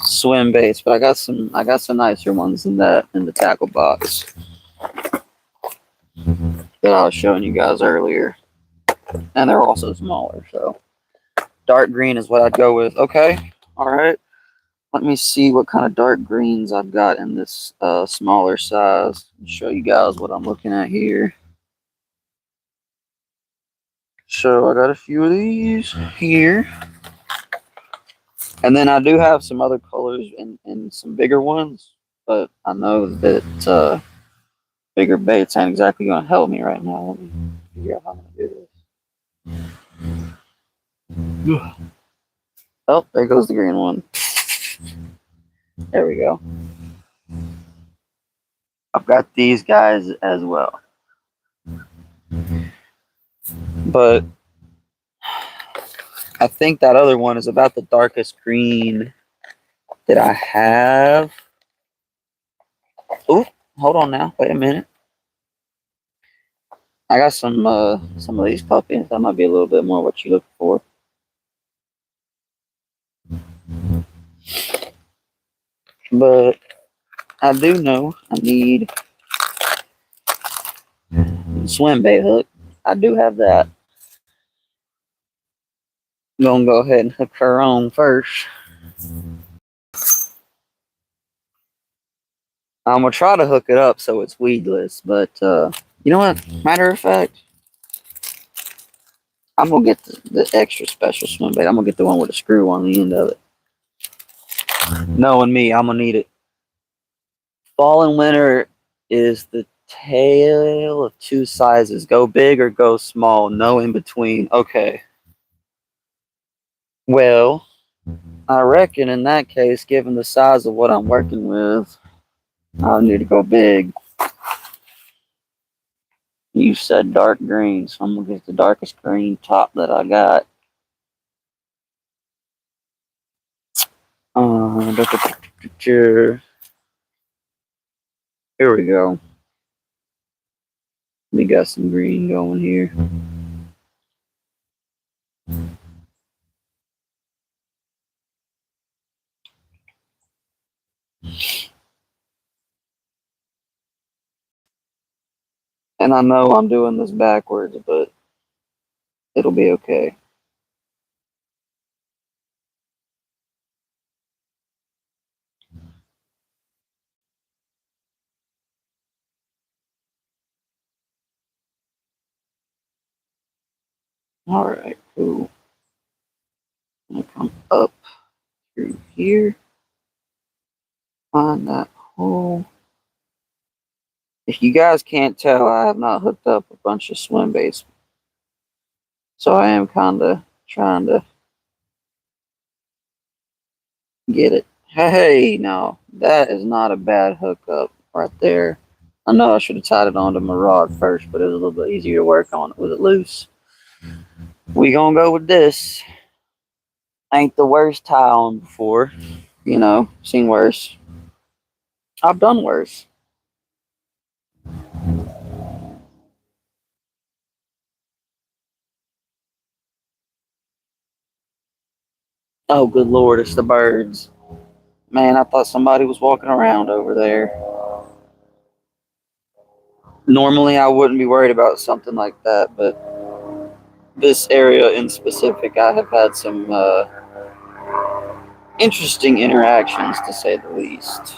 swim baits, but I got some nicer ones in the tackle box that I was showing you guys earlier, and they're also smaller. So Dark green is what I'd go with. Okay. All right. Let me see what kind of dark greens I've got in this smaller size. Show you guys what I'm looking at here. So I got a few of these here. And then I do have some other colors in some bigger ones. But I know that bigger baits ain't exactly going to help me right now. Let me figure out how I'm going to do this. Oh, there goes the green one. There we go. I've got these guys as well. But I think that other one is about the darkest green that I have. Oh, hold on now. Wait a minute. I got some of these puppies. That might be a little bit more what you look for. But I do know I need a swim bait hook. I do have that. I'm gonna go ahead and hook her on first. I'm gonna try to hook it up so it's weedless, but you know what? Matter of fact, I'm gonna get the extra special swim bait. I'm gonna get the one with a screw on the end of it. Knowing me, I'm gonna need it. Fall and winter is the tale of two sizes. Go big or go small. No in between. Okay. Well, I reckon in that case, given the size of what I'm working with, I'll need to go big. You said dark green, so I'm gonna get the darkest green top that I got. Here we go. We got some green going here. And I know I'm doing this backwards, but it'll be okay. Alright, cool. I'm gonna come up through here. Find that hole. If you guys can't tell, I have not hooked up a bunch of swim baits. So I am kinda trying to get it. Hey, no, that is not a bad hookup right there. I know I should have tied it onto my rod first, but it was a little bit easier to work on it with it loose. We gonna go with this. Ain't the worst tie on before. You know, seen worse. I've done worse. Oh, good lord, it's the birds. Man, I thought somebody was walking around over there. Normally, I wouldn't be worried about something like that, but this area in specific, I have had some interesting interactions, to say the least.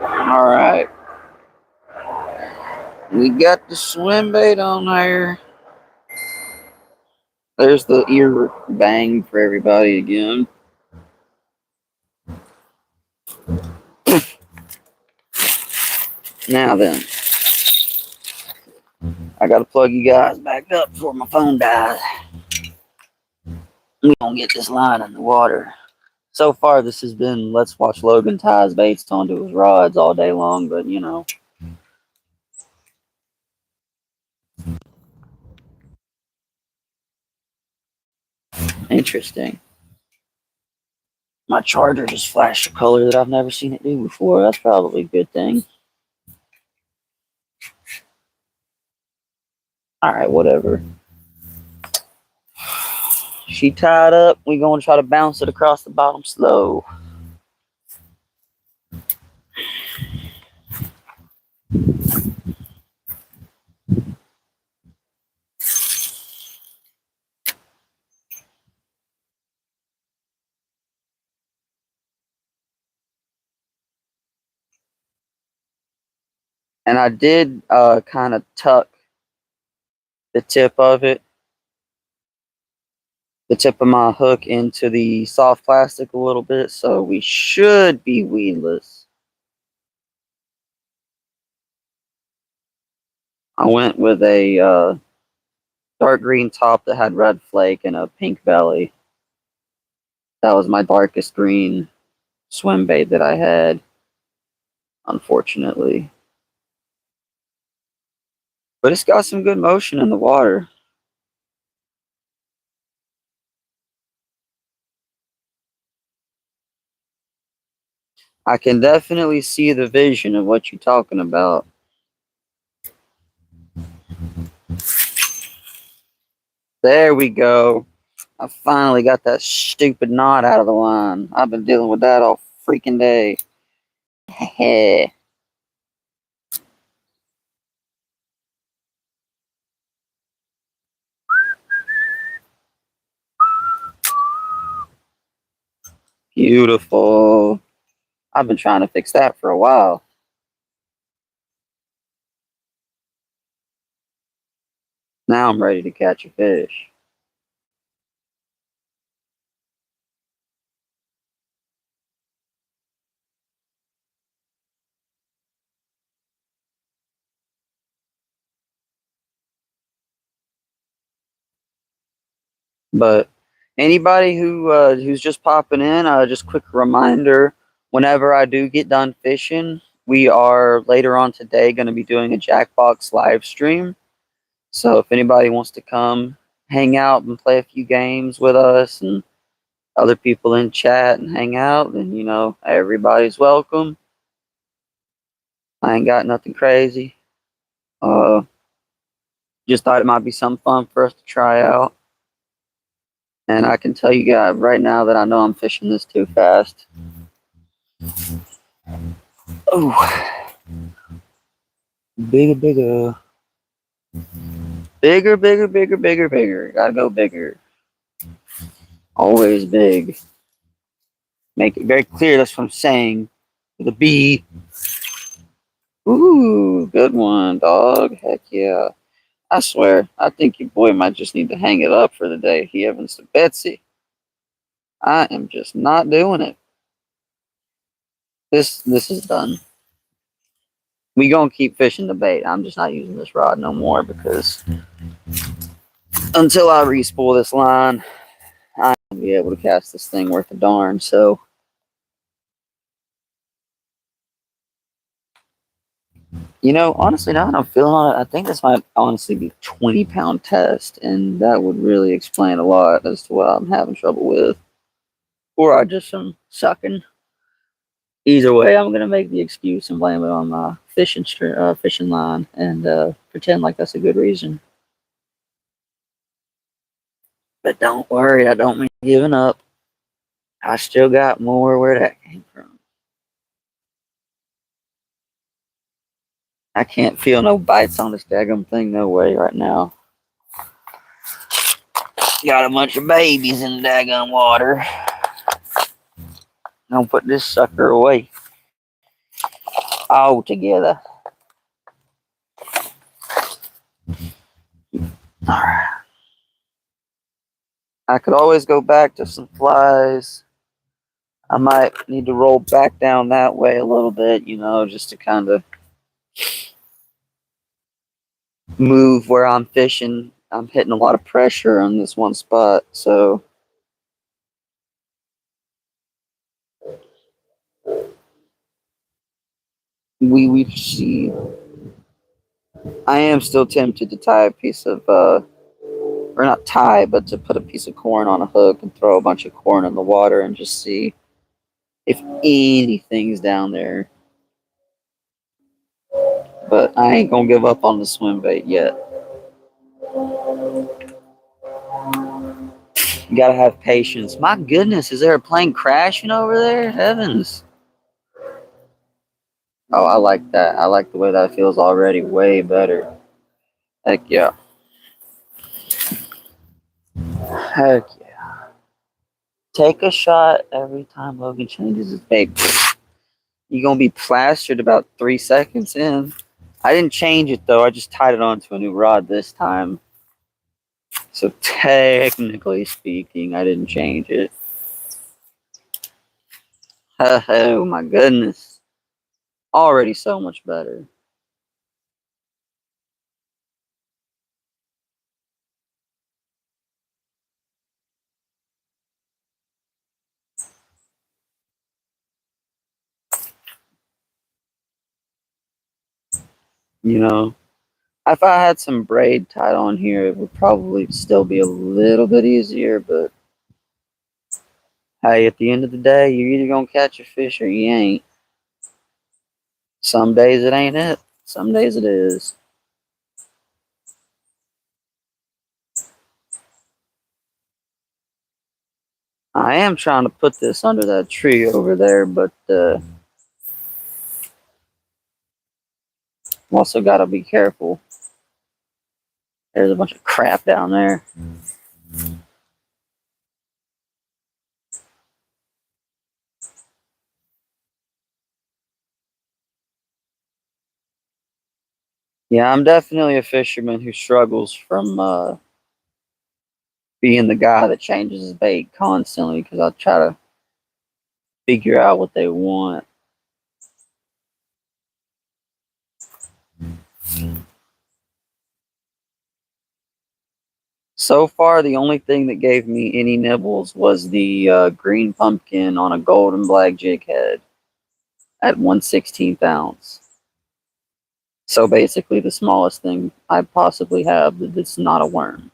Alright. We got the swim bait on there. There's the ear bang for everybody again. Now then, I gotta plug you guys back up before my phone dies. We're gonna get this line in the water. So far, this has been let's watch Logan ties baits onto his rods all day long, but you know. Interesting. My charger just flashed a color that I've never seen it do before. That's probably a good thing. Alright, whatever. She tied up. We're going to try to bounce it across the bottom slow. And I did kind of tuck the tip of it, the tip of my hook into the soft plastic a little bit, so we should be weedless. I went with a dark green top that had red flake and a pink belly. That was my darkest green swim bait that I had, unfortunately. But it's got some good motion in the water. I can definitely see the vision of what you're talking about. There we go. I finally got that stupid knot out of the line. I've been dealing with that all freaking day. Heh. Beautiful. I've been trying to fix that for a while. Now I'm ready to catch a fish. But anybody who's just popping in, just quick reminder: whenever I do get done fishing, we are later on today going to be doing a Jackbox live stream. So if anybody wants to come hang out and play a few games with us and other people in chat and hang out, then everybody's welcome. I ain't got nothing crazy. Just thought it might be some fun for us to try out. And I can tell you guys right now that I know I'm fishing this too fast. Oh, bigger, bigger. Bigger, bigger, bigger, bigger, bigger. Gotta go bigger. Always big. Make it very clear that's what I'm saying. With a B. Ooh, good one, dog. Heck yeah. I swear, I think your boy might just need to hang it up for the day. He happens to Betsy. I am just not doing it. This is done. We gonna keep fishing the bait. I'm just not using this rod no more because until I re-spool this line, I won't be able to cast this thing worth a darn. So honestly, now that I'm feeling on it, I think this might honestly be a 20-pound test, and that would really explain a lot as to what I'm having trouble with. Or I just am sucking. Either way, I'm gonna make the excuse and blame it on my fishing line and pretend like that's a good reason. But don't worry, I don't mean giving up. I still got more where that came from. I can't feel no bites on this daggum thing, no way, right now. Got a bunch of babies in the daggum water. I'll put this sucker away all together. Alright. I could always go back to some flies. I might need to roll back down that way a little bit, just to kind of move where I'm fishing. I'm hitting a lot of pressure on this one spot, so we see. I am still tempted to tie a piece of or not tie, but to put a piece of corn on a hook and throw a bunch of corn in the water and just see if anything's down there. But I ain't gonna give up on the swim bait yet. You gotta have patience. My goodness, is there a plane crashing over there? Heavens. Oh, I like that. I like the way that feels already way better. Heck yeah. Heck yeah. Take a shot every time Logan changes his bait. You're gonna be plastered about 3 seconds in. I didn't change it though. I just tied it onto a new rod this time. So technically speaking, I didn't change it. Oh my goodness. Already so much better. You know, if I had some braid tied on here, it would probably still be a little bit easier, but hey, at the end of the day, you're either gonna catch a fish or you ain't. Some days it ain't it. Some days it is. I am trying to put this under that tree over there, but also gotta be careful. There's a bunch of crap down there. Yeah, I'm definitely a fisherman who struggles from being the guy that changes his bait constantly because I try to figure out what they want. So far, the only thing that gave me any nibbles was the green pumpkin on a golden black jig head at 1/16 ounce. So basically, the smallest thing I possibly have that's not a worm.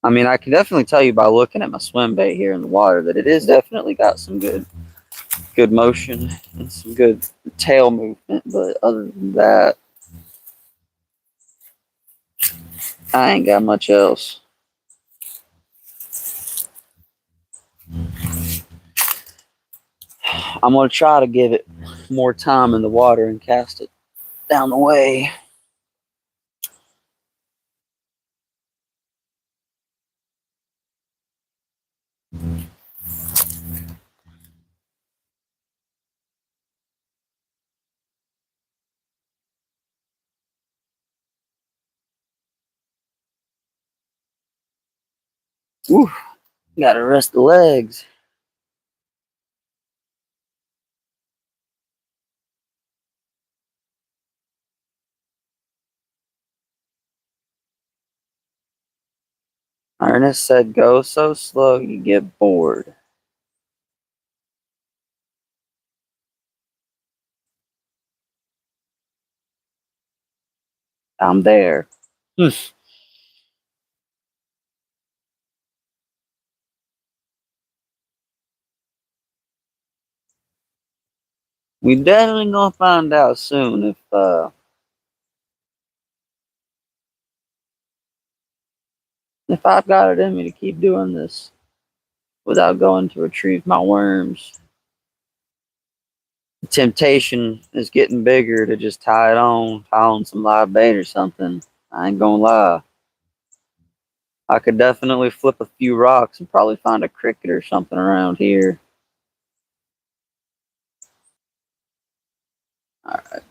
I mean, I can definitely tell you by looking at my swim bait here in the water that it is definitely got some good motion and some good tail movement. But other than that, I ain't got much else. I'm gonna try to give it more time in the water and cast it down the way. Woo, gotta rest the legs. Ernest said, "Go so slow you get bored." I'm there. We definitely gonna find out soon if I've got it in me to keep doing this without going to retrieve my worms. The temptation is getting bigger to just tie on some live bait or something. I ain't gonna lie. I could definitely flip a few rocks and probably find a cricket or something around here. Alright.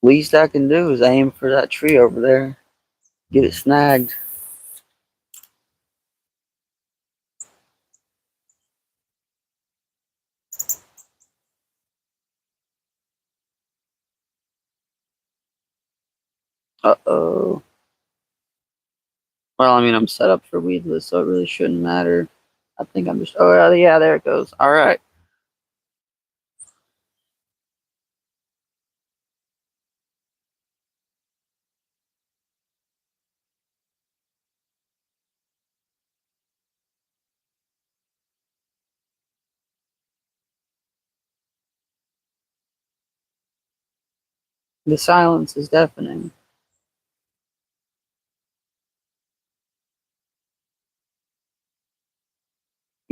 Least I can do is aim for that tree over there. Get it snagged. Uh-oh. Well, I mean, I'm set up for weedless, so it really shouldn't matter. I think I'm just. Oh, yeah, there it goes. All right. The silence is deafening.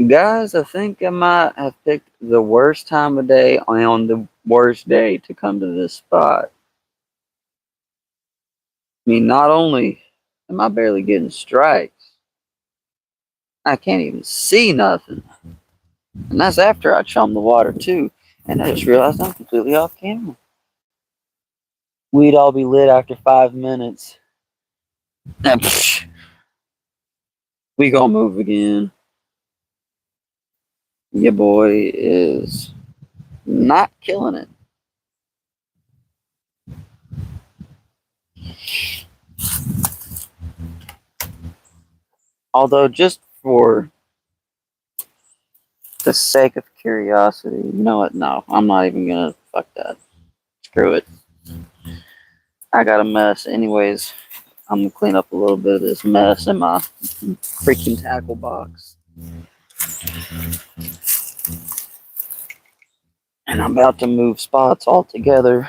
Guys, I think I might have picked the worst time of day on the worst day to come to this spot. I mean, not only am I barely getting strikes, I can't even see nothing. And that's after I chum the water too. And I just realized I'm completely off camera. We'd all be lit after 5 minutes. And we gonna move again. Your boy is not killing it. Although, just for the sake of curiosity, you know what? No, I'm not even gonna fuck that. Screw it. I got a mess. Anyways, I'm gonna clean up a little bit of this mess in my freaking tackle box. And I'm about to move spots altogether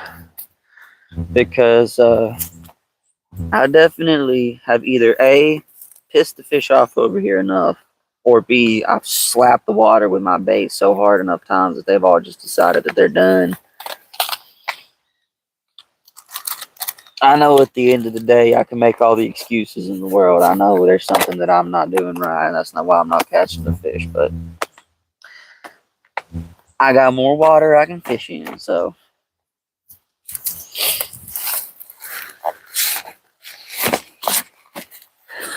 because I definitely have either A, pissed the fish off over here enough, or B, I've slapped the water with my bait so hard enough times that they've all just decided that they're done. I know at the end of the day, I can make all the excuses in the world. I know there's something that I'm not doing right, and that's not why I'm not catching the fish, but I got more water I can fish in, so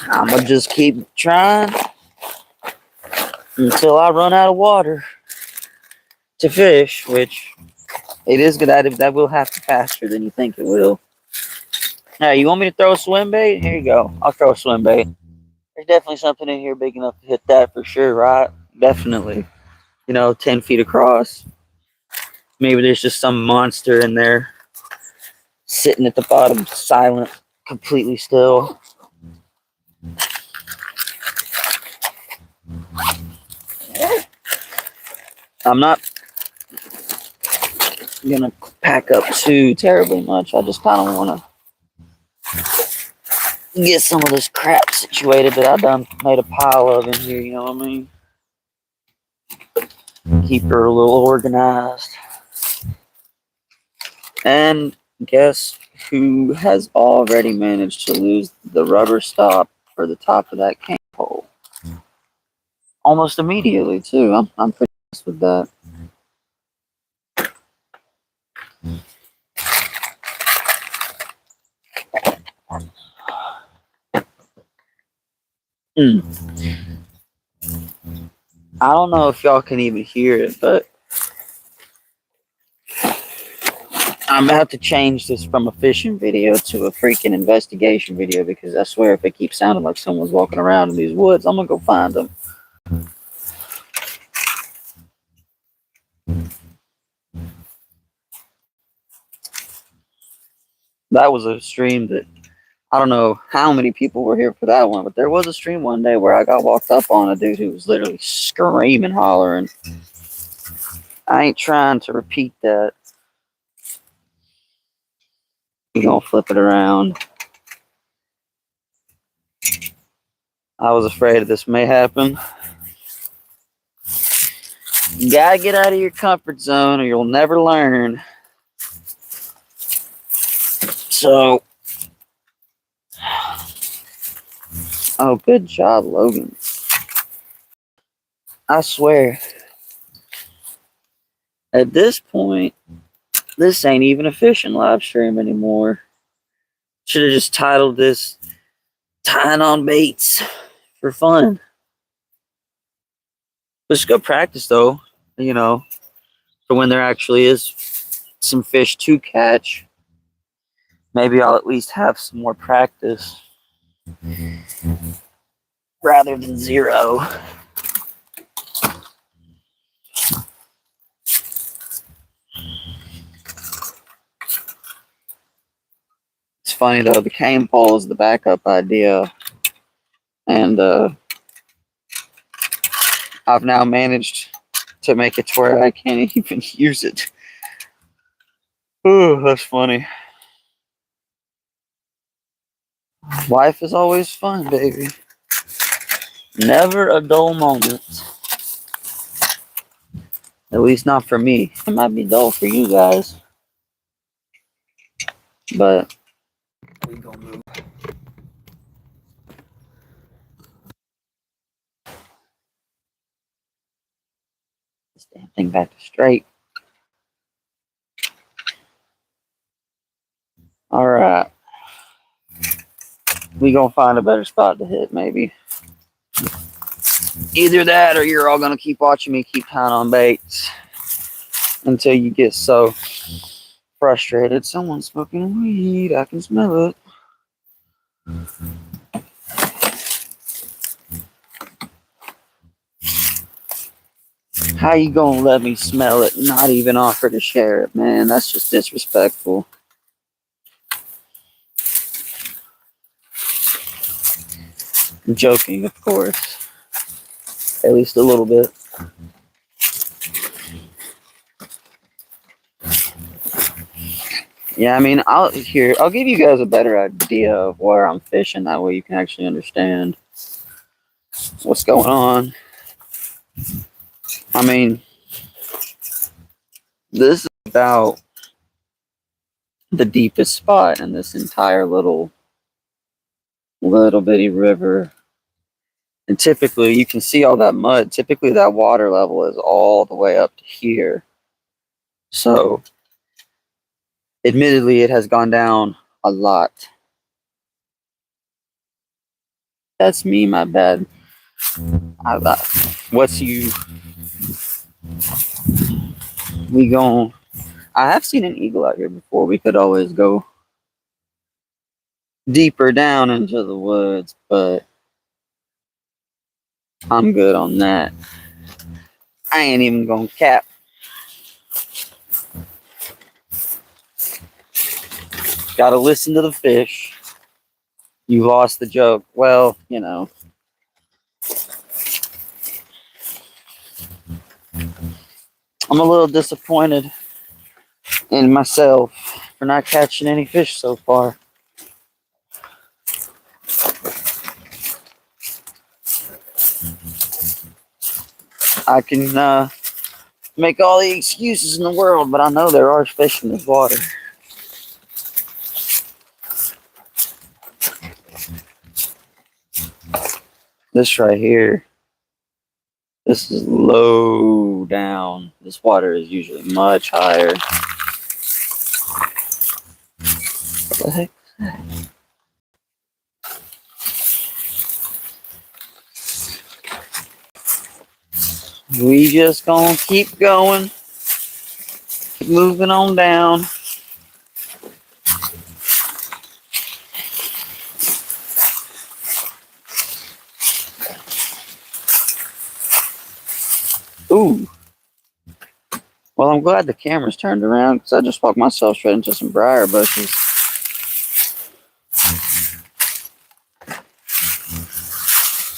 I'm going to just keep trying until I run out of water to fish, which it is good at it. That will happen faster than you think it will. Hey, you want me to throw a swim bait? Here you go. I'll throw a swim bait. There's definitely something in here big enough to hit that for sure, right? Definitely. 10 feet across. Maybe there's just some monster in there sitting at the bottom, silent, completely still. I'm not gonna pack up too terribly much. I just kind of want to get some of this crap situated that I done made a pile of in here. You know what I mean? Keep her a little organized. And guess who has already managed to lose the rubber stop for the top of that cane pole? Almost immediately too. I'm pretty impressed with that. I don't know if y'all can even hear it, but I'm about to change this from a fishing video to a freaking investigation video because I swear if it keeps sounding like someone's walking around in these woods, I'm gonna go find them. That was a stream that I don't know how many people were here for that one, but there was a stream one day where I got walked up on a dude who was literally screaming, hollering. I ain't trying to repeat that. You gonna flip it around. I was afraid this may happen. You gotta get out of your comfort zone or you'll never learn. So, oh, good job, Logan. I swear, at this point, this ain't even a fishing live stream anymore. Should have just titled this Tying on Baits for Fun. Let's go practice, though, for when there actually is some fish to catch. Maybe I'll at least have some more practice rather than zero. It's funny though, the cane pole is the backup idea, and I've now managed to make it to where I can't even use it. Ooh, that's funny. Life is always fun, baby. Never a dull moment. At least not for me. It might be dull for you guys. But we gonna move. this damn thing back to straight. All right. We gonna find a better spot to hit, maybe. Either that, or you're all gonna keep watching me keep tying on baits until you get so frustrated. Someone's smoking weed. I can smell it. How you gonna let me smell it and not even offer to share it, man? That's just disrespectful. I'm joking, of course. At least a little bit. Yeah, I mean, I'll give you guys a better idea of where I'm fishing. That way you can actually understand what's going on. I mean, this is about the deepest spot in this entire little bitty river. And typically, you can see all that mud. Typically, that water level is all the way up to here. So, admittedly, it has gone down a lot. That's me, my bad. I have seen an eagle out here before. We could always go deeper down into the woods, but I'm good on that. I ain't even gonna cap. Gotta listen to the fish. You lost the joke. Well, you know. I'm a little disappointed in myself for not catching any fish so far. I can make all the excuses in the world, but I know there are fish in this water. This right here, this is low down. This water is usually much higher. What the heck is that? We just gonna keep going. Keep moving on down. Ooh. Well, I'm glad the camera's turned around because I just walked myself straight into some briar bushes.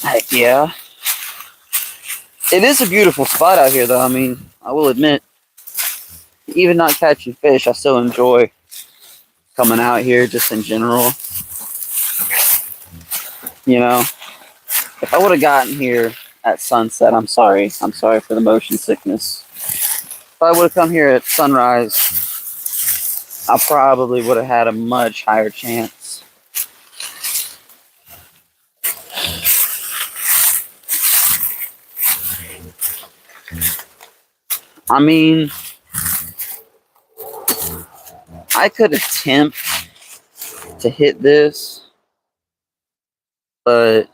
Heck yeah. It is a beautiful spot out here, though. I mean, I will admit, even not catching fish, I still enjoy coming out here just in general. You know, if I would have gotten here at sunset, I'm sorry for the motion sickness. If I would have come here at sunrise, I probably would have had a much higher chance. I mean, I could attempt to hit this, but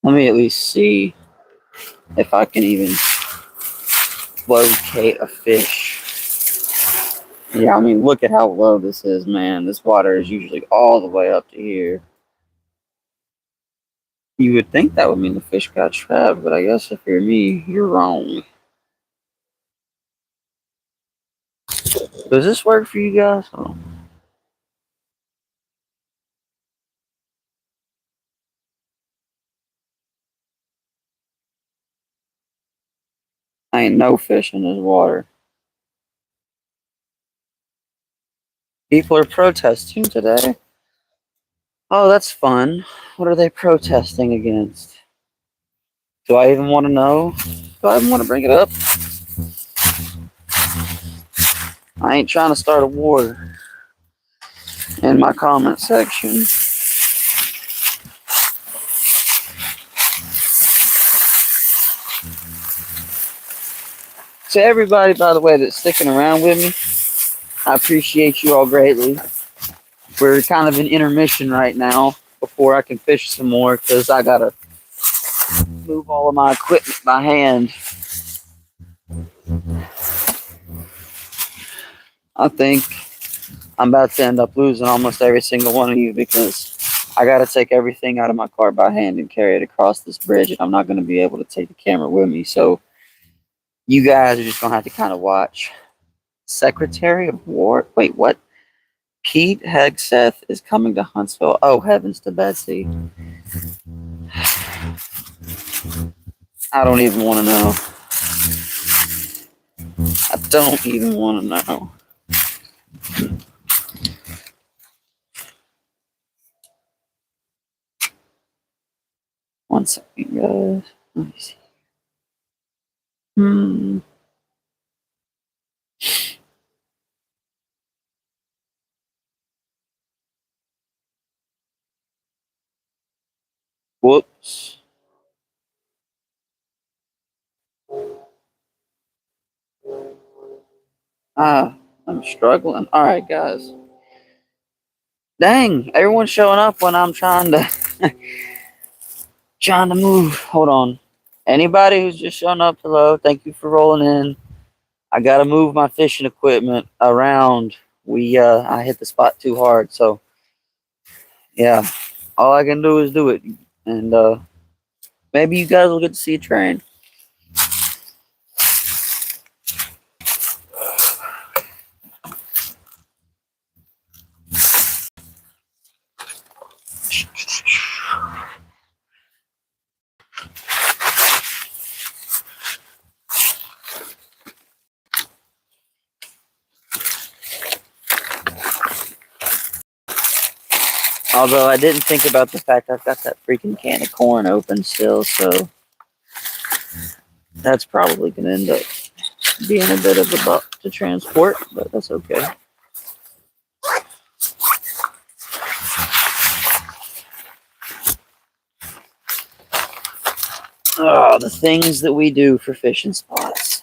let me at least see if I can even locate a fish. Yeah, I mean, look at how low this is, man. This water is usually all the way up to here. You would think that would mean the fish got trapped, but I guess if you're me, you're wrong. Does this work for you guys? Oh. I ain't no fish in this water. People are protesting today. Oh, that's fun. What are they protesting against? Do I even want to know? Do I even want to bring it up? I ain't trying to start a war in my comment section. to everybody, by the way, that's sticking around with me, I appreciate you all greatly. We're kind of in intermission right now before I can fish some more because I gotta move all of my equipment by hand. I think I'm about to end up losing almost every single one of you because I gotta take everything out of my car by hand and carry it across this bridge, and I'm not gonna be able to take the camera with me. So you guys are just gonna have to kind of watch. Secretary of War. Wait, what? Pete Hegseth is coming to Huntsville. Oh, heavens to Betsy. I don't even want to know. I don't even want to know. One second, guys. Let me see. Hmm. Whoops. Ah, I'm struggling. All right, guys. Dang, everyone's showing up when I'm trying to trying to move. Hold on. Anybody who's just showing up, hello. Thank you for rolling in. I gotta move my fishing equipment around. I hit the spot too hard, so yeah. All I can do is do it, and maybe you guys will get to see a train. Although I didn't think about the fact I've got that freaking can of corn open still, so that's probably gonna end up being a bit of a buck to transport, but that's okay. Oh, the things that we do for fishing spots.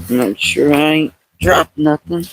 I'm not sure I ain't dropped nothing.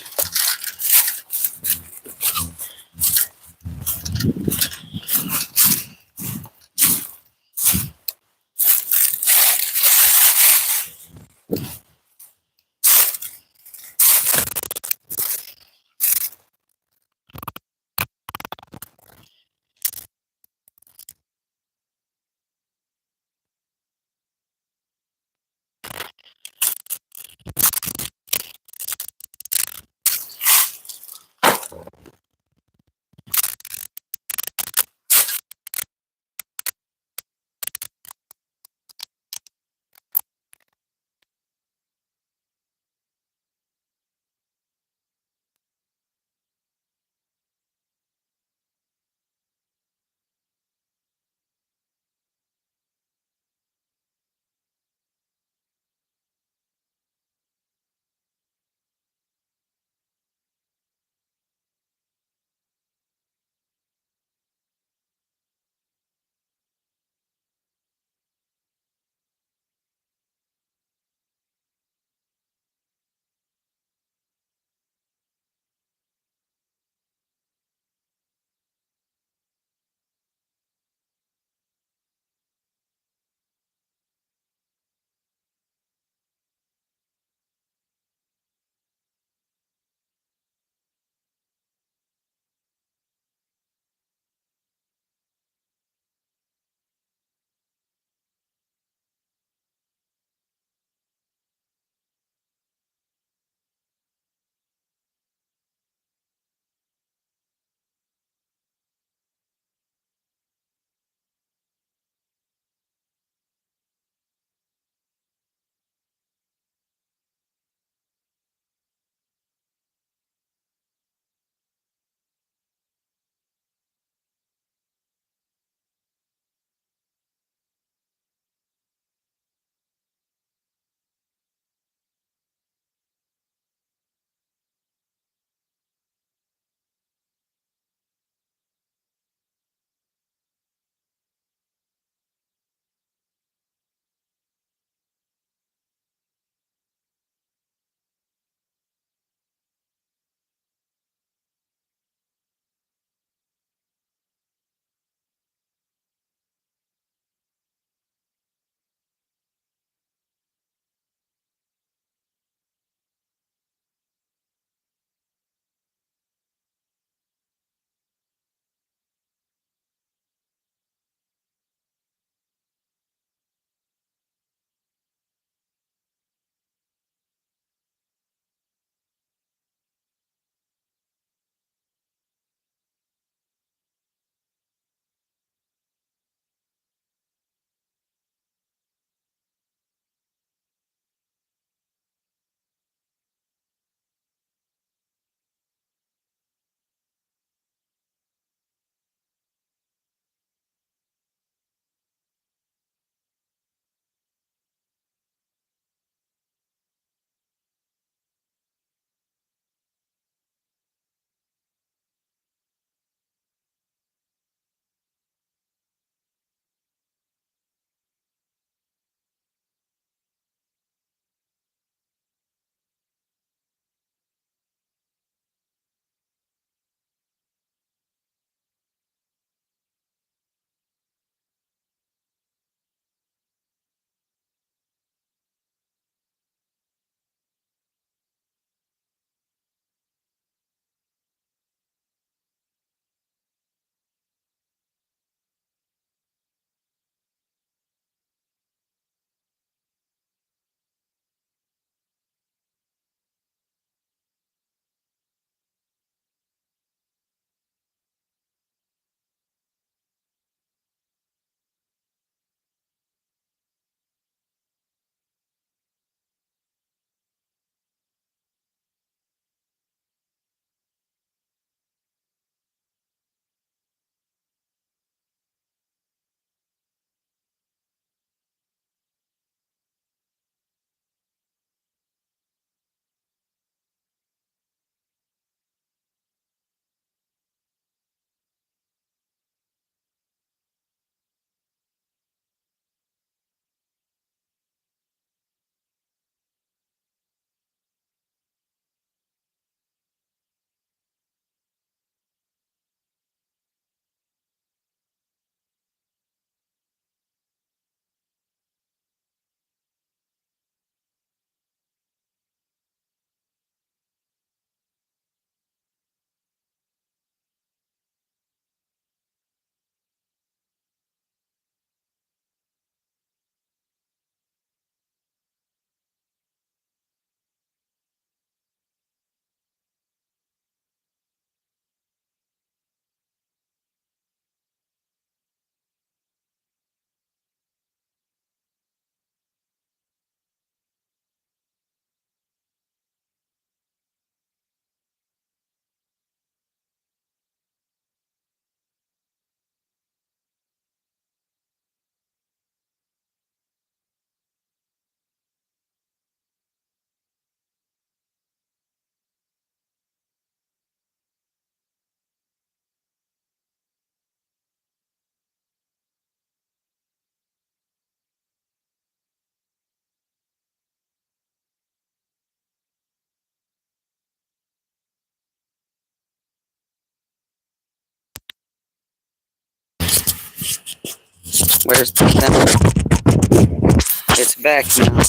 Where's the camera? It's back now.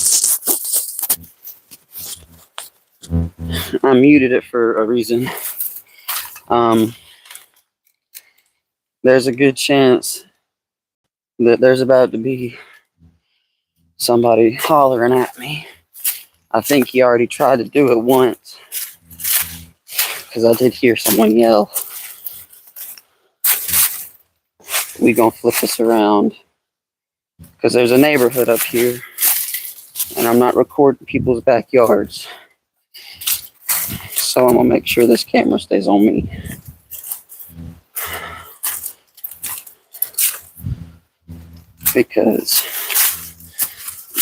I muted it for a reason. There's a good chance that there's about to be somebody hollering at me. I think he already tried to do it once, because I did hear someone yell. We gonna flip this around, because there's a neighborhood up here, and I'm not recording people's backyards. So I'm gonna make sure this camera stays on me. Because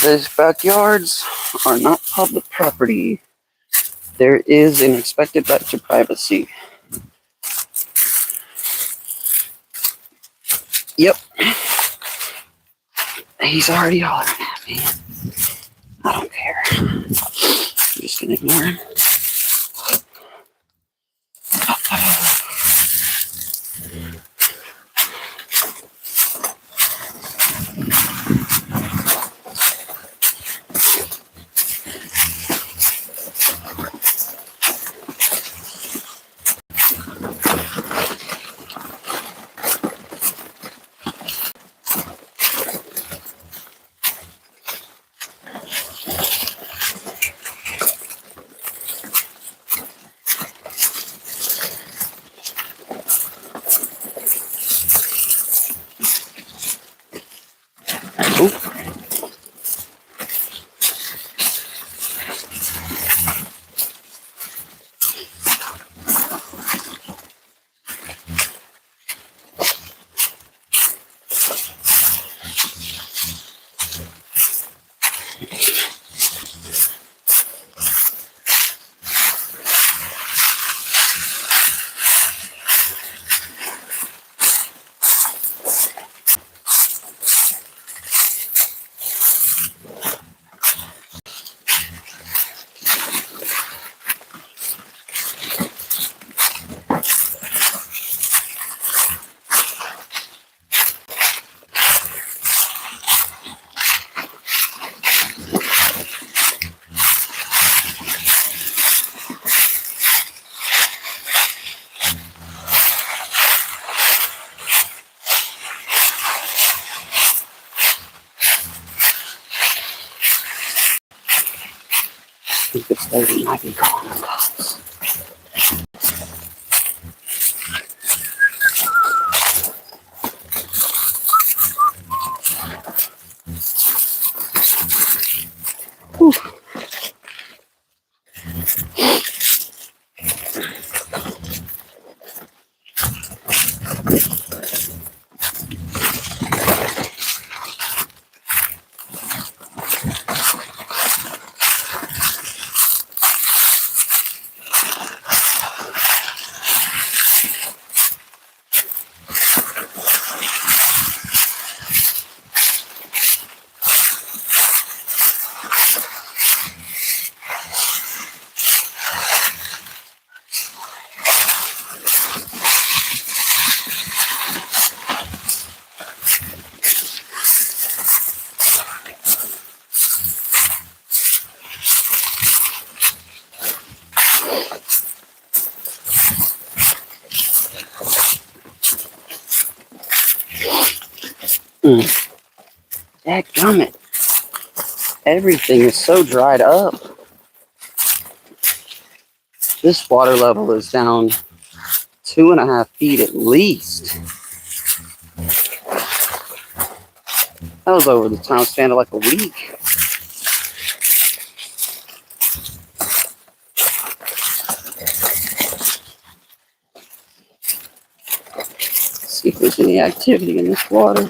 these backyards are not public property. There is an expected right to privacy. Yep. He's already hollering at me. I don't care. I'm just gonna ignore him. I think this lady might be calling the cops. Whew. Dadgummit. Everything is so dried up. This water level is down 2.5 feet at least. That was over the time span of like a week. Let's see if there's any activity in this water.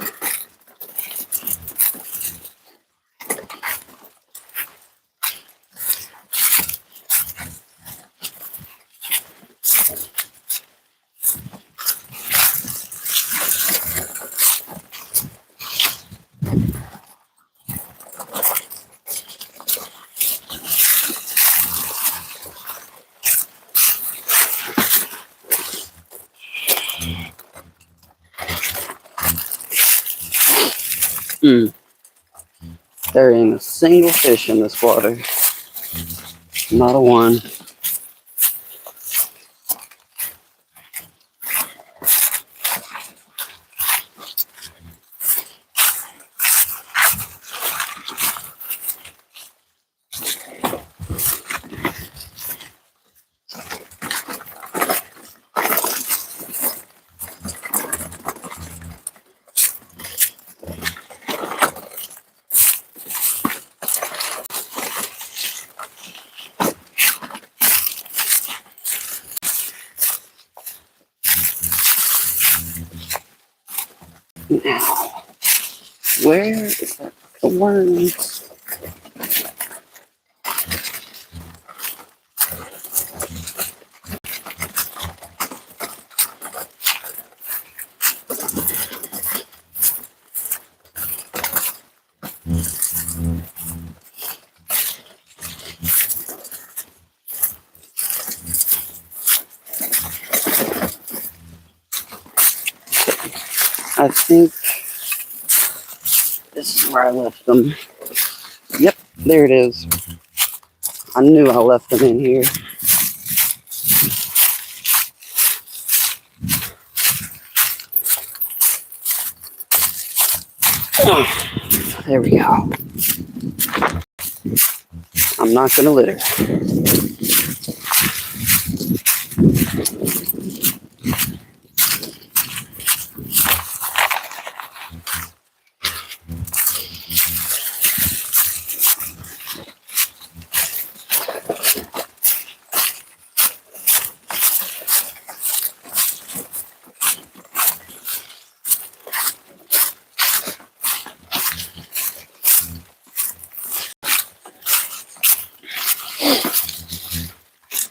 There ain't a single fish in this water. Not a one. Now, where is that the worms? I think this is where I left them. Yep, there it is. I knew I left them in here. There we go. I'm not gonna litter.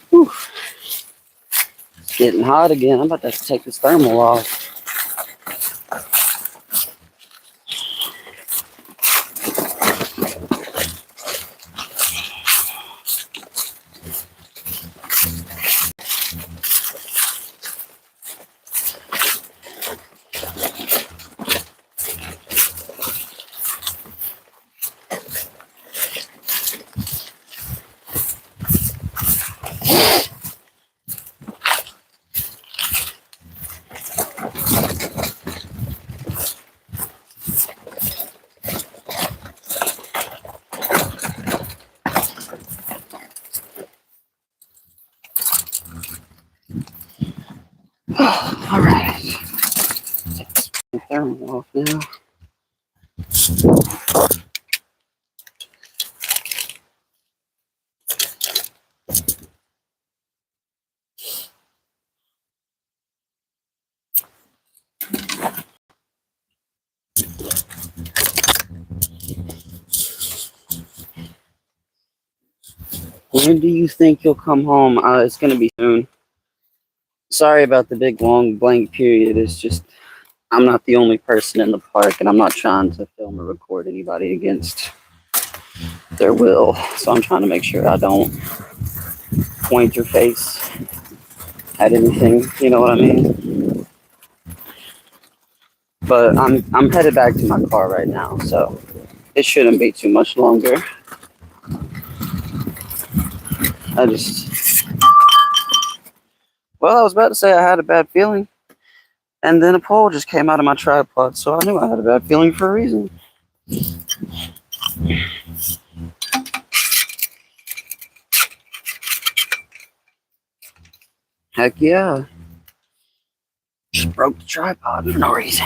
Whew. It's getting hot again. I'm about to have to take this thermal off. All right. Take the thermal off now. When do you think you'll come home? It's gonna be soon. Sorry about the big long blank period. It's just I'm not the only person in the park, and I'm not trying to film or record anybody against their will. So I'm trying to make sure I don't point your face at anything. You know what I mean? But I'm headed back to my car right now, so it shouldn't be too much longer. I was about to say I had a bad feeling, and then a pole just came out of my tripod, so I knew I had a bad feeling for a reason. Heck yeah. Just broke the tripod for no reason.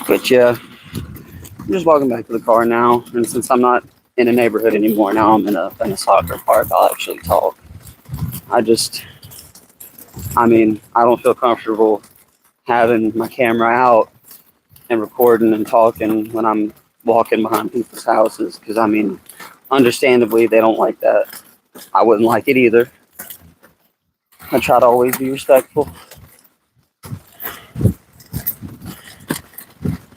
But yeah, I'm just walking back to the car now, and since I'm not in a neighborhood anymore, now I'm in a soccer park, I'll actually talk. I don't feel comfortable having my camera out and recording and talking when I'm walking behind people's houses, because understandably they don't like that. I wouldn't like it either. I try to always be respectful.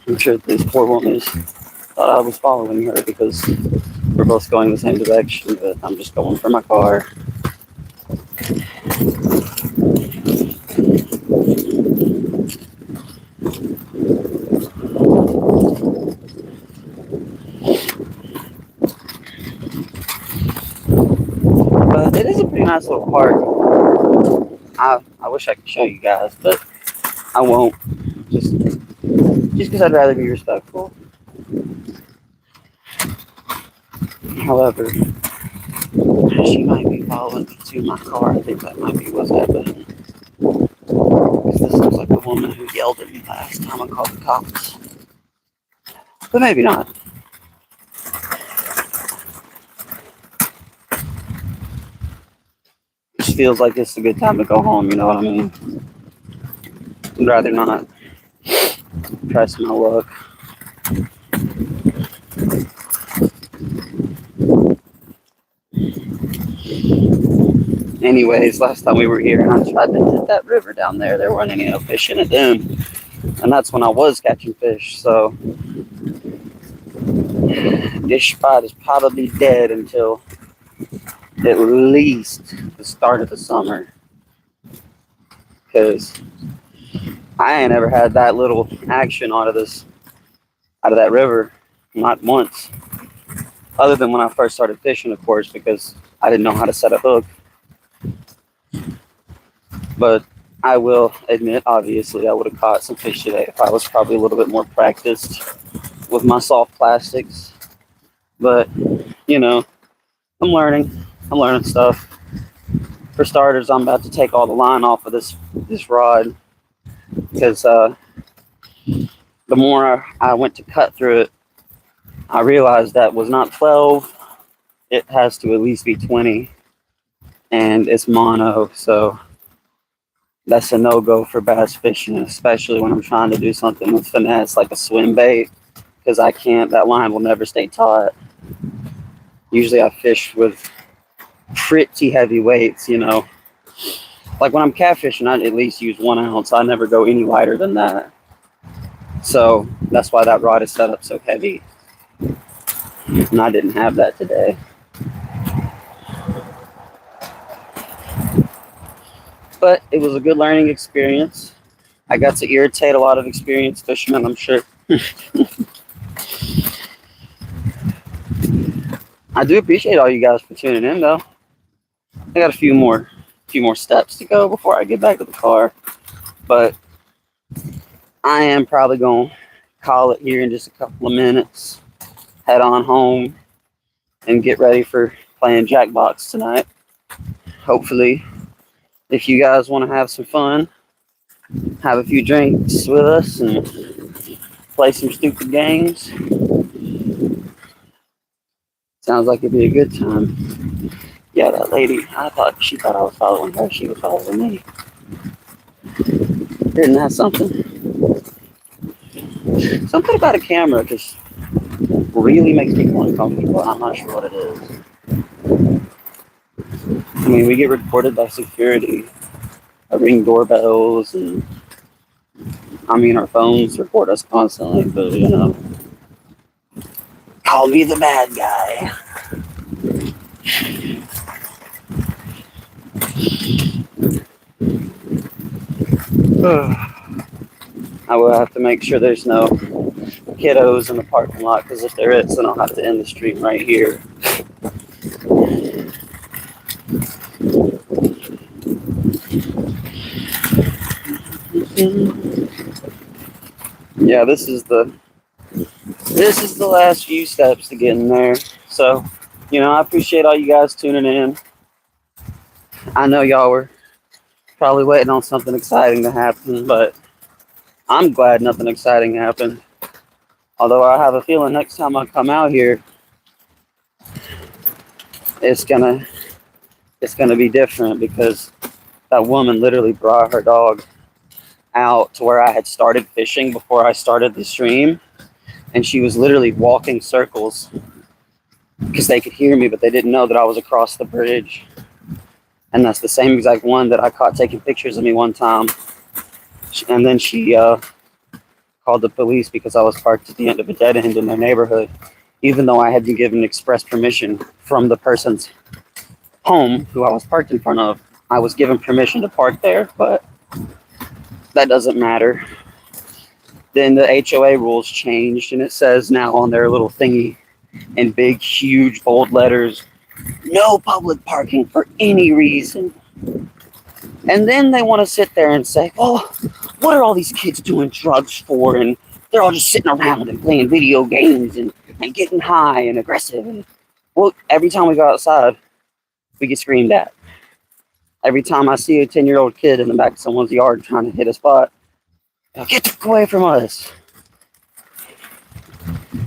I'm sure this poor woman thought I was following her because we're both going the same direction, but I'm just going for my car. nice little park. I wish I could show you guys, but I won't. Just because I'd rather be respectful. However, she might be following me to my car. I think that might be what's happening. Because this looks like the woman who yelled at me last time I called the cops. But maybe not. It just feels like it's a good time to go home, you know what I mean? I'd rather not press my luck. Anyways, last time we were here and I tried to hit that river down there, there weren't any fish in it then. And that's when I was catching fish, so this spot is probably dead until at least the start of the summer. Because I ain't ever had that little action out of that river, not once. Other than when I first started fishing, of course, because I didn't know how to set a hook. But I will admit, obviously, I would have caught some fish today if I was probably a little bit more practiced with my soft plastics. But, you know, I'm learning stuff. For starters, I'm about to take all the line off of this rod because the more I went to cut through it, I realized that was not 12. It has to at least be 20, and it's mono, so that's a no-go for bass fishing, especially when I'm trying to do something with finesse like a swim bait, because that line will never stay taut. Usually I fish with pretty heavy weights, you know. Like when I'm catfishing, I at least use 1 ounce. I never go any lighter than that. So that's why that rod is set up so heavy. And I didn't have that today. But it was a good learning experience. I got to irritate a lot of experienced fishermen, I'm sure. I do appreciate all you guys for tuning in, though. I got a few more steps to go before I get back to the car. But I am probably going to call it here in just a couple of minutes. Head on home and get ready for playing Jackbox tonight. Hopefully, if you guys want to have some fun, have a few drinks with us and play some stupid games, sounds like it'd be a good time. Yeah, that lady, she thought I was following her. She was following me. Isn't that something? Something about a camera just really makes people uncomfortable. I'm not sure what it is. I mean, we get recorded by security. I ring doorbells, and I mean, our phones record us constantly, but you know, call me the bad guy. I will have to make sure there's no kiddos in the parking lot, because if there is, then I'll have to end the stream right here. Yeah, this is the last few steps to getting there. So, you know, I appreciate all you guys tuning in. I know y'all were probably waiting on something exciting to happen, but I'm glad nothing exciting happened. Although I have a feeling next time I come out here, it's gonna be different, because that woman literally brought her dog out to where I had started fishing before I started the stream, and she was literally walking circles because they could hear me, but they didn't know that I was across the bridge. And that's the same exact one that I caught taking pictures of me one time. And then she called the police because I was parked at the end of a dead end in their neighborhood, even though I had been given express permission from the person's home who I was parked in front of. I was given permission to park there, but that doesn't matter. Then the HOA rules changed, and it says now on their little thingy in big, huge, bold letters, No public parking for any reason. And then they want to sit there and say, well, what are all these kids doing drugs for? And they're all just sitting around and playing video games and getting high and aggressive. And, well, every time we go outside, we get screamed at. Every time I see a 10-year-old kid in the back of someone's yard trying to hit a spot, get the fuck away from us.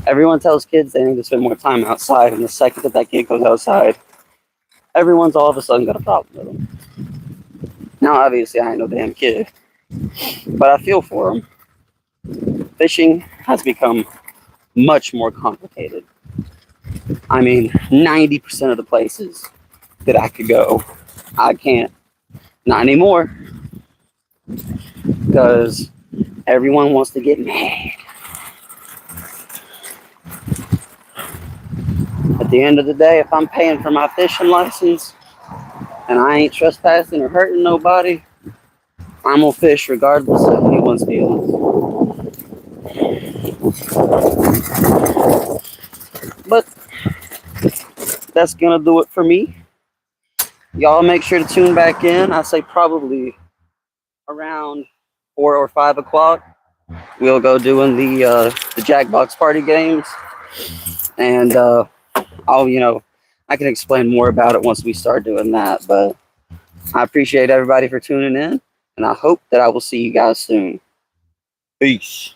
Everyone tells kids they need to spend more time outside, and the second that kid goes outside, everyone's all of a sudden got a problem with them. Now, obviously, I ain't no damn kid, but I feel for them. Fishing has become much more complicated. I mean, 90% of the places that I could go, I can't. Not anymore. Because everyone wants to get mad. At the end of the day, if I'm paying for my fishing license and I ain't trespassing or hurting nobody, I'm gonna fish regardless of anyone's feelings. But that's gonna do it for me. Y'all make sure to tune back in. I say probably around 4 or 5 o'clock. We'll go doing the Jackbox party games, and I can explain more about it once we start doing that. But I appreciate everybody for tuning in, and I hope that I will see you guys soon. Peace.